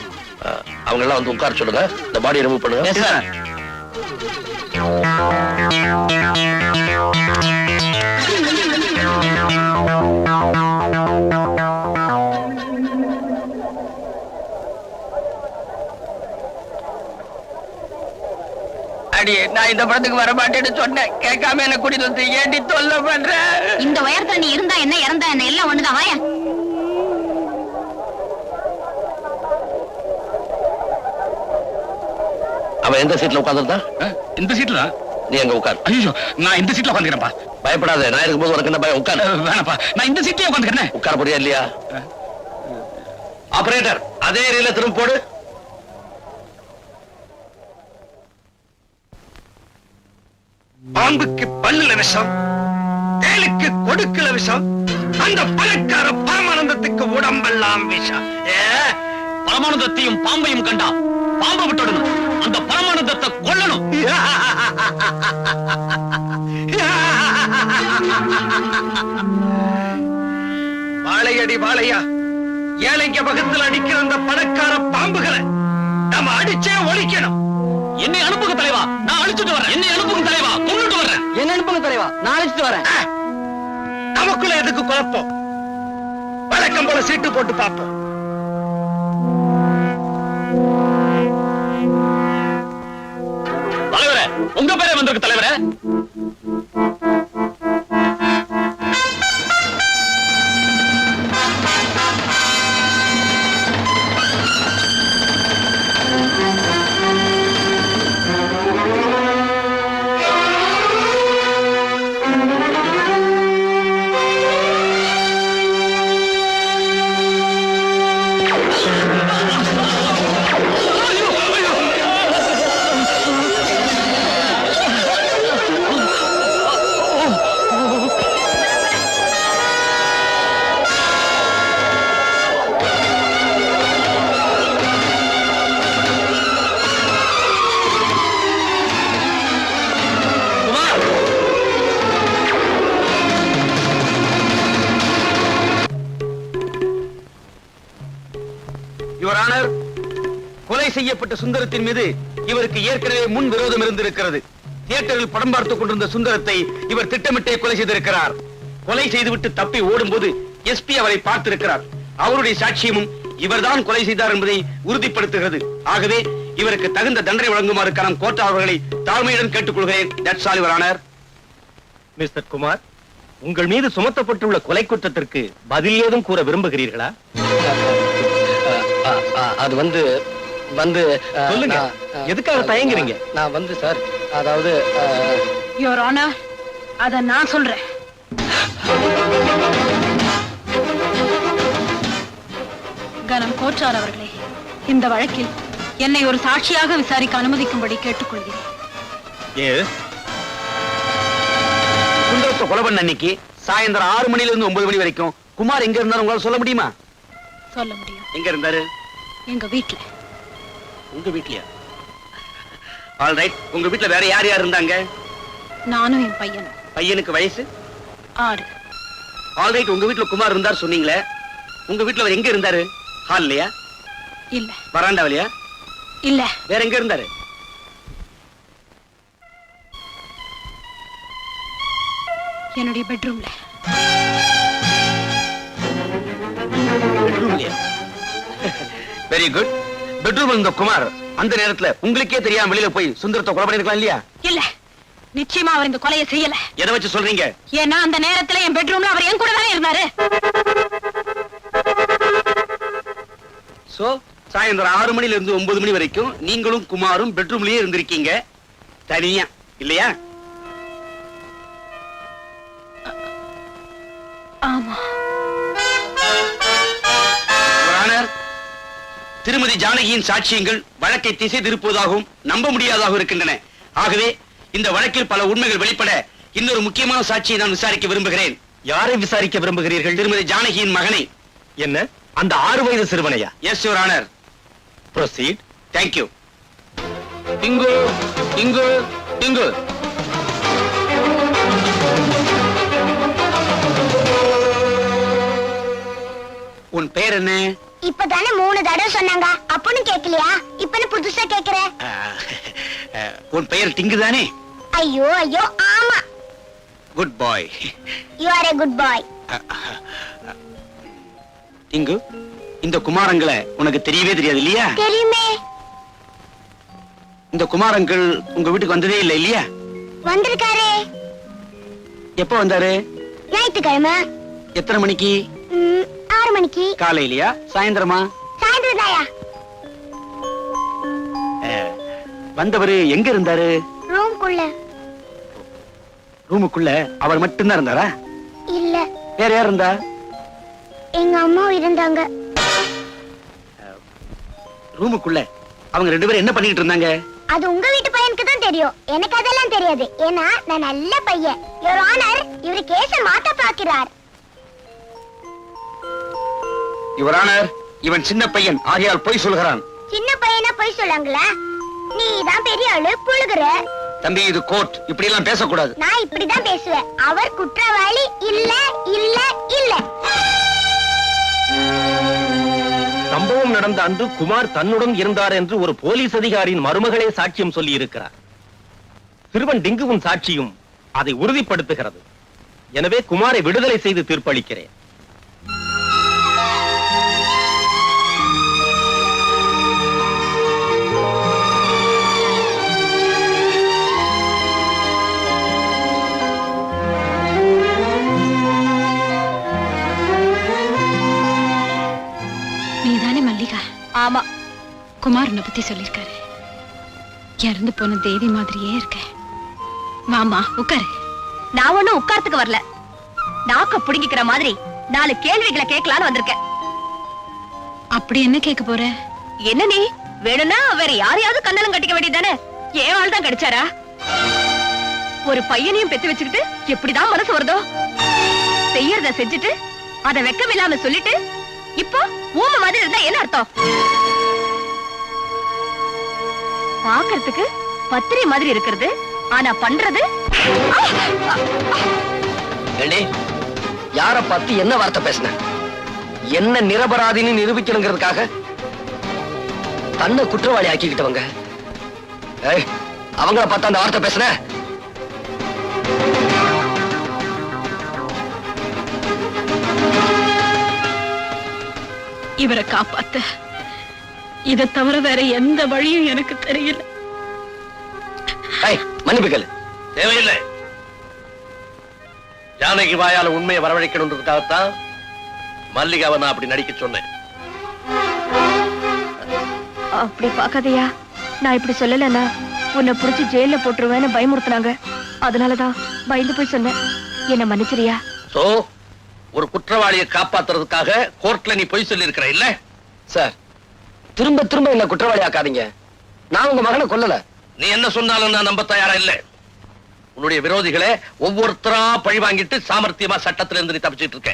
அவங்க எல்லாம் வந்து உட்கார சொல்லுங்க. இந்த பாடியை ரிமூவ் பண்ணுங்க. சார். அடி, நான் இந்த படத்துக்கு வர மாட்டேன்னு சொன்னேன். கேட்காம என்ன கூட்டிட்டு வந்து ஏண்டி தொல்லை பண்ற? இந்த உயரத்துல நீ இருந்தா என்ன, இறந்தா என்ன, எல்லாம் ஒண்ணுதான். வாயா. அவன் எந்த சீட்ல உட்கார்ந்துருந்தான்? இந்த சீட்ல நீ அங்க உட்கார். ஐயோ, நான் இந்த சீட்ல உட்காந்துக்கிறேன்ப்பா. பயப்படாத, நான் இருக்கும்போது உனக்கு என்ன பயம்? உட்கார். வேணாப்பா, நான் இந்த சீட்லயே உட்காந்துக்கிறேன். உட்கார போறியா இல்லையா? ஆபரேட்டர், அதே ஏரியில திரும்ப போடு. பாம்புக்கு பல்லுல விஷம், தேளுக்கு கொடுக்கல விஷம், அந்த பணக்கார பரமானந்தத்துக்கு உடம்பெல்லாம் விஷம். பரமானந்தத்தையும் பாம்பையும் கண்டா பாம்பை விட்டுடணும். அந்த பரமானந்தத்தை கொல்லணும். வாழையடி வாழையா, ஏழைங்க பக்கத்தில் அடிக்கிற அந்த பணக்கார பாம்புகளை நம்ம அடிச்சே ஒழிக்கணும். என்னை அனுப்புங்க தலைவா, நான் அழிச்சுட்டு வரேன். என்னை அனுப்புங்க தலைவா, கொண்டுட்டு வரேன். என்ன அனுப்புங்க தலைவா, நான் அழைச்சிட்டு வரேன். நமக்குள்ள எதுக்கு குழப்பம்? வழக்கம் போல சீட்டு போட்டு பார்ப்போம். தலைவரே, உங்க பேரே வந்திருக்கு தலைவரே. யுவர் ஆனர், கொலை செய்யப்பட்ட சுந்தரத்தின் மீது இவருக்கு ஏற்கனவே முன் விரோதம் இருந்திருக்கிறது. தியேட்டரில் படம் பார்த்துக் கொண்டிருந்த சுந்தரத்தை இவர் திட்டமிட்டே கொலை செய்திருக்கிறார். கொலை செய்துவிட்டு தப்பி ஓடும்போது எஸ்பி அவரை பார்த்திருக்கிறார். அவருடைய சாட்சியமும் இவர்தான் கொலை செய்தார் என்பதை உறுதிப்படுத்துகிறது. ஆகவே இவருக்கு தகுந்த தண்டனை வழங்குமாறு கனம் கோர்ட் அவர்களை தாழ்மையுடன் கேட்டுக்கொள்கிறேன். That's all your honour. Mister Kumar, உங்கள் மீது சுமத்தப்பட்டுள்ள கொலை குற்றத்திற்கு பதில் ஏதும் கூற விரும்புகிறீர்களா? அது வந்து சொல்லுங்க, எதுக்காக தயங்குறீங்க? நான் வந்து சார், அதாவது யுவர் ஆனர், அத நான் சொல்றேன். கனம் கோச்சார் அவர்களே, இந்த வழக்கில் என்னை ஒரு சாட்சியாக விசாரிக்க அனுமதிக்கும்படி கேட்டுக்கொள்கிறேன். சுந்தரத்தை கொலை பண்ண அன்னைக்கு சாயந்தரம் 6 மணில இருந்து 9 மணி வரைக்கும் குமார் எங்க இருந்தாரு உங்களால சொல்ல முடியுமா? சொல்ல முடியும். எங்க இருந்தாரு? எங்க வீட்டுல. உங்க வீட்லயா? All right. உங்க வீட்ல வேற யார் யார் இருந்தாங்க? நானும் என் பையனும். பையனுக்கு வயசு 6. All right. உங்க வீட்ல குமார் இருந்தார் சொன்னீங்களே, உங்க வீட்ல அவர் எங்க இருந்தாரு? ஹால்லயா? இல்ல. வராண்டாவிலயா? இல்ல. வேற எங்க இருந்தாரு? என்னுடைய பெட்ரூம்ல. Very good. பெட்ரூம் இருந்த குமார் அந்த நேரத்துல உங்களுக்கே தெரியாம வெளியில போய் சுந்தரத்தை கொலை பண்ணிருக்கலாம் இல்லையா? இல்ல, நிச்சயமா அவர் இந்த கொலையை செய்யல. எதை வச்சு சொல்றீங்க? ஏன்னா அந்த நேரத்துல என் பெட்ரூம்ல அவர் என் கூட தானே இருந்தாரு. சோ சாயந்தரம் 6 மணில இருந்து 9 மணி வரைக்கும் நீங்களும் குமாரும் பெட்ரூம்லயே இருந்திருக்கீங்க தனியா, இல்லையா? ஆமா. திருமதி ஜானகியின் சாட்சியங்கள் வழக்கை திசை திருப்புவதாகவும் நம்ப முடியாததாகவும் இருக்கின்றன. ஆகவே இந்த வழக்கில் பல உண்மைகள் வெளிப்பட இன்னொரு முக்கியமான சாட்சியை நான் விசாரிக்க விரும்புகிறேன். யாரை விசாரிக்க விரும்புகிறீர்கள்? திருமதி ஜானகியின் மகனை. என்ன, அந்த 6 வயது சிறுவனையா? Yes your honour. Proceed. Thank you. இங்கு இங்கு இங்கு உன் பெயர் என்ன? இப்பதானே 3 தடவை சொன்னாங்க, அப்பன்னு கேக்கலையா? இப்பன்னு புதுசா கேக்குற? உன் பெயர் டிங்கு தானே? ஐயோ ஐயோ, ஆமா. Good bye. You are a good boy. டிங்கு, இந்த குமாரங்களை உனக்கு தெரியவே தெரியாது இல்லையா? தெரியுமே. இந்த குமாரங்கள் உங்க வீட்டுக்கு வந்ததே இல்லை இல்லையா? வந்திருக்காரே. எப்ப வந்தாரு? ஞாயிற்றுக்கிழமை. எத்தனை மணிக்கு? 6 மணிக்கு. காலையிலயா சாயந்தரமா? சாயந்தரம் தாயா. வந்தவரு எங்க இருந்தாரு? ரூம்குள்ள. ரூமுக்குள்ள அவர் மட்டும்தான் இருந்தாரா? இல்ல. வேற யார் இருந்தா? எங்க அம்மா இருந்தாங்க. ரூமுக்குள்ள அவங்க 2 பேரும் என்ன பண்ணிட்டு இருந்தாங்க? அது உங்க வீட்டு பையனுக்கு தான் தெரியும், எனக்கு அதெல்லாம் தெரியாது. ஏன்னா நான் நல்ல பையன். யுவர் ஆனர், இவரு கேஸ மாத்த பாக்கிறார். யுவர் ஆனர், இவன் சின்ன பையன் ஆகையால் பொய் சொல்கிறான். சின்ன பையனா பொய் சொல்லாங்களா? நீ தான் பெரிய ஆளு, புழுகுற. தம்பி இது கோர்ட், இப்படி எல்லாம் பேசக்கூடாது. நான் இப்படிதான் பேசுவேன். அவர் குற்றவாளி இல்ல இல்ல இல்ல. சம்பவம் நடந்த அன்று குமார் தன்னுடன் இருந்தார் என்று ஒரு போலீஸ் அதிகாரியின் மருமகளே சாட்சியம் சொல்லி இருக்கிறார். சிறுவன் டிங்குவின் சாட்சியும் அதை உறுதிப்படுத்துகிறது. எனவே குமாரை விடுதலை செய்து தீர்ப்பளிக்கிறேன். நீதானே மல்லிகா? ஆமா. குமார் உன்னை பத்தி சொல்லிருக்காரு. இறந்து போன தேவி மாதிரியே இருக்க. மாமா உட்காரு. நான் ஒண்ணும் உட்கார்த்துக்கு வரல. நாக்க புடுங்கிக்கிற மாதிரி 4 கேள்விகளை கேட்கலான்னு வந்திருக்கேன். அப்படி என்ன கேட்க போற? என்ன நீ வேணும்னா வேற யாரையாவது கண்ணலம் கட்டிக்க வேண்டியதானே? ஏன் ஆள் தான் கிடைச்சாரா? ஒரு பையனையும் பெத்து வச்சுக்கிட்டு எப்படிதான் மனசு வருதோ? செய்யறத செஞ்சுட்டு அத வெக்கமில்லாம சொல்லிட்டு இப்போ ஊமை மாதிரி இருந்தா என்ன அர்த்தம்? பாக்குறதுக்கு பத்திரை மாதிரி இருக்கிறது, ஆனா பண்றது யார பார்த்து என்ன வார்த்தை பேசின? என்ன நிரபராதின்னு நிரூபிக்கணுங்கிறதுக்காக தன்னை குற்றவாளி ஆக்கிக்கிட்டவங்க. அவங்கள பார்த்து அந்த வார்த்தை பேசுன? இவரை காப்பாத்த இதை தவிர வேற எந்த வழியும் எனக்கு தெரியல. மன்னிப்புகள் தேவையில்லை. ஜானகி வாயால உண்மையை வரவழைக்கணுன்றதுக்காகத்தான் மல்லிகாவை நான் அப்படி நடிக்க சொன்னேன். அப்படி பாக்காதையா, நான் இப்படி சொல்லலன்னா உன்னை புடிச்சு ஜெயில போட்டுருவேன்னு பயமுறுத்தினாங்க. அதனாலதான் பயந்து போய் சொன்னேன். என்ன மன்னிச்சிரியா? சோ ஒரு குற்றவாளியை காப்பாத்துறதுக்காக கோர்ட்ல நீ பொய் சொல்லி இருக்கிற இல்ல? சார், திரும்ப திரும்ப என்ன குற்றவாளி ஆக்காதீங்க. நான் உங்க மகனை கொல்லல. நீ என்ன சொன்னாலும் நான் நம்ப தயாரா இல்ல. உன்னுடைய விரோதிகளை ஒவ்வொருத்தரா பழி வாங்கிட்டு சாமர்த்தியமா சட்டத்துல இருந்து நீ தப்பிச்சிட்டு இருக்க.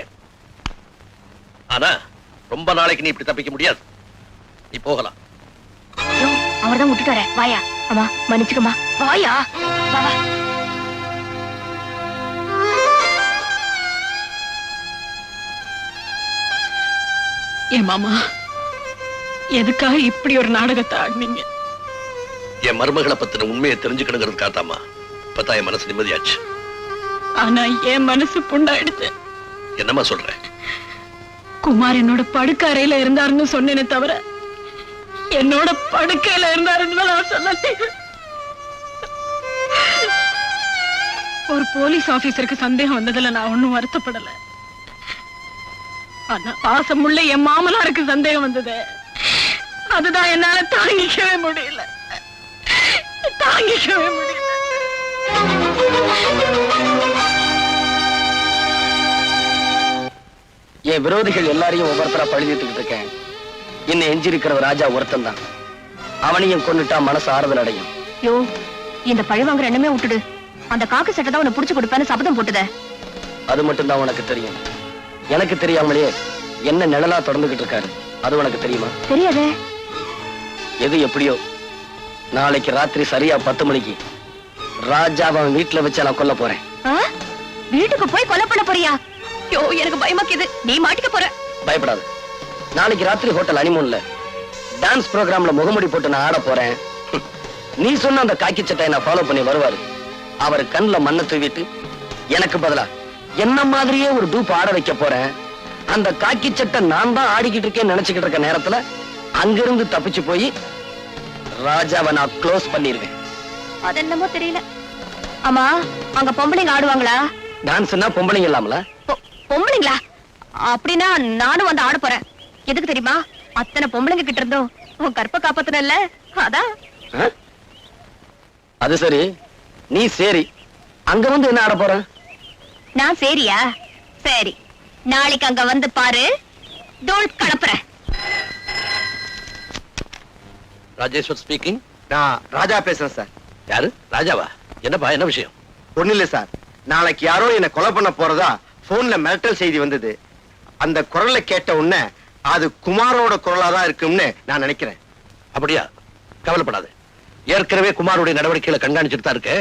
ஆனா ரொம்ப நாளைக்கு நீ இப்படி தப்பிக்க முடியாது. நீ போகலாம். அவர்தான் விட்டுட்டாரே. வாயா. அம்மா மன்னிச்சுக்கம்மா. வாயா. வா வா. ஏ மாமா, எதுக்காக இப்படி ஒரு நாடகத்தை ஆடினீங்க? என் மருமகளை பத்தின உண்மையை தெரிஞ்சுக்கணுங்கிறதுக்காகத்தாமா இப்பதான் என் மனசு நிம்மதியாச்சு. ஆனா என் மனசு புண்டாயிடுச்சு. என்னமா சொல்ற? குமார் என்னோட படுக்கறையில இருந்தாருன்னு சொன்னேனே தவிர என்னோட படுக்கையில இருந்தாருன்னு நான் சொன்னேன். ஒரு போலீஸ் ஆபீசருக்கு சந்தேகம் வந்ததுல நான் ஒண்ணும் வருத்தப்படல. ஆனா பாசமுள்ள என் மாமனாருக்கு சந்தேகம் வந்தது. அதுதான் என்னால தாங்கிக்கவே முடியல. தாங்கிக்கவே முடியல. என் விரோதிகள் எல்லாரையும் ஒவ்வொருத்தரா பழுதிட்டு இருக்கேன். என்ன எஞ்சிருக்கிற ராஜா ஒருத்தன் தான். அவனையும் கொண்டுட்டா மனசு ஆறுதல் அடையும். யோ, இந்த பழி வாங்குற எண்ணமே விட்டுடு. அந்த காக்கு சட்டை தான் உன்னை புடிச்சு கொடுப்பேன்னு சபதம் போட்டுத. அது மட்டும் தான் உனக்கு தெரியும். எனக்கு தெரியாமலே என்ன நிழலா தொடர்ந்துகிட்டு இருக்காரு. அது உனக்கு தெரியுமா? தெரியாதே. எது எப்படியோ, நாளைக்கு ராத்திரி சரியா 10 மணிக்கு ராஜாவை அவன் வீட்டுல வச்சு நான் கொல்ல போறேன். வீட்டுக்கு போய் கொலை பண்ண போறியா? யோ, எனக்கு பயமாக்குது. நீ மாட்டிக்க போற. பயப்படாது. நாளைக்கு ராத்திரி ஹோட்டல் அனிமூன்ல டான்ஸ் ப்ரோக்ராம்ல முகமுடி போட்டு நான் ஆட போறேன். நீ சொன்ன அந்த காக்கி சட்டையை நான் ஃபாலோ பண்ணி வருவாரு. அவர் கண்ணுல மண்ணை தூவிட்டு எனக்கு பதிலா என்ன மாதிரியே ஒரு டூப் ஆட வைக்க போறேன். அந்த காக்கி சட்டை நான் தான் ஆடிக்கிட்டு இருக்கேன்னு நினைச்சுக்கிட்டு இருக்க நேரத்துல அங்கிருந்து தப்பிச்சு போய் ராஜாவை நான் க்ளோஸ் பண்ணிருவேன். அது என்னமோ தெரியல. ஆமா, அங்க பொம்பளைங்க ஆடுவாங்களா? டான்ஸ்னா பொம்பளைங்க இல்லாமல? பொம்பளைங்களா? அப்படின்னா நானும் வந்து ஆட போறேன். எதுக்கு தெரியுமா? அத்தனை பொம்பளைங்க கிட்ட இருந்தோம் உன் கற்ப காப்பாத்தனல்ல, அதான். அது சரி, நீ சரி அங்க வந்து என்ன ஆட போற? நான் சரியா? சரி, நாளைக்கு அங்க வந்து பாரு. தோல் கலப்புறேன். ராஜேஸ்வர் ஸ்பீக்கிங். நான் ராஜா பேசுறேன் சார். யாரு? ராஜாவா? என்னப்பா, என்ன விஷயம்? ஒண்ணு இல்ல சார், நாளைக்கு யாரோ என்ன கொலை பண்ண போறதா போன்ல மிரட்டல் செய்தி வந்தது. அந்த குரலை கேட்ட உடனே அது குமாரோட குரலா தான் இருக்கும்னு நான் நினைக்கிறேன். அப்படியா? கவலைப்படாது. ஏற்கனவே குமாருடைய நடவடிக்கைகளை கண்காணிச்சுட்டு தான் இருக்கு.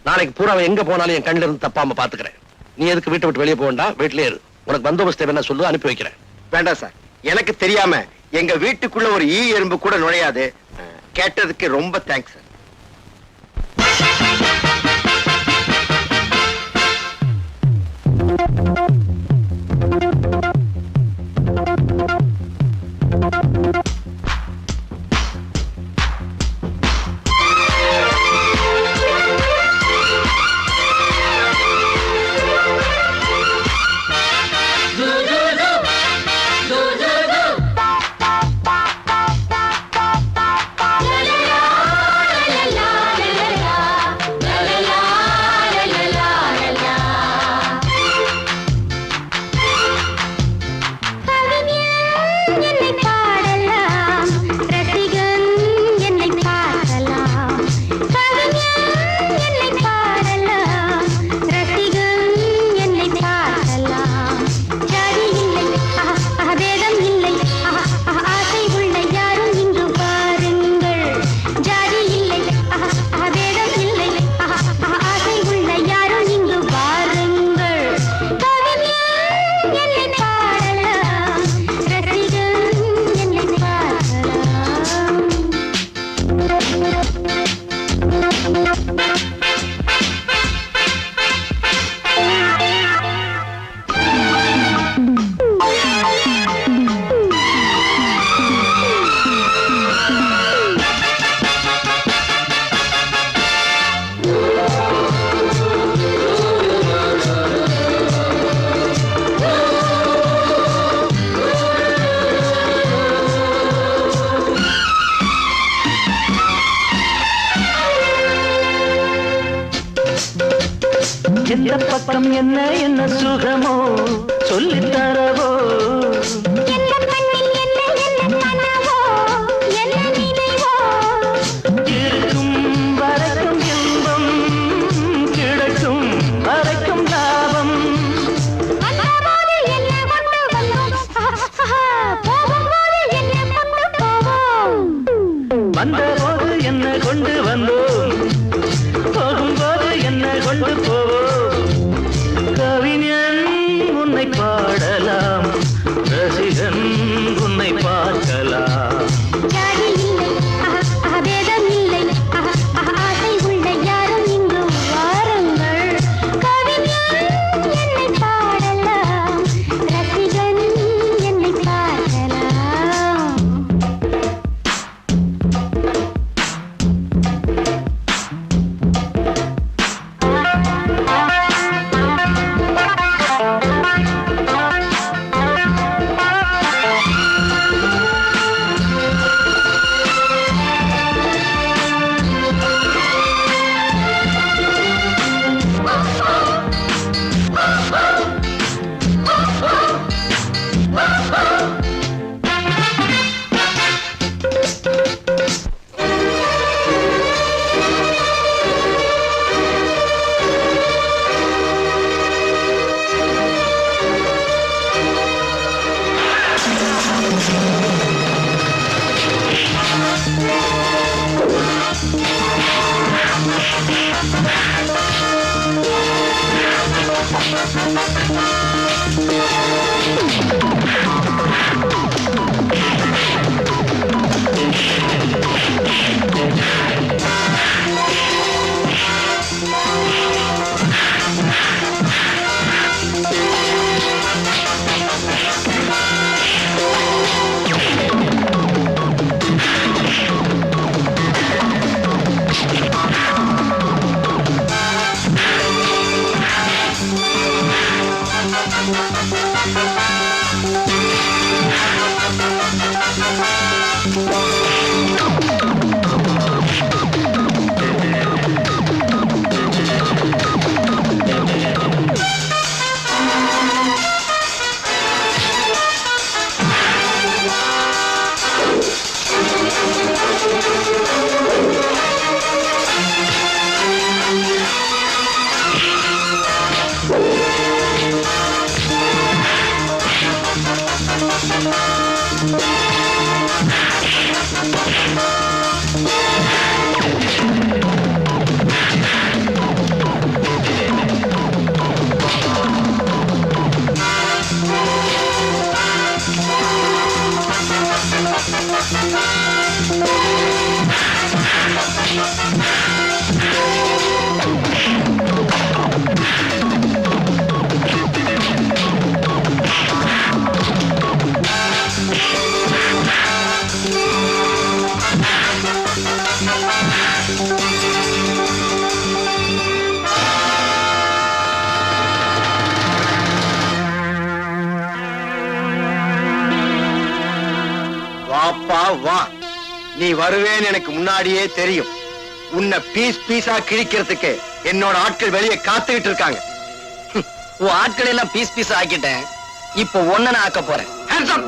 நாளைக்கு பூரா அவன் எங்க போனாலும் என் கண்ணில இருந்து தப்பாம பாத்துக்கிறேன். நீ எதுக்கு வீட்டை விட்டு வெளியே போக வேண்டாம், வீட்லயே இரு. உனக்கு பந்தோபஸ்து என்ன சொல்லு, அனுப்பி வைக்கிறேன். வேண்டாம் சார், எனக்கு தெரியாம எங்க வீட்டுக்குள்ள ஒரு ஈ எறும்பு கூட நுழையாது. கேட்டதுக்கு ரொம்ப தேங்க்ஸ் சார். எந்த பக்கம் என்ன என்ன சுகமோ சொல்லித் தரவோ, இருக்கும் வரைக்கும் இன்பம், கிடைக்கும் வரைக்கும் லாபம். வந்தபோது என்ன கொண்டு வந்தோம், போகும்போது என்ன கொண்டு போவோம். கவிஞன் உன்னை பாடலாம், ரசிகன் உன்னை பார்க்கலாம். வா. நீ வருவேன்னு எனக்கு முன்னாடியே தெரியும். உன்னை பீஸ் பீஸா கிழிக்கிறதுக்கு என்னோட ஆட்கள் வெளியே காத்துக்கிட்டு இருக்காங்க. உன் ஆட்களை எல்லாம் பீஸ் பீஸ் ஆக்கிட்டேன். இப்போ ஒன்ன நான் ஆக்க போறேன். Hands up!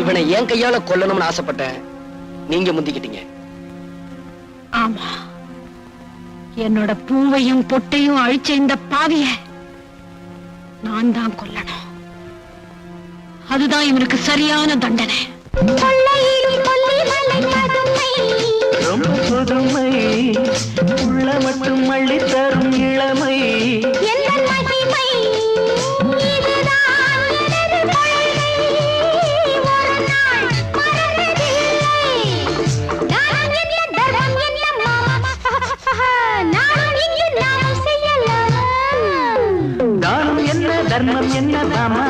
இவனை என் கையால கொல்லணும்னு ஆசைப்பட்டேன். நீங்க முந்திக்கிட்டீங்க. ஆமா, என்னோட பூவையும் பொட்டையும் அழிச்ச இந்த பாவிய நான் தான் கொல்லணும். அதுதான் இவனுக்கு சரியான தண்டனை. ரொம்ப புதுமை உள்ள மட்டும் அள்ளி தரும் இளமை. தானம் என்ன தர்மம் என்ன தாமா,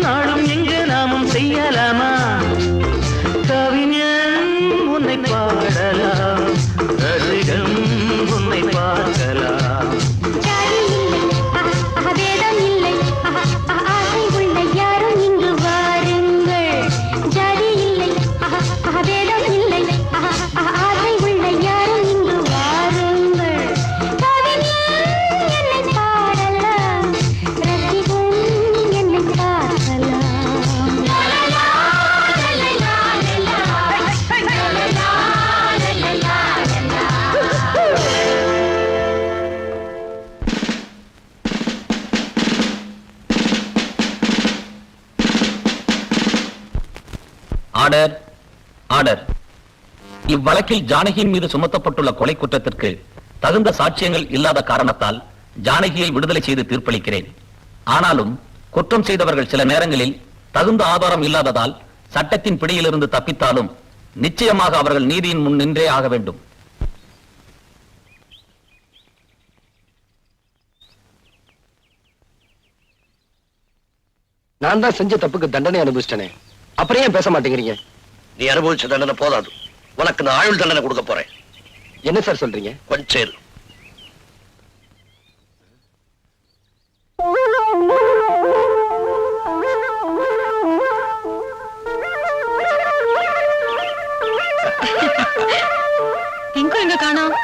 நாளும் எங்கு நாமும் செய்யலாமா. கவிஞன் உன்னை பாடலாம், ரசிகம் உன்னை பார்க்கலாம். Order, order. இவ்வழக்கில் ஜானகியின் மீது சுமத்தப்பட்டுள்ள கொலை குற்றத்திற்கு தகுந்த சாட்சியங்கள் இல்லாத காரணத்தால் ஜானகியை விடுதலை செய்து தீர்ப்பளிக்கிறேன். ஆனாலும் குற்றம் செய்தவர்கள் சில நேரங்களில் தகுந்த ஆதாரம் இல்லாததால் சட்டத்தின் பிடியிலிருந்து தப்பித்தாலும் நிச்சயமாக அவர்கள் நீதியின் முன் நின்றே ஆக வேண்டும். நான் தான் செஞ்ச தப்புக்கு தண்டனை அனுபவிச்சிட்டேனே, அப்புறம் ஏன் பேச மாட்டேங்கிறீங்க? நீ அனுபவிச்ச தண்டனை போதாது, உனக்கு நான் ஆயுள் தண்டனை கொடுக்க போறேன். என்ன சார் சொல்றீங்க? கொஞ்சம் இரு. எங்க காணோம்?